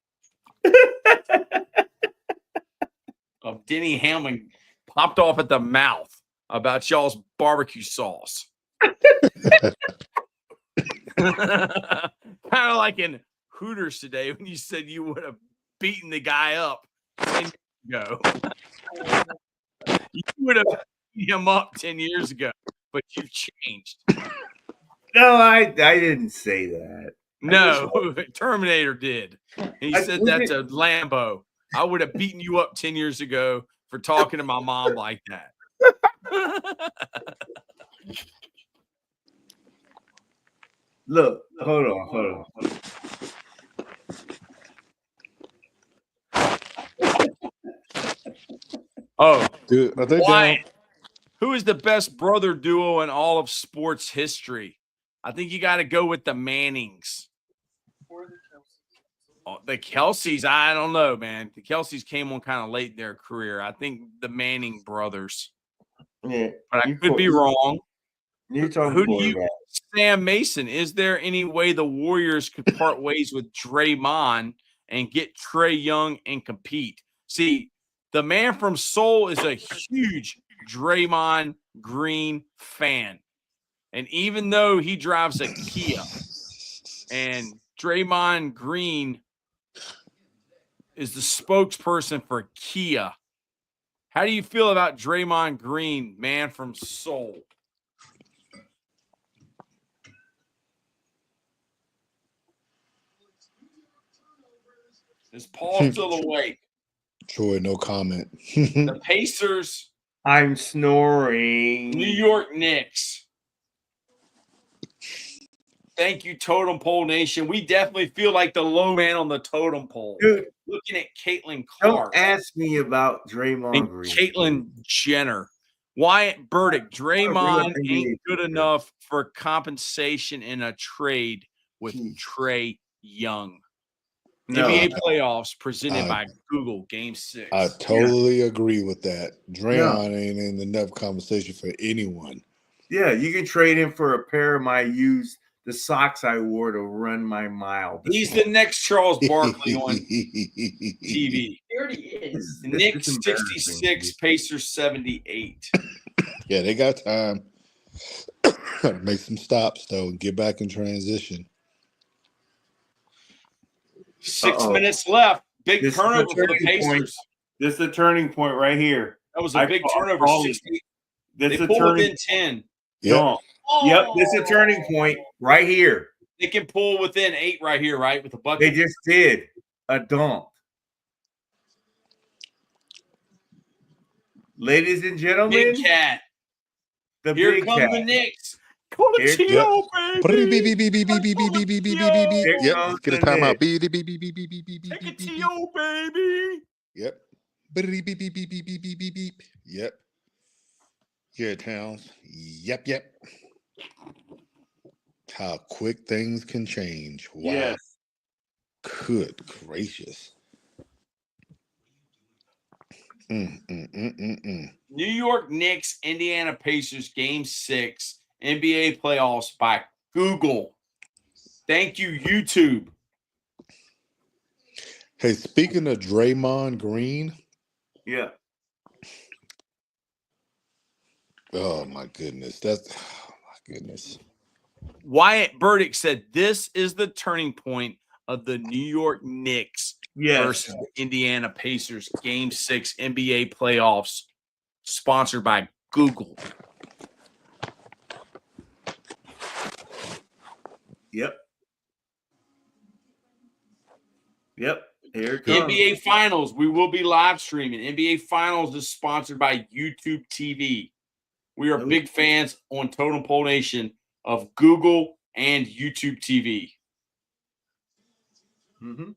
Of Denny Hamlin popped off at the mouth about y'all's barbecue sauce. Kind of like in Hooters today when you said you would have beaten the guy up 10 years ago. You would have beat him up 10 years ago, but you've changed. No, I didn't say that. No, Terminator did. He said that to Lambo. I would have beaten you up 10 years ago for talking to my mom like that. Look, hold on. Oh, dude, are they why? down? Who is the best brother duo in all of sports history? I think you got to go with the Mannings. Oh, the Kelseys, I don't know, man. The Kelseys came on kind of late in their career. I think the Manning brothers. Yeah, but I could be wrong. You're talking Who do you, Sam Mason? Is there any way the Warriors could part ways with Draymond and get Trae Young and compete? See, the man from Seoul is a huge Draymond Green fan. And even though he drives a Kia and Draymond Green is the spokesperson for Kia, how do you feel about Draymond Green, man from Seoul? Is Paul still awake? Troy, no comment. The Pacers I'm snoring. New York Knicks. Thank you, Totem Pole Nation. We definitely feel like the low man on the totem pole. Dude, Looking at Caitlin don't Clark ask me about Draymond and Green. Caitlyn Jenner. Wyatt Burdick. Draymond ain't good enough for compensation in a trade with Jeez. Trae Young. No. NBA playoffs presented by Google Game 6. I totally agree with that. Draymond ain't in enough conversation for anyone. Yeah, you can trade him for a pair of the socks I wore to run my mile. He's the next Charles Barkley on TV. He already is. Knicks 66, Pacers 78. Yeah, they got time. Make some stops though and get back in transition. 6 minutes left. Big This is turnover the for the turning Pacers. point. This is the turning point right here. That was a big turnover. They pull within 10. Yep. Yep, this is a turning point right here. They can pull within 8 right here, right? With the bucket. They just did a dunk. Ladies and gentlemen, Big Cat. the Here big come cat. the Knicks. Colatio, baby. Yep. Get a timeout. Colatio, baby. Yep. Yep. Yeah, Towns. Yep. How quick things can change. Wow. Yes. Good gracious. New York Knicks, Indiana Pacers, Game 6, NBA playoffs by Google. Thank you, YouTube. Hey, speaking of Draymond Green. Yeah. Oh my goodness. Oh my goodness. Wyatt Burdick said this is the turning point of the New York Knicks versus the Indiana Pacers Game 6 NBA playoffs, sponsored by Google. Yep. Here it comes. NBA Finals, we will be live streaming. NBA Finals is sponsored by YouTube TV. We are big fans on Totem Pole Nation of Google and YouTube TV. Mm-hmm.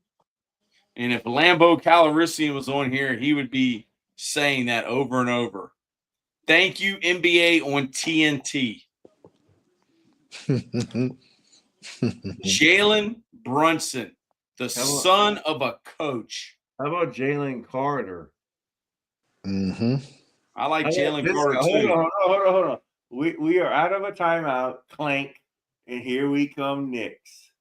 And if Lambeau Calrissian was on here, he would be saying that over and over. Thank you, NBA on TNT. Jalen Brunson, the son of a coach. How about Jalen Carter? Mm-hmm. I like Jalen Carter too. Hold on. We are out of a timeout. Clank, and here we come, Knicks.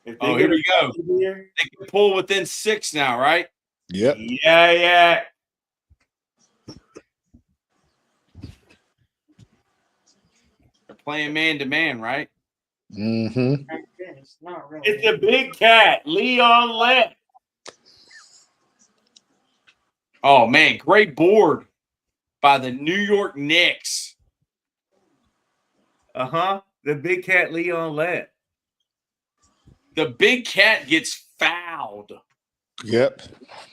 Here we go. They can pull within 6 now, right? Yep. Yeah. They're playing man-to-man, right? Mm-hmm. It's not really. It's the big cat, Leon Lett. Oh, man, great board by the New York Knicks. The big cat, Leon Lett. The big cat gets fouled. Yep.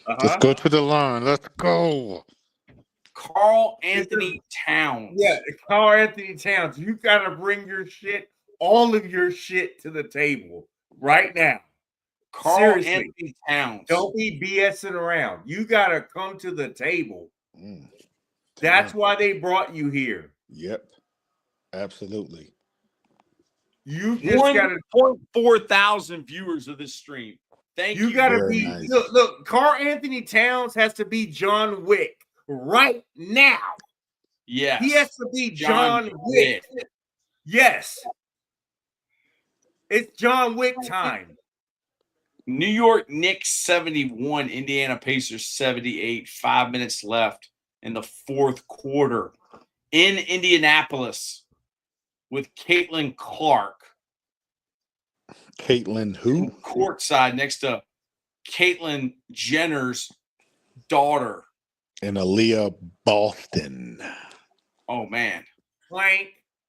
Let's go to the line. Let's go. Carl Anthony Towns. Yeah, Carl Anthony Towns. You got to bring all of your shit to the table right now. Carl Anthony Towns. Don't be BSing around. You got to come to the table. That's why they brought you here. Yep. Absolutely. You just got 1.4 viewers of this stream. Thank you. You got to be nice. look. Carl Anthony Towns has to be John Wick right now. Yes, he has to be John Wick. Yes, it's John Wick time. New York Knicks 71, Indiana Pacers 78. 5 minutes left in the fourth quarter in Indianapolis with Caitlin Clark. Caitlin who? Courtside next to Caitlyn Jenner's daughter. And Aaliyah Boston. Oh, man. Plank.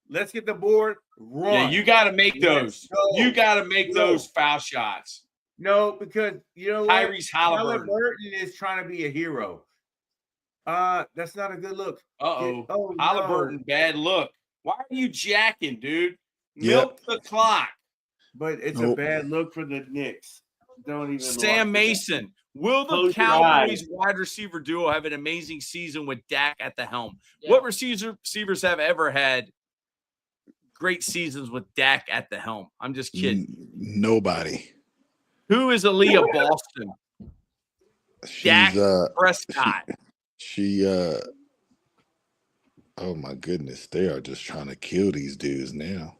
Let's get the board. Run. Yeah, you got to make those. You got to make those foul shots. No, because you know what? Tyrese Haliburton. Haliburton is trying to be a hero. That's not a good look. Uh-oh. Oh, Haliburton, no. bad look. Why are you jacking, dude? Yep. Milk the clock. But it's a Nope. bad look for the Knicks. Don't even Sam watch it. Mason. Will the Close your Cowboys eyes. wide receiver duo have an amazing season with Dak at the helm? Yeah. What receivers have ever had great seasons with Dak at the helm? I'm just kidding. Nobody. Who is Aaliyah Boston? Dak She's Prescott. she oh my goodness, they are just trying to kill these dudes now.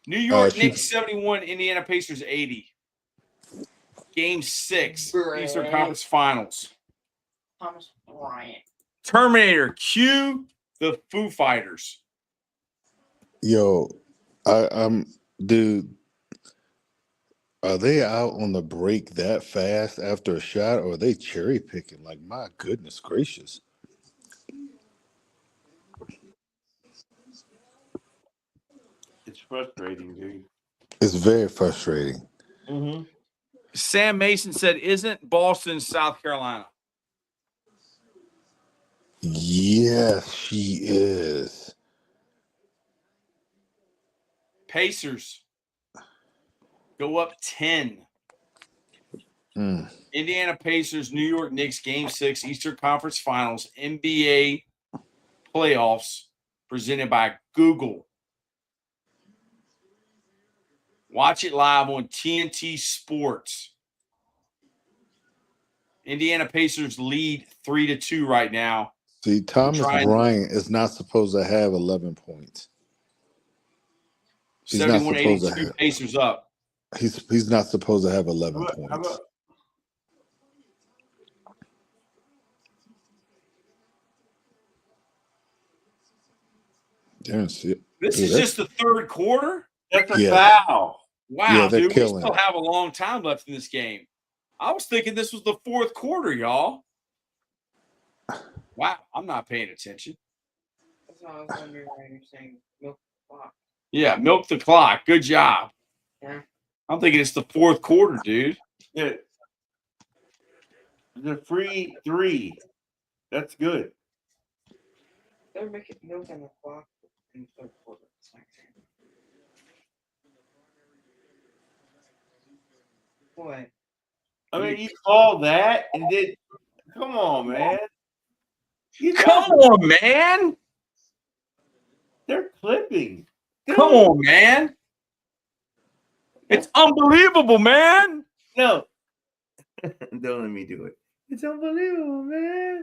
New York she- Knicks 71, Indiana Pacers 80. Game 6, Eastern Bruh. Conference Finals. Thomas Bryant. Terminator, cue the Foo Fighters. Yo, I'm dude. Are they out on the break that fast after a shot, or are they cherry picking? Like, my goodness gracious. It's frustrating, dude. It's very frustrating. Mm-hmm. Sam Mason said, isn't Boston South Carolina? Yes, she is. Pacers go up 10. Indiana Pacers, New York Knicks, Game 6, Eastern Conference Finals, NBA playoffs, presented by Google. Watch it live on TNT Sports. Indiana Pacers lead 3-2 right now. See, Thomas Bryant is not supposed to have 11 points. He's not supposed to 71-82 have. Pacers up. He's not supposed to have 11 points. This is just the third quarter? That's a foul. Wow, yeah, they're dude. killing We still have a long time left in this game. I was thinking this was the fourth quarter, y'all. Wow, I'm not paying attention. That's what I was wondering why you're saying milk the clock. Yeah, milk the clock. Good job. Yeah. I'm thinking it's the fourth quarter, dude. Yeah. The free 3. That's good. They're making milk on the clock in the third quarter. It's not fair. What? I mean, you call that and then come on, man. Come on, man. They're clipping. Come on, man. It's unbelievable, man. No. Don't let me do it. It's unbelievable, man.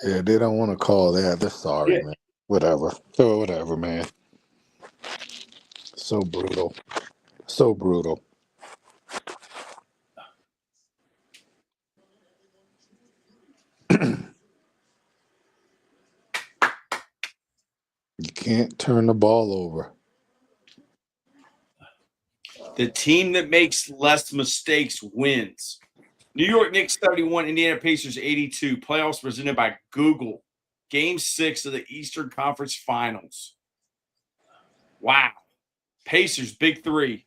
Yeah, they don't want to call that. They're sorry, man. Whatever. So whatever, man. So brutal. So brutal. You can't turn the ball over. The team that makes less mistakes wins. New York Knicks 71, Indiana Pacers 82. Playoffs presented by Google. Game 6 of the Eastern Conference Finals. Wow. Pacers, big 3.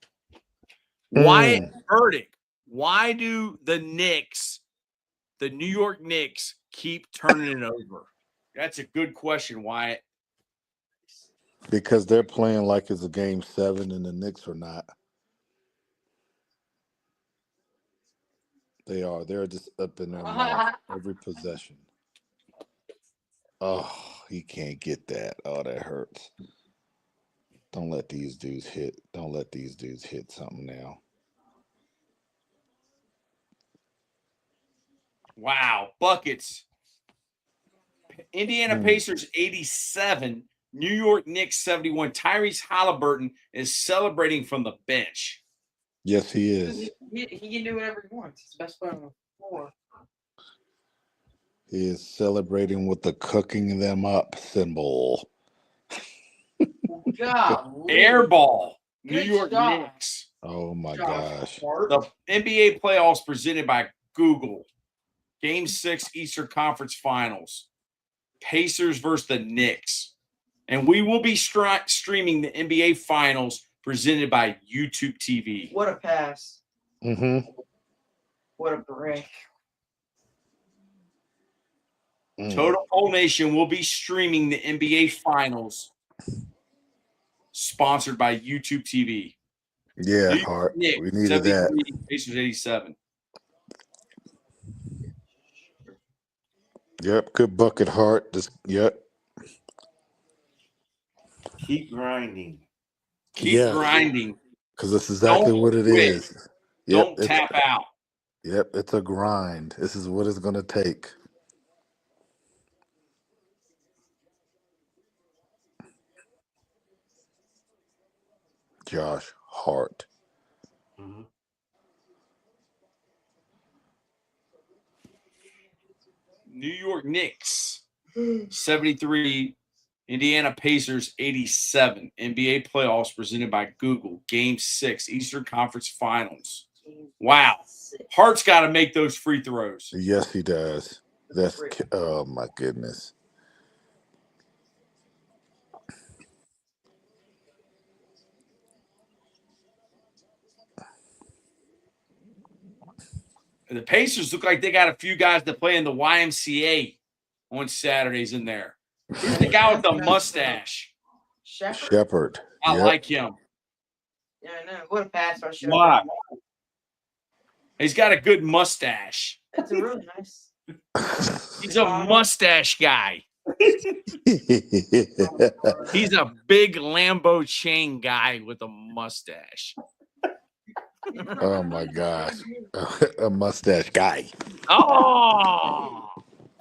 Wyatt Burdick. Why do the Knicks, the New York Knicks, keep turning it over? That's a good question, Wyatt. Because they're playing like it's a game 7 and the Knicks are not. They are. They're just up in their mouth every possession. Oh, he can't get that. Oh, that hurts. Don't let these dudes hit. Don't let these dudes hit something now. Wow. Buckets. Indiana Pacers 87. New York Knicks 71. Tyrese Haliburton is celebrating from the bench. Yes, he is. He can do whatever he wants. He's the best player on the floor. He is celebrating with the cooking them up symbol. God. Air ball. New Good York job. Knicks. Oh, my Josh gosh. Hart. The NBA playoffs presented by Google. Game 6 Eastern Conference Finals. Pacers versus the Knicks. And we will be streaming the NBA Finals presented by YouTube TV. What a pass. Mm-hmm. What a break. Total Poll Nation will be streaming the NBA Finals, sponsored by YouTube TV. Yeah, New York Hart. Knicks, We needed that. 73, Pacers 87. Yep, good bucket, Hart. Yep. Keep grinding. Keep grinding. Because that's exactly Don't what it quit. is. Yep, Don't tap out. Yep, it's a grind. This is what it's going to take. Josh Hart. Mm-hmm. New York Knicks, 73. Indiana Pacers, 87. NBA playoffs presented by Google. Game 6, Eastern Conference Finals. Wow. Hart's got to make those free throws. Yes, he does. Oh, my goodness. The Pacers look like they got a few guys that play in the YMCA on Saturdays in there. Who's the guy with the mustache? Shepherd. I like him. Yeah, I know. What a pass by Shepard. Why? He's got a good mustache. That's a really nice. He's a mustache guy. He's a big Lambo chain guy with a mustache. Oh, my gosh. A mustache guy. Oh,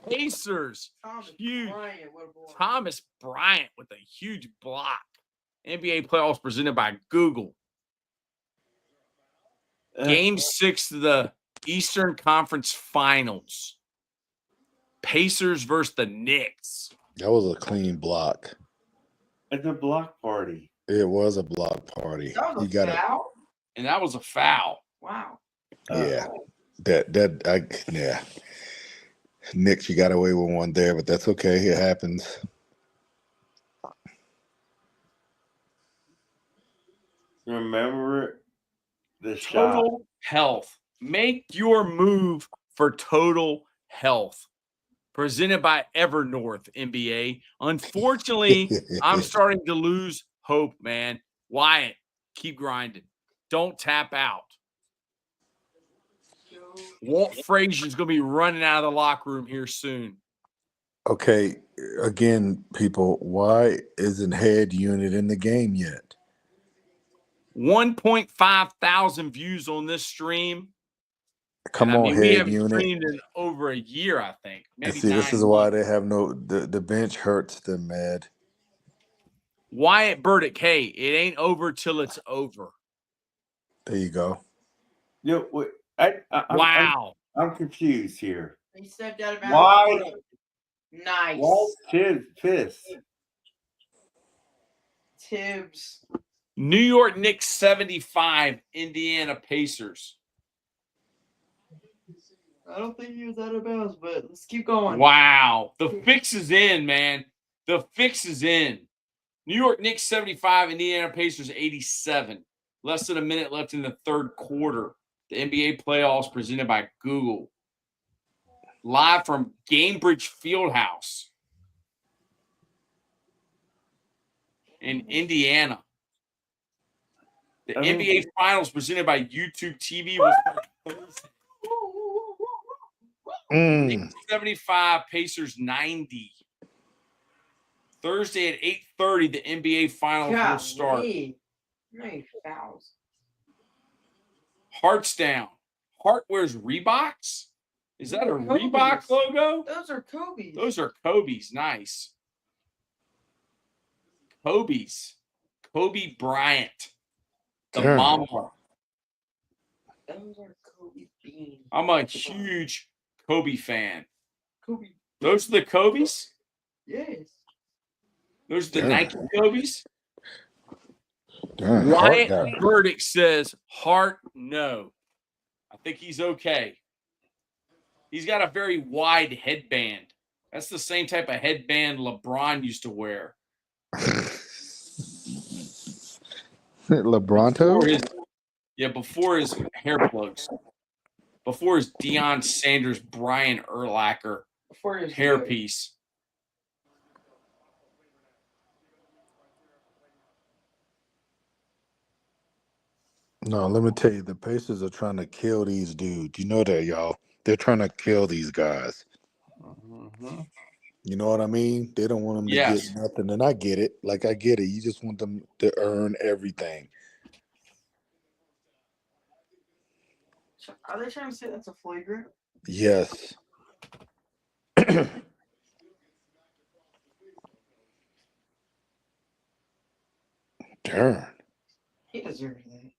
Pacers. Thomas Huge. Bryant, what a boy. Thomas Bryant with a huge block. NBA playoffs presented by Google. Game 6 of the Eastern Conference Finals. Pacers versus the Knicks. That was a clean block. It's a block party. It was a block party. That was You a got foul? And that was a foul. Wow. Yeah. Yeah. Knicks, you got away with one there, but that's okay. It happens. Remember the shot. Total health. Make your move for total health. Presented by Evernorth, NBA. Unfortunately, I'm starting to lose hope, man. Wyatt, keep grinding. Don't tap out. Walt Frazier's going to be running out of the locker room here soon. Okay, again, people, why isn't head unit in the game yet? 1.5 thousand views on this stream. Come on, we head haven't unit. streamed in over a year, I think. And Maybe see, this 9 is why months. they have the bench hurts them, Mad. Wyatt Burdick, hey, it ain't over till it's over. There you go. Yo, wait, Wow. I'm confused here. He stepped out of bounds. Why? Nice. Walt pissed. Tibbs. New York Knicks 75, Indiana Pacers. I don't think he was out of bounds, but let's keep going. Wow. The fix is in, man. The fix is in. New York Knicks 75, Indiana Pacers 87. Less than a minute left in the third quarter. The NBA playoffs presented by Google. Live from Gainbridge Fieldhouse in Indiana. The NBA Finals presented by YouTube TV was Thursday. Knicks 75, Pacers 90. Thursday at 8:30, the NBA Finals will start. Nice fouls. Hart's down. Hart wears Reeboks? Is that a Reebok logo? Those are Kobe's. Those are Kobe's. Nice. Kobe's. Kobe Bryant. The Damn. mama. Those are Kobe beans. I'm a huge Kobe fan. Kobe. Those are the Kobe's? Yes. Those are the Damn. Nike Kobe's? Darn, Wyatt Hart got- Burdick says, Hart, no. I think he's okay. He's got a very wide headband. That's the same type of headband LeBron used to wear. LeBronto? Before his hair plugs. Before his Deion Sanders, Brian Urlacher Before he was good. hairpiece. No, let me tell you, the Pacers are trying to kill these dudes. You know that, y'all. They're trying to kill these guys. Mhm. You know what I mean? They don't want them to Yes. get nothing. And I get it. Like, I get it. You just want them to earn everything. Are they trying to say that's a flagrant? Yes. Darn. He deserves that.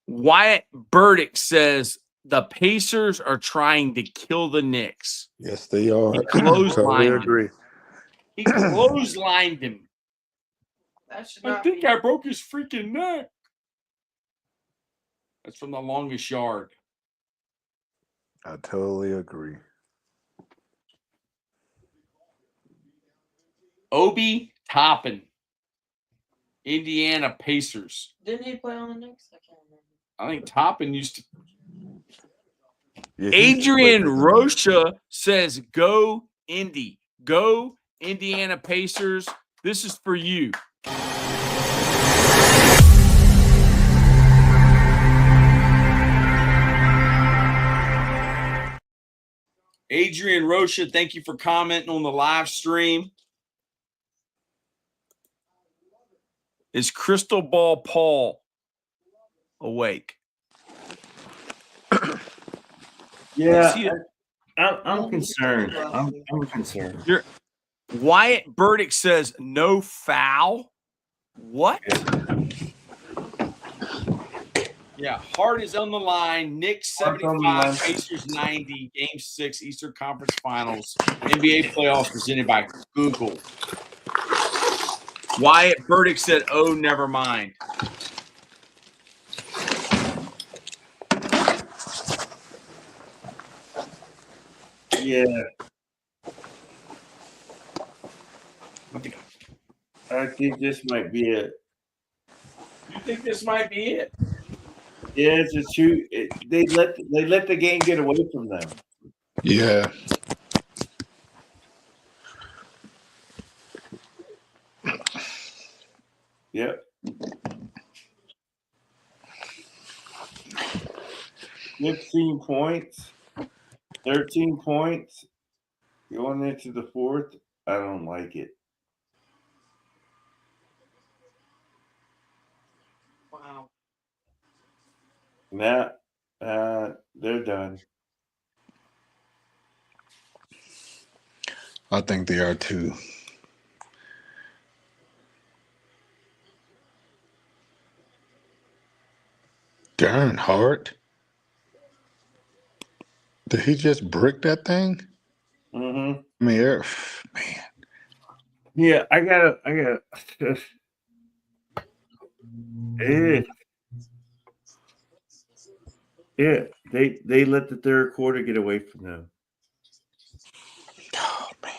Wyatt Burdick says the Pacers are trying to kill the Knicks. Yes, they are. He clotheslined Totally him. agree. He clotheslined him. That should I not think be. I broke his freaking neck. That's from the longest yard. I totally agree. Obi Toppin, Indiana Pacers. Didn't he play on the Knicks? I can't remember. I think Toppin used to. Yeah, he's Adrian played for them. Rocha says, "Go Indy, go Indiana Pacers. This is for you." Adrian Rocha, thank you for commenting on the live stream. Is Crystal Ball Paul awake? Yeah, See it? I'm concerned. I'm concerned. Wyatt Burdick says no foul. What? Yeah, Hart is on the line. Knicks Hart's on the line. 75, Pacers 90, Game 6, Eastern Conference Finals, NBA playoffs presented by Google. Wyatt Burdick said, "Oh, never mind." Yeah, I think this might be it. You think this might be it? Yeah, it's a shoot. They let the game get away from them. Yeah. Yep. 15 points, 13 points, going into the fourth. I don't like it. Wow. Nah, they're done. I think they are too. Darn, Hart. Did he just brick that thing? Mm-hmm. I mean, man. Yeah, I gotta. Yeah, they let the third quarter get away from them. Oh man.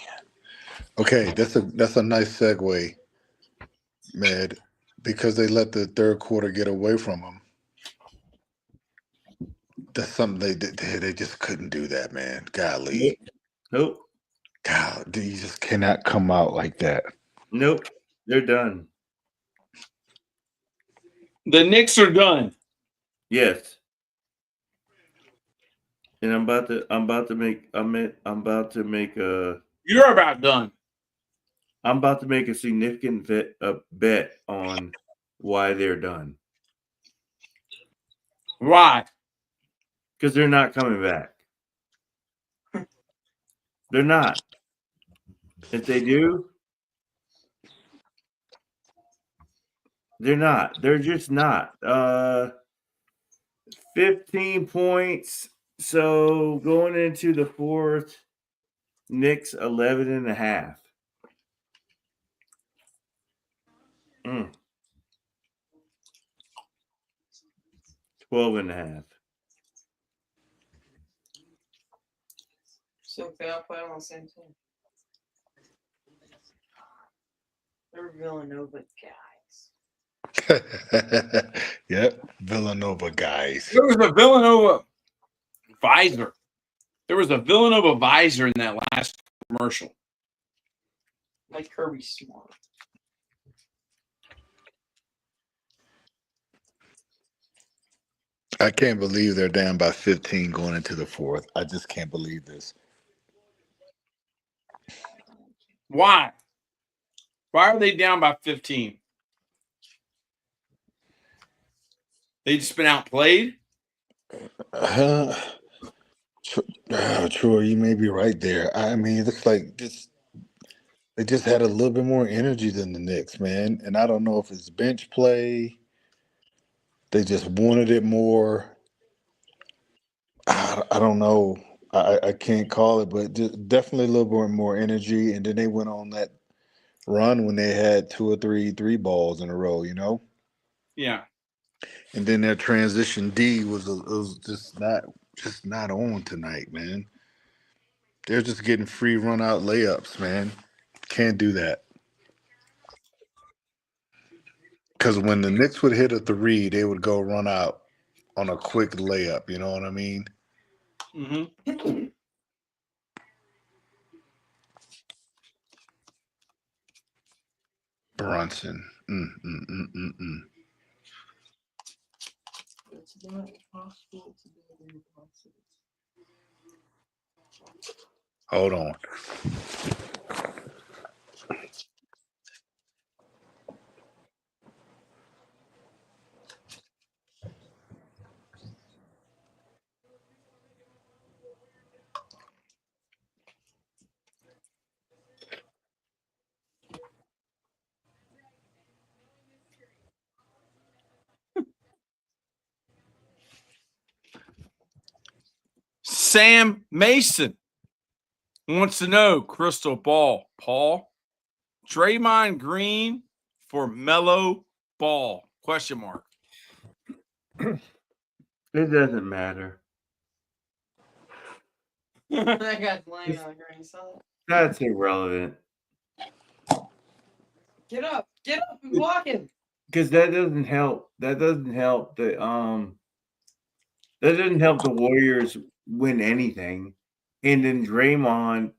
Okay, that's a nice segue, Med, because they let the third quarter get away from them. That's something they did. They just couldn't do that, man. Golly. Nope. God, you just cannot come out like that. Nope. They're done. The Knicks are done. Yes. And I'm about to make You're about done. I'm about to make a significant bet on why they're done. Why? Because they're not coming back. They're not. If they do, they're not. They're just not. 15 points. So going into the fourth, Knicks 11.5. 12.5. So they all play on the same team. They're Villanova guys. Yep, Villanova guys. There was a Villanova visor. There was a Villanova visor in that last commercial. Like Kirby Smart. I can't believe they're down by 15 going into the fourth. I just can't believe this. Why? Why are they down by 15? They just been outplayed? Uh, Troy, you may be right there. I mean, it looks like they just had a little bit more energy than the Knicks, man. And I don't know if it's bench play. They just wanted it more. I don't know. I can't call it, but just definitely a little bit more energy. And then they went on that run when they had 2 or 3 balls in a row, you know? Yeah. And then their transition D was just not on tonight, man. They're just getting free run out layups, man. Can't do that. Because when the Knicks would hit a 3, they would go run out on a quick layup. You know what I mean? Mm-hmm. Brunson. It's not possible to do it in the process. Hold on. Sam Mason wants to know, crystal ball, Paul, Draymond Green for Mellow Ball? Question mark. It doesn't matter. That guy's laying on the ground. So That's irrelevant. get up and block him. Because that doesn't help. That doesn't help the Warriors win anything. And then Draymond,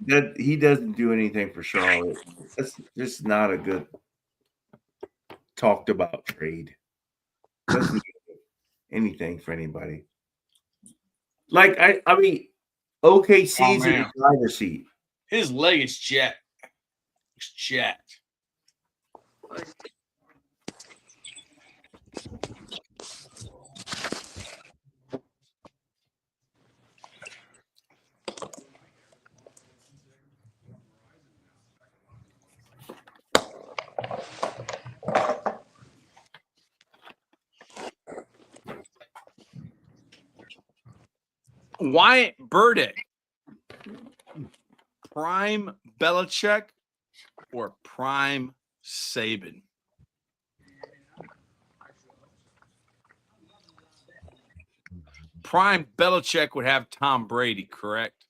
that he doesn't do anything for Charlotte. That's just not a good talked about trade. Doesn't do anything for anybody. Like I mean, OKC's in the driver's seat. His leg is jacked. It's jacked. Wyatt Burdick, prime Belichick or prime Saban? Prime Belichick would have Tom Brady, correct?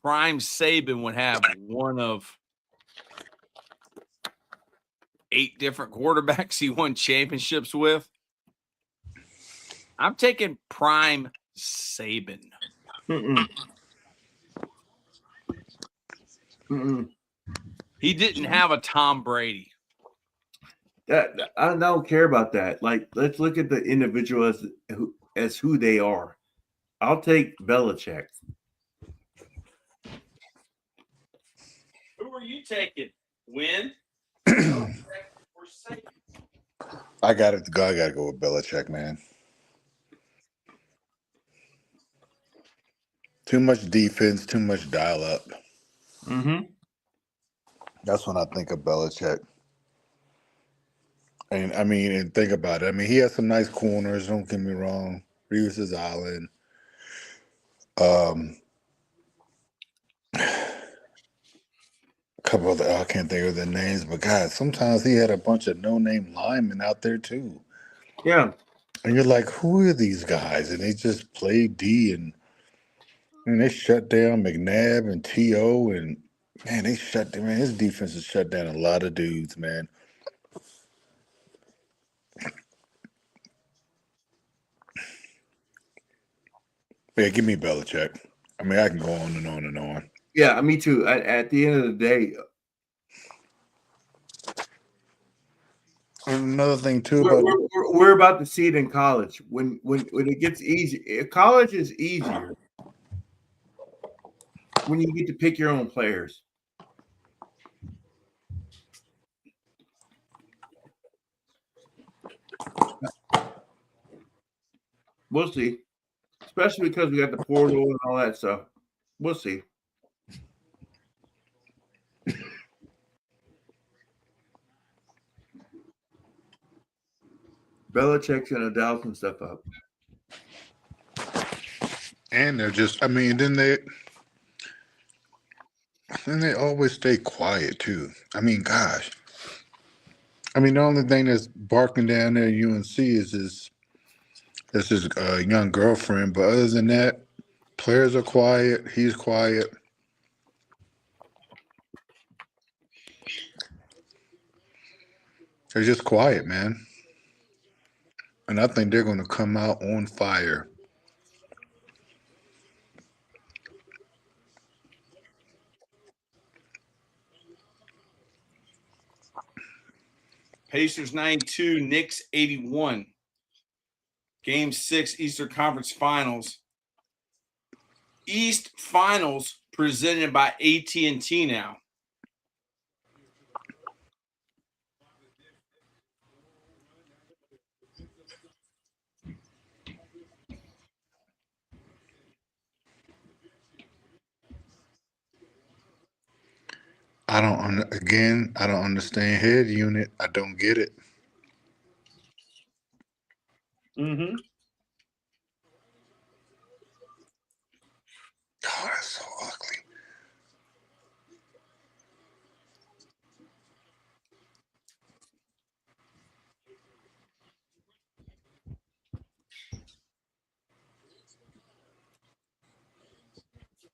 Prime Saban would have one of 8 different quarterbacks he won championships with. I'm taking prime Saban. He didn't have a Tom Brady. I don't care about that. Like, let's look at the individual as who they are. I'll take Belichick. Who are you taking? Win? I gotta go with Belichick, man. Too much defense, too much dial up. Mm-hmm. That's when I think of Belichick. And I mean, and think about it. I mean, he has some nice corners. Don't get me wrong. Reeves' Island. A couple of I can't think of their names, but God, sometimes he had a bunch of no-name linemen out there too. Yeah. And you're like, who are these guys? And they just play D and they shut down McNabb and T.O. and man, his defense has shut down a lot of dudes, man. Yeah, give me Belichick. I mean, I can go on and on and on. Yeah, me too. At the end of the day, And another thing too we're, about we're, we're about to see it in college. When it gets easy, college is easier when you get to pick your own players. We'll see, especially because we got the portal and all that stuff. We'll see. Belichick's gonna dial some stuff up. and they're just I mean, then they always stay quiet too. I mean, gosh. I mean, the only thing that's barking down there at UNC is his young girlfriend. But other than that, players are quiet. He's quiet. They're just quiet, man. And I think they're going to come out on fire. Pacers 92, Knicks 81. Game 6, Eastern Conference Finals. East Finals presented by AT&T now. I don't understand head unit. I don't get it. Mm-hmm. Oh, that's so ugly.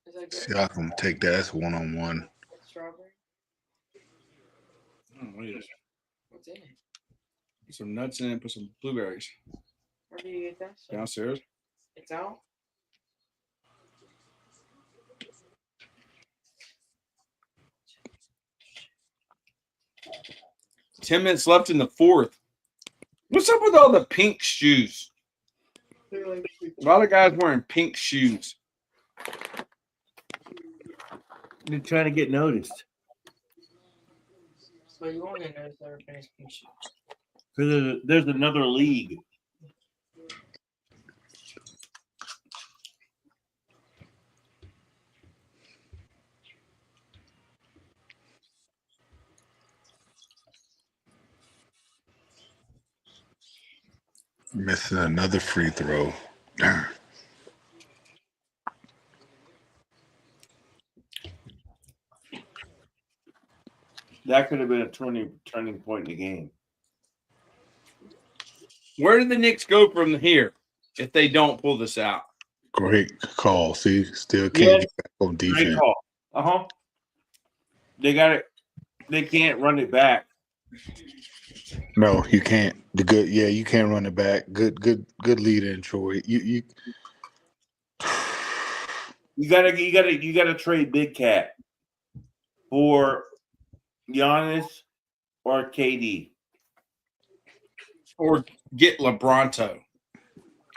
Is that good? See, I can take that as one-on-one. Strawberry? Oh, what is it? What's in it? Put some nuts in it, put some blueberries. Where do you get that stuff? Downstairs. It's out? 10 minutes left in the fourth. What's up with all the pink shoes? They're like, A lot of guys wearing pink shoes. They're trying to get noticed so you won't get noticed they're finished pink shoes. because there's another league. Missing another free throw. Darn. That could have been a turning point in the game. Where do the Knicks go from here if they don't pull this out? Great call. See, still can't get back on Great defense. call. Uh-huh. They got it. They can't run it back. No, you can't. You can't run it back. Good leader in Troy. You You gotta trade Big Cat for Giannis or KD. Or get LeBronto.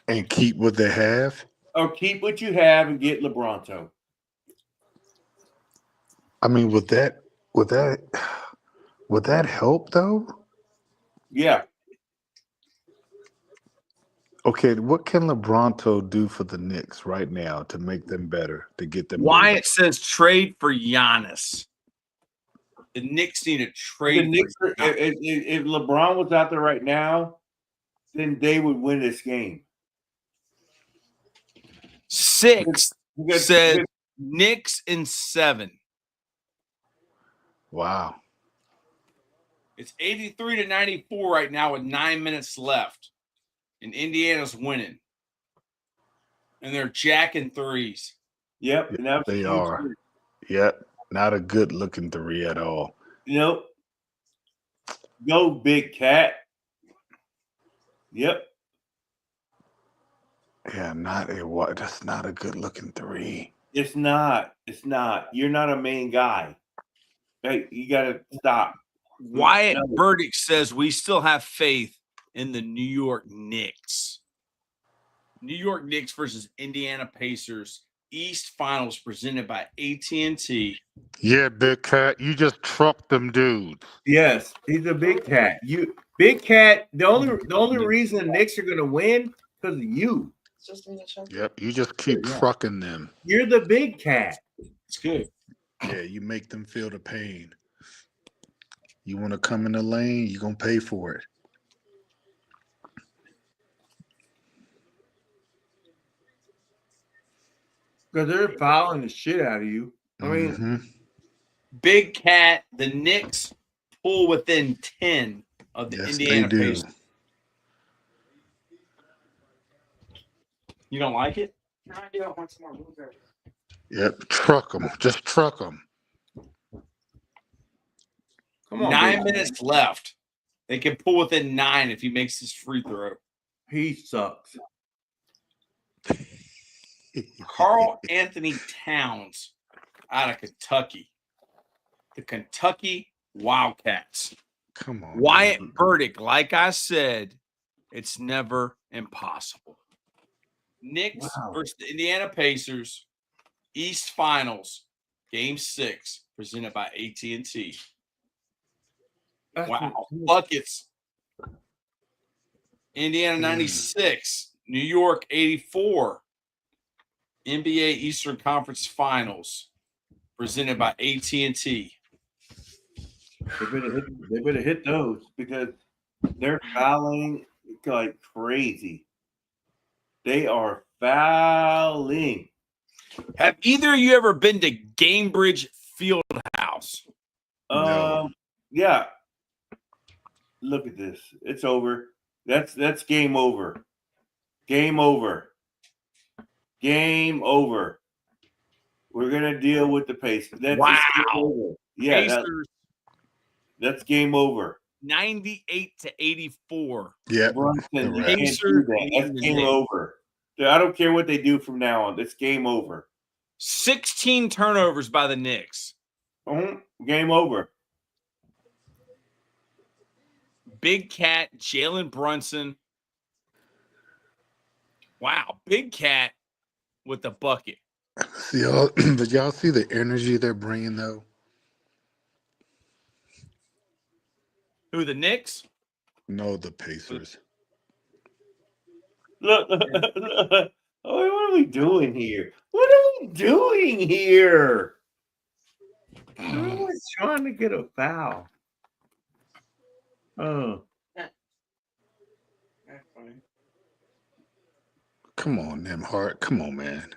and keep what they have. Or keep what you have and get LeBronto. I mean, would that help though? Yeah. Okay, what can LeBronto do for the Knicks right now to make them better, to get them Wyatt says trade for Giannis. The Knicks need a trade. The Knicks, if LeBron was out there right now, then they would win this game. 6 Because- said Knicks in 7. Wow. It's 83-94 right now with 9 minutes left. And Indiana's winning. And they're jacking threes. Yep, and that's They huge are. three. Yep. Not a good looking three at all. Nope. Go Big Cat. Yep. Yeah, not a what? That's not a good looking three. It's not. It's not. You're not a main guy. Hey, you gotta stop. Wyatt No. Burdick says we still have faith in the New York Knicks. New York Knicks versus Indiana Pacers East Finals presented by AT&T. Yeah, Big Cat, you just trucked them dudes. Yes, he's a big cat. Big cat. The only reason the Knicks are gonna win because of you. It's just me to check. Yep, you just keep Yeah. trucking them. You're the big cat. It's good. Yeah, you make them feel the pain. You want to come in the lane, you're going to pay for it. Because they're fouling the shit out of you. I mean, Big Cat, the Knicks pull within 10 of the Yes, Indiana they do. Pacers. You don't like it? No, I do. I want some more blueberries. Yep, truck them. Just truck them. come on, 9 big minutes left. They can pull within 9 if he makes his free throw. He sucks. Carl Anthony Towns out of Kentucky. The Kentucky Wildcats. Come on. Wyatt dude. Burdick, like I said, it's never impossible. Knicks versus the Indiana Pacers, East Finals, Game 6, presented by AT&T. Wow. Buckets. Indiana 96, New York 84. NBA Eastern Conference Finals, presented by AT&T. They better hit those because they're fouling like crazy. They are fouling. Have either of you ever been to Gamebridge Fieldhouse? No. Yeah. Look at this. It's over. That's game over. Game over. Game over. We're gonna deal with the Pacers. That's Wow. game over. Yeah, Pacers that's game over. 98-84. Yep. Brunson, you Correct. can't do that. That's Pacers game over. I don't care what they do from now on. It's game over. 16 turnovers by the Knicks. Game over. Big Cat, Jalen Brunson. Wow, Big Cat with the bucket. See, but y'all see the energy they're bringing, though? Who, the Knicks? No, the Pacers. Look, look. What are we doing here? What are we doing here? Someone's trying to get a foul. Oh, That's funny. Come on, Nemhart. Come on, man.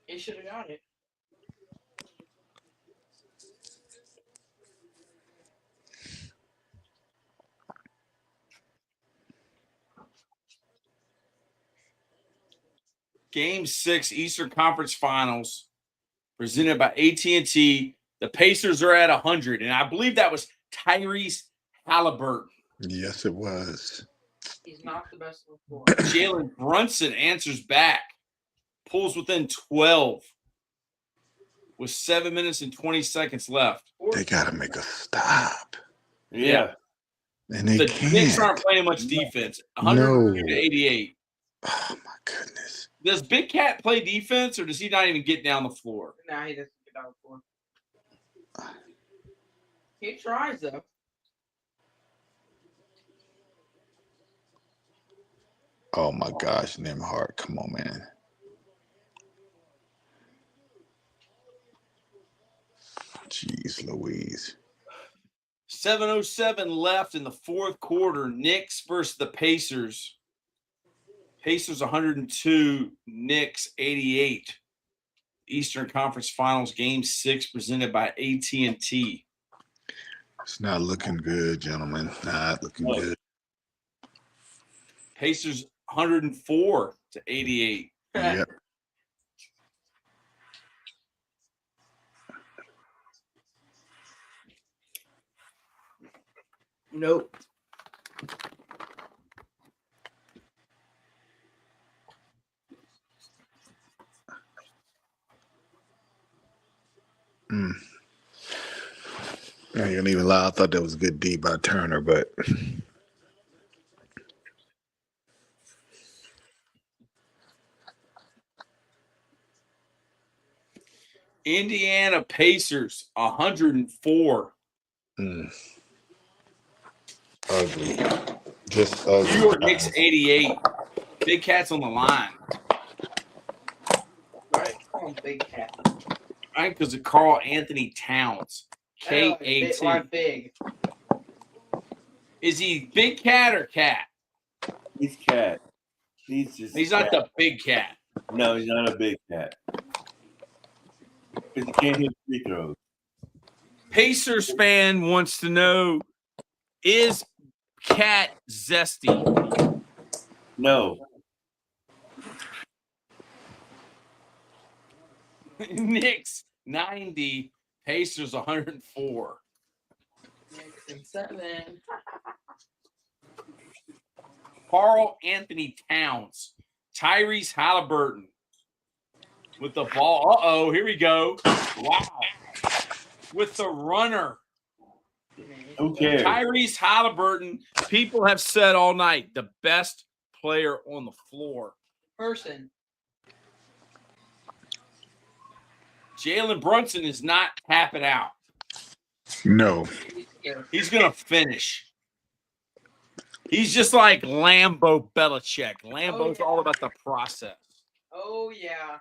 He should have got it. Game 6, Eastern Conference Finals, presented by AT&T. The Pacers are at 100, and I believe that was Tyrese Haliburton. Yes, it was. He's not the best of the floor. Jalen Brunson answers back, pulls within 12 with 7 minutes and 20 seconds left. They got to make a stop. yeah. And they The can't. Knicks aren't playing much defense. 102 to 88. Oh, my goodness. Does Big Cat play defense, or does he not even get down the floor? Nah, he doesn't get out of the floor. He tries though. Oh, my gosh, Nemhart. Come on, man. Jeez Louise. 7:07 left in the fourth quarter. Knicks versus the Pacers. Pacers 102, Knicks 88. Eastern Conference Finals Game 6 presented by AT&T. It's not looking good, gentlemen. Not looking good. Pacers 104 to 88. Yep. Nope. I ain't gonna even lie. I thought that was a good D by Turner, but Indiana Pacers 104. ugly. Just New ugly. York Knicks guys. 88. Big Cat's on the line. Right. Call him Big Cat. Right? Because of Carl Anthony Towns. Why K-A-T. big? Is he Big Cat or Cat? He's cat. He's just. He's not cat. the Big Cat. No, he's not a big cat. Because he can't hit free throws. Pacers fan wants to know, is Cat zesty? No. Knicks 90, Pacers 104. 6 and 7. Carl Anthony Towns, Tyrese Haliburton with the ball. Uh-oh, here we go. Wow. With the runner. Who cares? Tyrese Haliburton, people have said all night, the best player on the floor. Person. Jalen Brunson is not tapping out. No. He's going to finish. He's just like Lambo Belichick. Lambo's all about the process. Oh, yeah.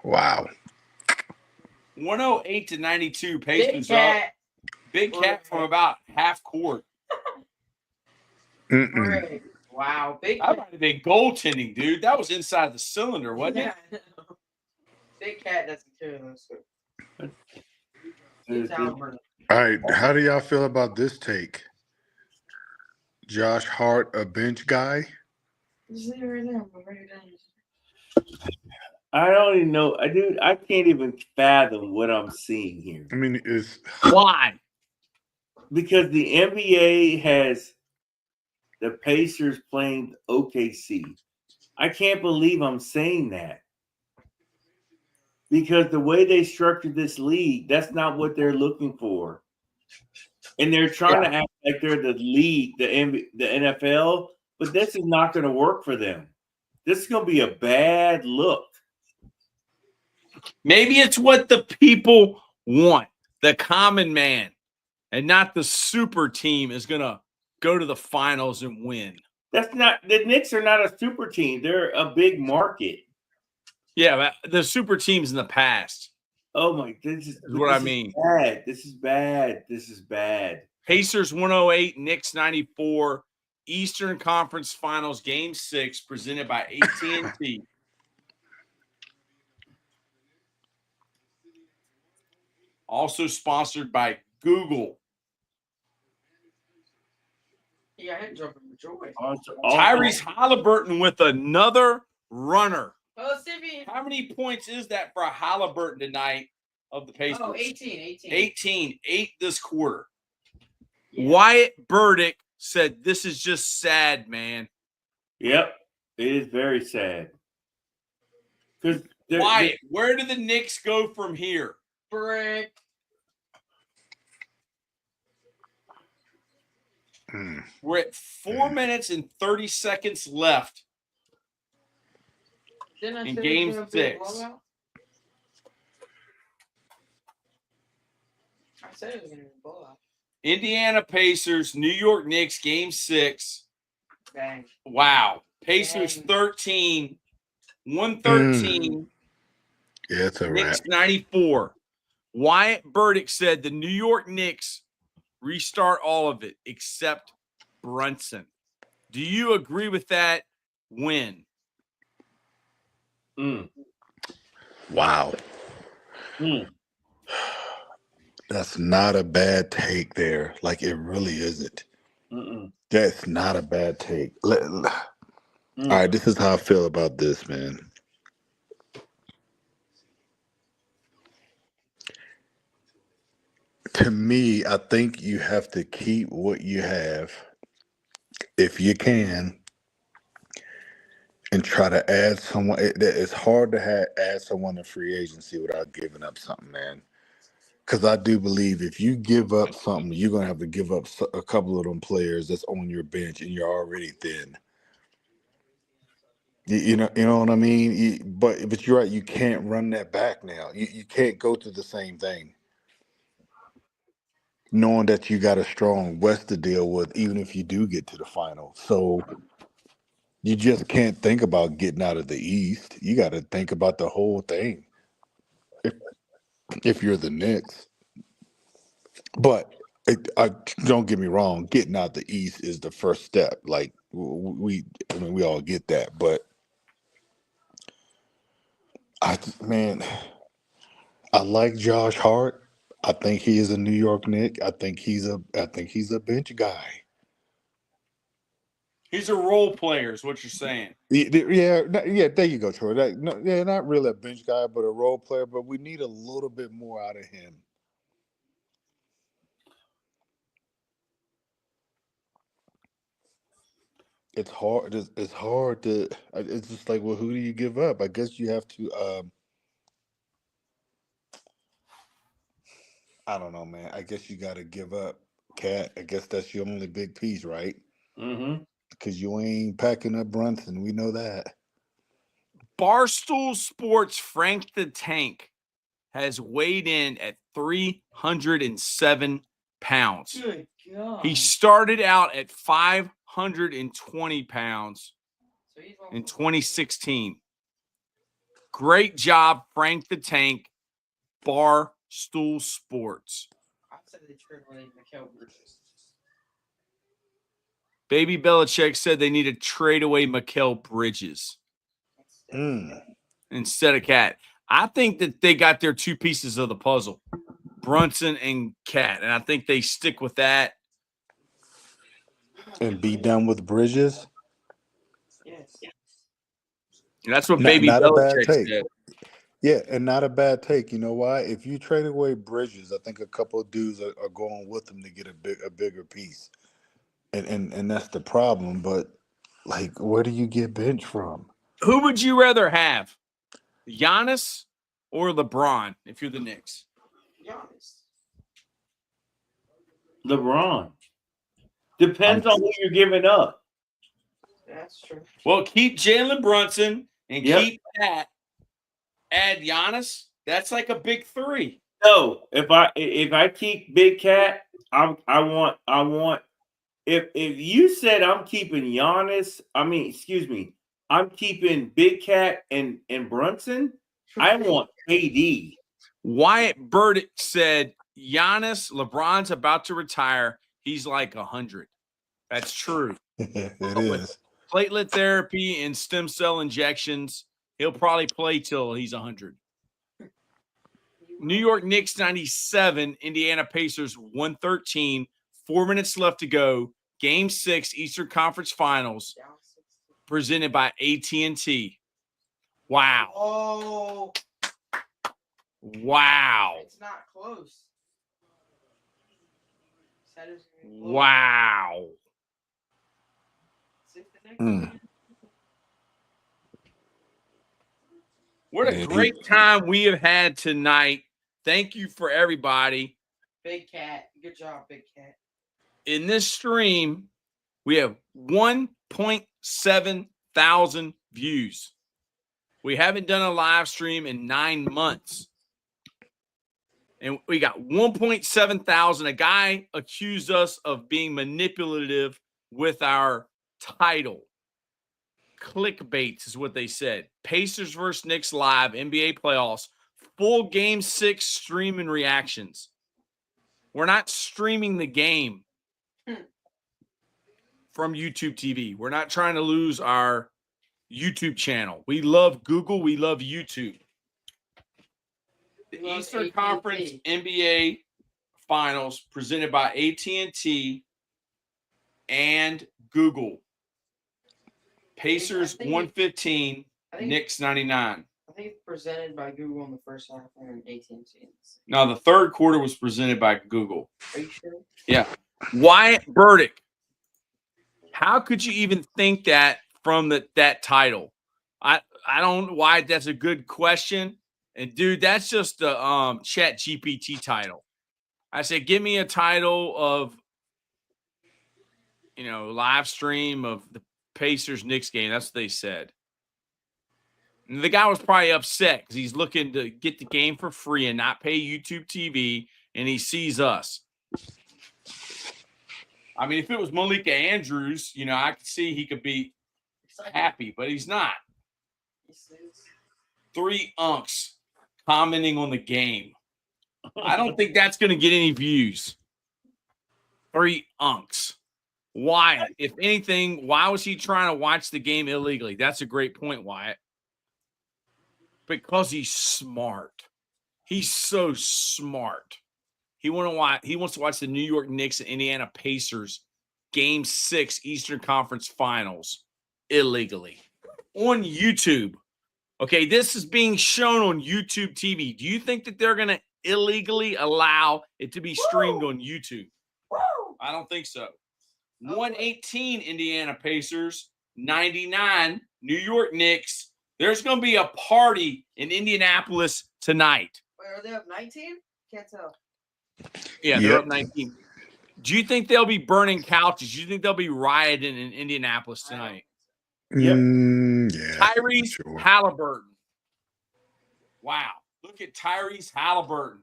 Wow. 108 to 92. Big Pacers up. Cat. Big Cat from about half court. Right. Wow. Big That might have been goaltending, dude. That was inside the cylinder, wasn't it? Yeah, I know. Big Cat doesn't care though. So. All right. How do y'all feel about this take? Josh Hart, a bench guy? Just leave it right there. I'll write it down. I don't even know. I can't even fathom what I'm seeing here. I mean, is Why? Because the NBA has the Pacers playing OKC. I can't believe I'm saying that. Because the way they structured this league, that's not what they're looking for. And they're trying to act like they're the league, the NFL, but this is not going to work for them. This is going to be a bad look. Maybe it's what the people want. The common man and not the super team is going to go to the finals and win. That's not – the Knicks are not a super team. They're a big market. Yeah, the super teams in the past. Oh, my – this is what I mean. Bad. This is bad. This is bad. Pacers 108, Knicks 94. Eastern Conference Finals Game 6 presented by AT&T. Also sponsored by Google. Yeah, I had jumping for joy. Tyrese Haliburton with another runner. Oh, Stevie. How many points is that for Haliburton tonight of the Pacers? Oh, 18. 18. 8 this quarter. Yeah. Wyatt Burdick said, this is just sad, man. Yep. It is very sad. Because Wyatt, where do the Knicks go from here? Brick. We're at 4 minutes and 30 seconds left in Game 6. I said it was going to be a blowout. Indiana Pacers, New York Knicks, Game 6. Bang. Wow. Pacers Dang. 13, 113. yeah, it's a wrap. Knicks 94. Wyatt Burdick said the New York Knicks restart all of it except Brunson. Do you agree with that win? Wow. That's not a bad take there. Like, it really isn't. That's not a bad take. All right, this is how I feel about this, man. To me, I think you have to keep what you have if you can, and try to add someone. It's hard to add someone in free agency without giving up something, man. Because I do believe if you give up something, you're gonna have to give up a couple of them players that's on your bench, and you're already thin. You know what I mean. But you're right. You can't run that back now. You can't go through the same thing, knowing that you got a strong West to deal with, even if you do get to the final. So you just can't think about getting out of the East. You got to think about the whole thing. If you're the Knicks, but don't get me wrong, getting out the East is the first step. Like I mean, we all get that, but man, I like Josh Hart. I think he is a New York Knick. I think he's a bench guy. He's a role player, is what you're saying. Yeah. There you go, Troy. Not really a bench guy, but a role player. But we need a little bit more out of him. It's hard. It's hard to. It's just like, well, who do you give up? I guess you have to. I don't know, man. I guess you got to give up Cat. I guess that's your only big piece, right? Mm-hmm. Because you ain't packing up Brunson. We know that. Barstool Sports Frank the Tank has weighed in at 307 pounds. Good God. He started out at 520 pounds So he's in 2016. Great job, Frank the Tank, Barstool Sports. I said they trade away Mikal Bridges. Baby Belichick said they need to trade away Mikal Bridges instead of Cat. I think that they got their two pieces of the puzzle, Brunson and Cat, and I think they stick with that. And be done with Bridges. Yes. And that's what Baby Belichick said. Yeah, and not a bad take. You know why? If you trade away Bridges, I think a couple of dudes are going with them to get a bigger piece. And that's the problem. But like, where do you get bench from? Who would you rather have, Giannis or LeBron? If you're the Knicks, Giannis. LeBron. Depends on who you're giving up. That's true. well, keep Jalen Brunson and Yep. keep Pat. Add Giannis. That's like a big three. No, if I keep Big Cat, I want. If you said I'm keeping Giannis, I'm keeping Big Cat and Brunson. I want KD. Wyatt Burdick said Giannis, LeBron's about to retire. He's like 100. That's true. It is. Platelet therapy and stem cell injections. He'll probably play till he's 100. New York Knicks 97, Indiana Pacers 113. 4 minutes left to go. Game 6, Eastern Conference Finals, presented by AT&T. Wow. Oh, Wow. it's not close. Said it was gonna be close. Wow. See if the Knicks win. What a great time we have had tonight. Thank you for everybody. Big Cat. Good job, Big Cat. In this stream, we have 1.7 thousand views. We haven't done a live stream in 9 months. And we got 1.7 thousand. A guy accused us of being manipulative with our title. Clickbaits is what they said. Pacers versus Knicks live, NBA playoffs, full game 6 stream and reactions. We're not streaming the game from YouTube TV. We're not trying to lose our YouTube channel. We love Google. We love YouTube. The We love Eastern AT&T. Conference NBA Finals presented by AT&T and Google. Pacers I think 115, Knicks 99. I think it's presented by Google in the first half and AT&T. Now, the third quarter was presented by Google. Are you sure? Yeah. Wyatt Burdick. How could you even think that from that title? I don't know why that's a good question. And dude, that's just the Chat GPT title. I said, give me a title of live stream of the Pacers Knicks game. That's what they said. And the guy was probably upset because he's looking to get the game for free and not pay YouTube TV, and he sees us. I mean, if it was Malika Andrews, I could see he could be happy, but he's not. 3 unks commenting on the game. I don't think that's going to get any views. 3 unks. Why? If anything, why was he trying to watch the game illegally? That's a great point, Wyatt. Because he's smart. He's so smart. He wants to watch the New York Knicks and Indiana Pacers Game 6 Eastern Conference Finals illegally on YouTube. Okay, this is being shown on YouTube TV. Do you think that they're going to illegally allow it to be streamed on YouTube? I don't think so. 118 Indiana Pacers, 99 New York Knicks. There's going to be a party in Indianapolis tonight. Wait, are they up 19? Can't tell. Yeah, they're up 19. Do you think they'll be burning couches? Do you think they'll be rioting in Indianapolis tonight? Yeah. Tyrese sure. Haliburton. Wow. Look at Tyrese Haliburton.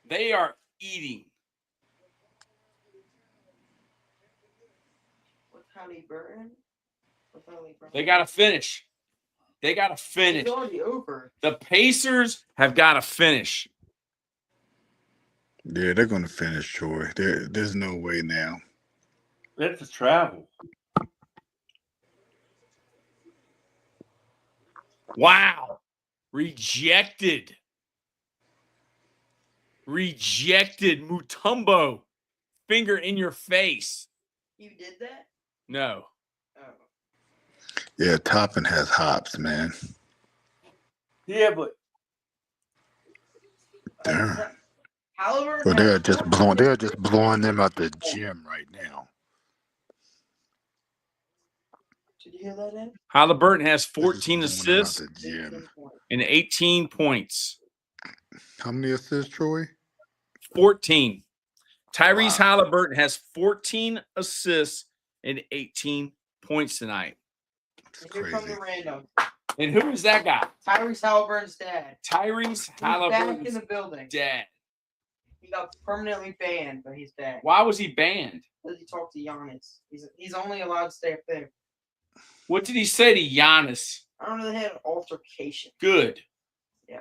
They are eating. With Haliburton? They got to finish. It's already over. The Pacers have got to finish. Yeah, they're going to finish, Troy. There's no way now. That's a travel. Wow. Rejected. Mutombo. Finger in your face. You did that? No. Oh. Yeah, Toppin has hops, man. Yeah, but Damn. Haliburton. Well, they're just blowing them out the gym right now. Did you hear that, Ed? Haliburton has They're just 14 blowing them out assists the gym. and 18 points. How many assists, Troy? 14. Tyrese Wow. Haliburton has 14 assists and 18 points tonight. It's Here comes crazy. the random. And who is that guy? Tyrese Haliburton's dad. Tyrese He's back in Haliburton's the building. dad. He got permanently banned, but he's back. Why was he banned? Because he talked to Giannis. He's only allowed to stay up there. What did he say to Giannis? I don't know. They had an altercation. Good. Yeah.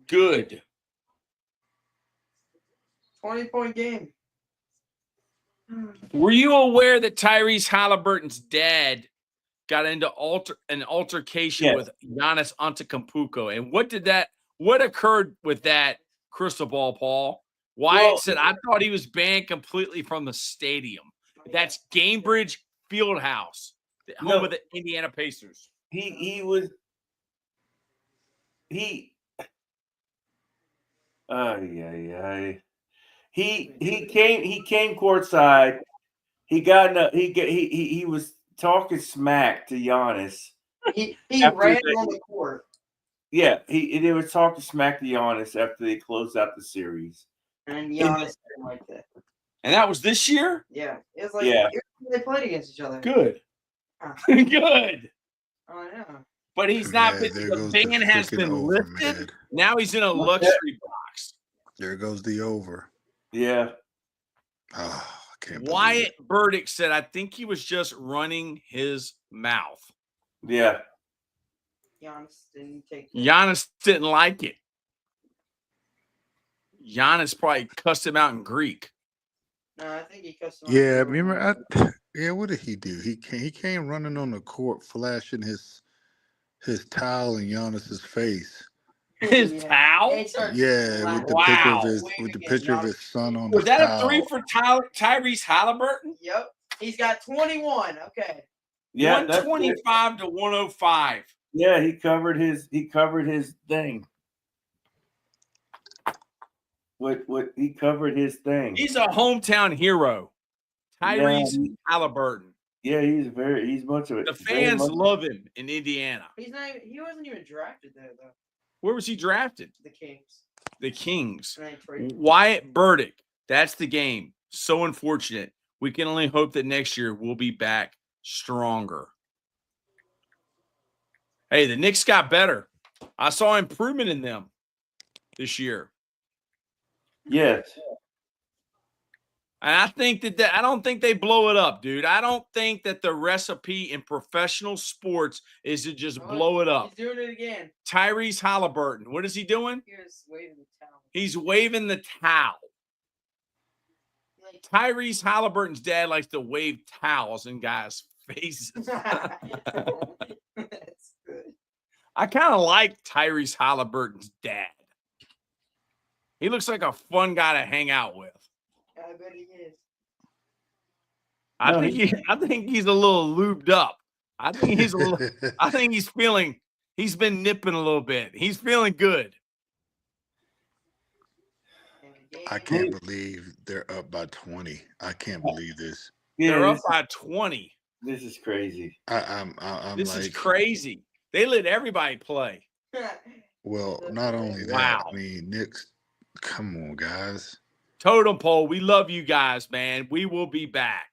Good. 20-point game. Were you aware that Tyrese Haliburton's dad got into an altercation Yes. with Giannis Antetokounmpo? And what occurred with that, crystal ball, Paul? Wyatt said, I thought he was banned completely from the stadium. That's Gamebridge Fieldhouse, the home of the Indiana Pacers. he came courtside. He was talking smack to Giannis. He After ran they- on the court. Yeah, they were talking smack to Giannis after they closed out the series. And Giannis didn't like that. And that was this year? Yeah. It was like Yeah. they played against each other. Good. Huh. Good. Oh, yeah. But he's not. Man, there The goes the ban has freaking been over, lifted. man. Now he's in a luxury box. There goes the over. Yeah. Oh, I can't believe Wyatt it. Burdick said, I think he was just running his mouth. Yeah. Giannis didn't take that. Giannis didn't like it. Giannis probably cussed him out in Greek. No, I think he cussed him out. Yeah, remember? What did he do? He came running on the court, flashing his towel in Giannis's face. His Yeah. towel? He started Yeah, with the Wow. picture of his Waving his Giannis. son on Was the that towel. a 3 for Tyrese Haliburton? Yep. He's got 21. Okay. Yeah. that's it. 125 to 105. Yeah, he covered his thing. What he covered his thing. He's a hometown hero. Tyrese Haliburton. Yeah, he's much of it. The fans love him in Indiana. He wasn't even drafted there though. Where was he drafted? The Kings. The Kings. And they traded him. Wyatt Burdick. That's the game. So unfortunate. We can only hope that next year we'll be back stronger. Hey, the Knicks got better. I saw improvement in them this year. Yes. And I think I don't think they blow it up, dude. I don't think that the recipe in professional sports is to just blow it up. He's doing it again. Tyrese Haliburton. What is he doing? He was waving the towel. He's waving the towel. Tyrese Haliburton's dad likes to wave towels in guys' faces. That's good. I kind of like Tyrese Haliburton's dad. He looks like a fun guy to hang out with. I bet he is. I think he's a little lubed up. I think he's been nipping a little bit. He's feeling good. I can't believe they're up by 20. I can't believe this. They're up by 20. This is crazy. I'm This like, is crazy. They let everybody play. well, not only that, Wow. I mean, Knicks, come on, guys. Totem pole, we love you guys, man. We will be back.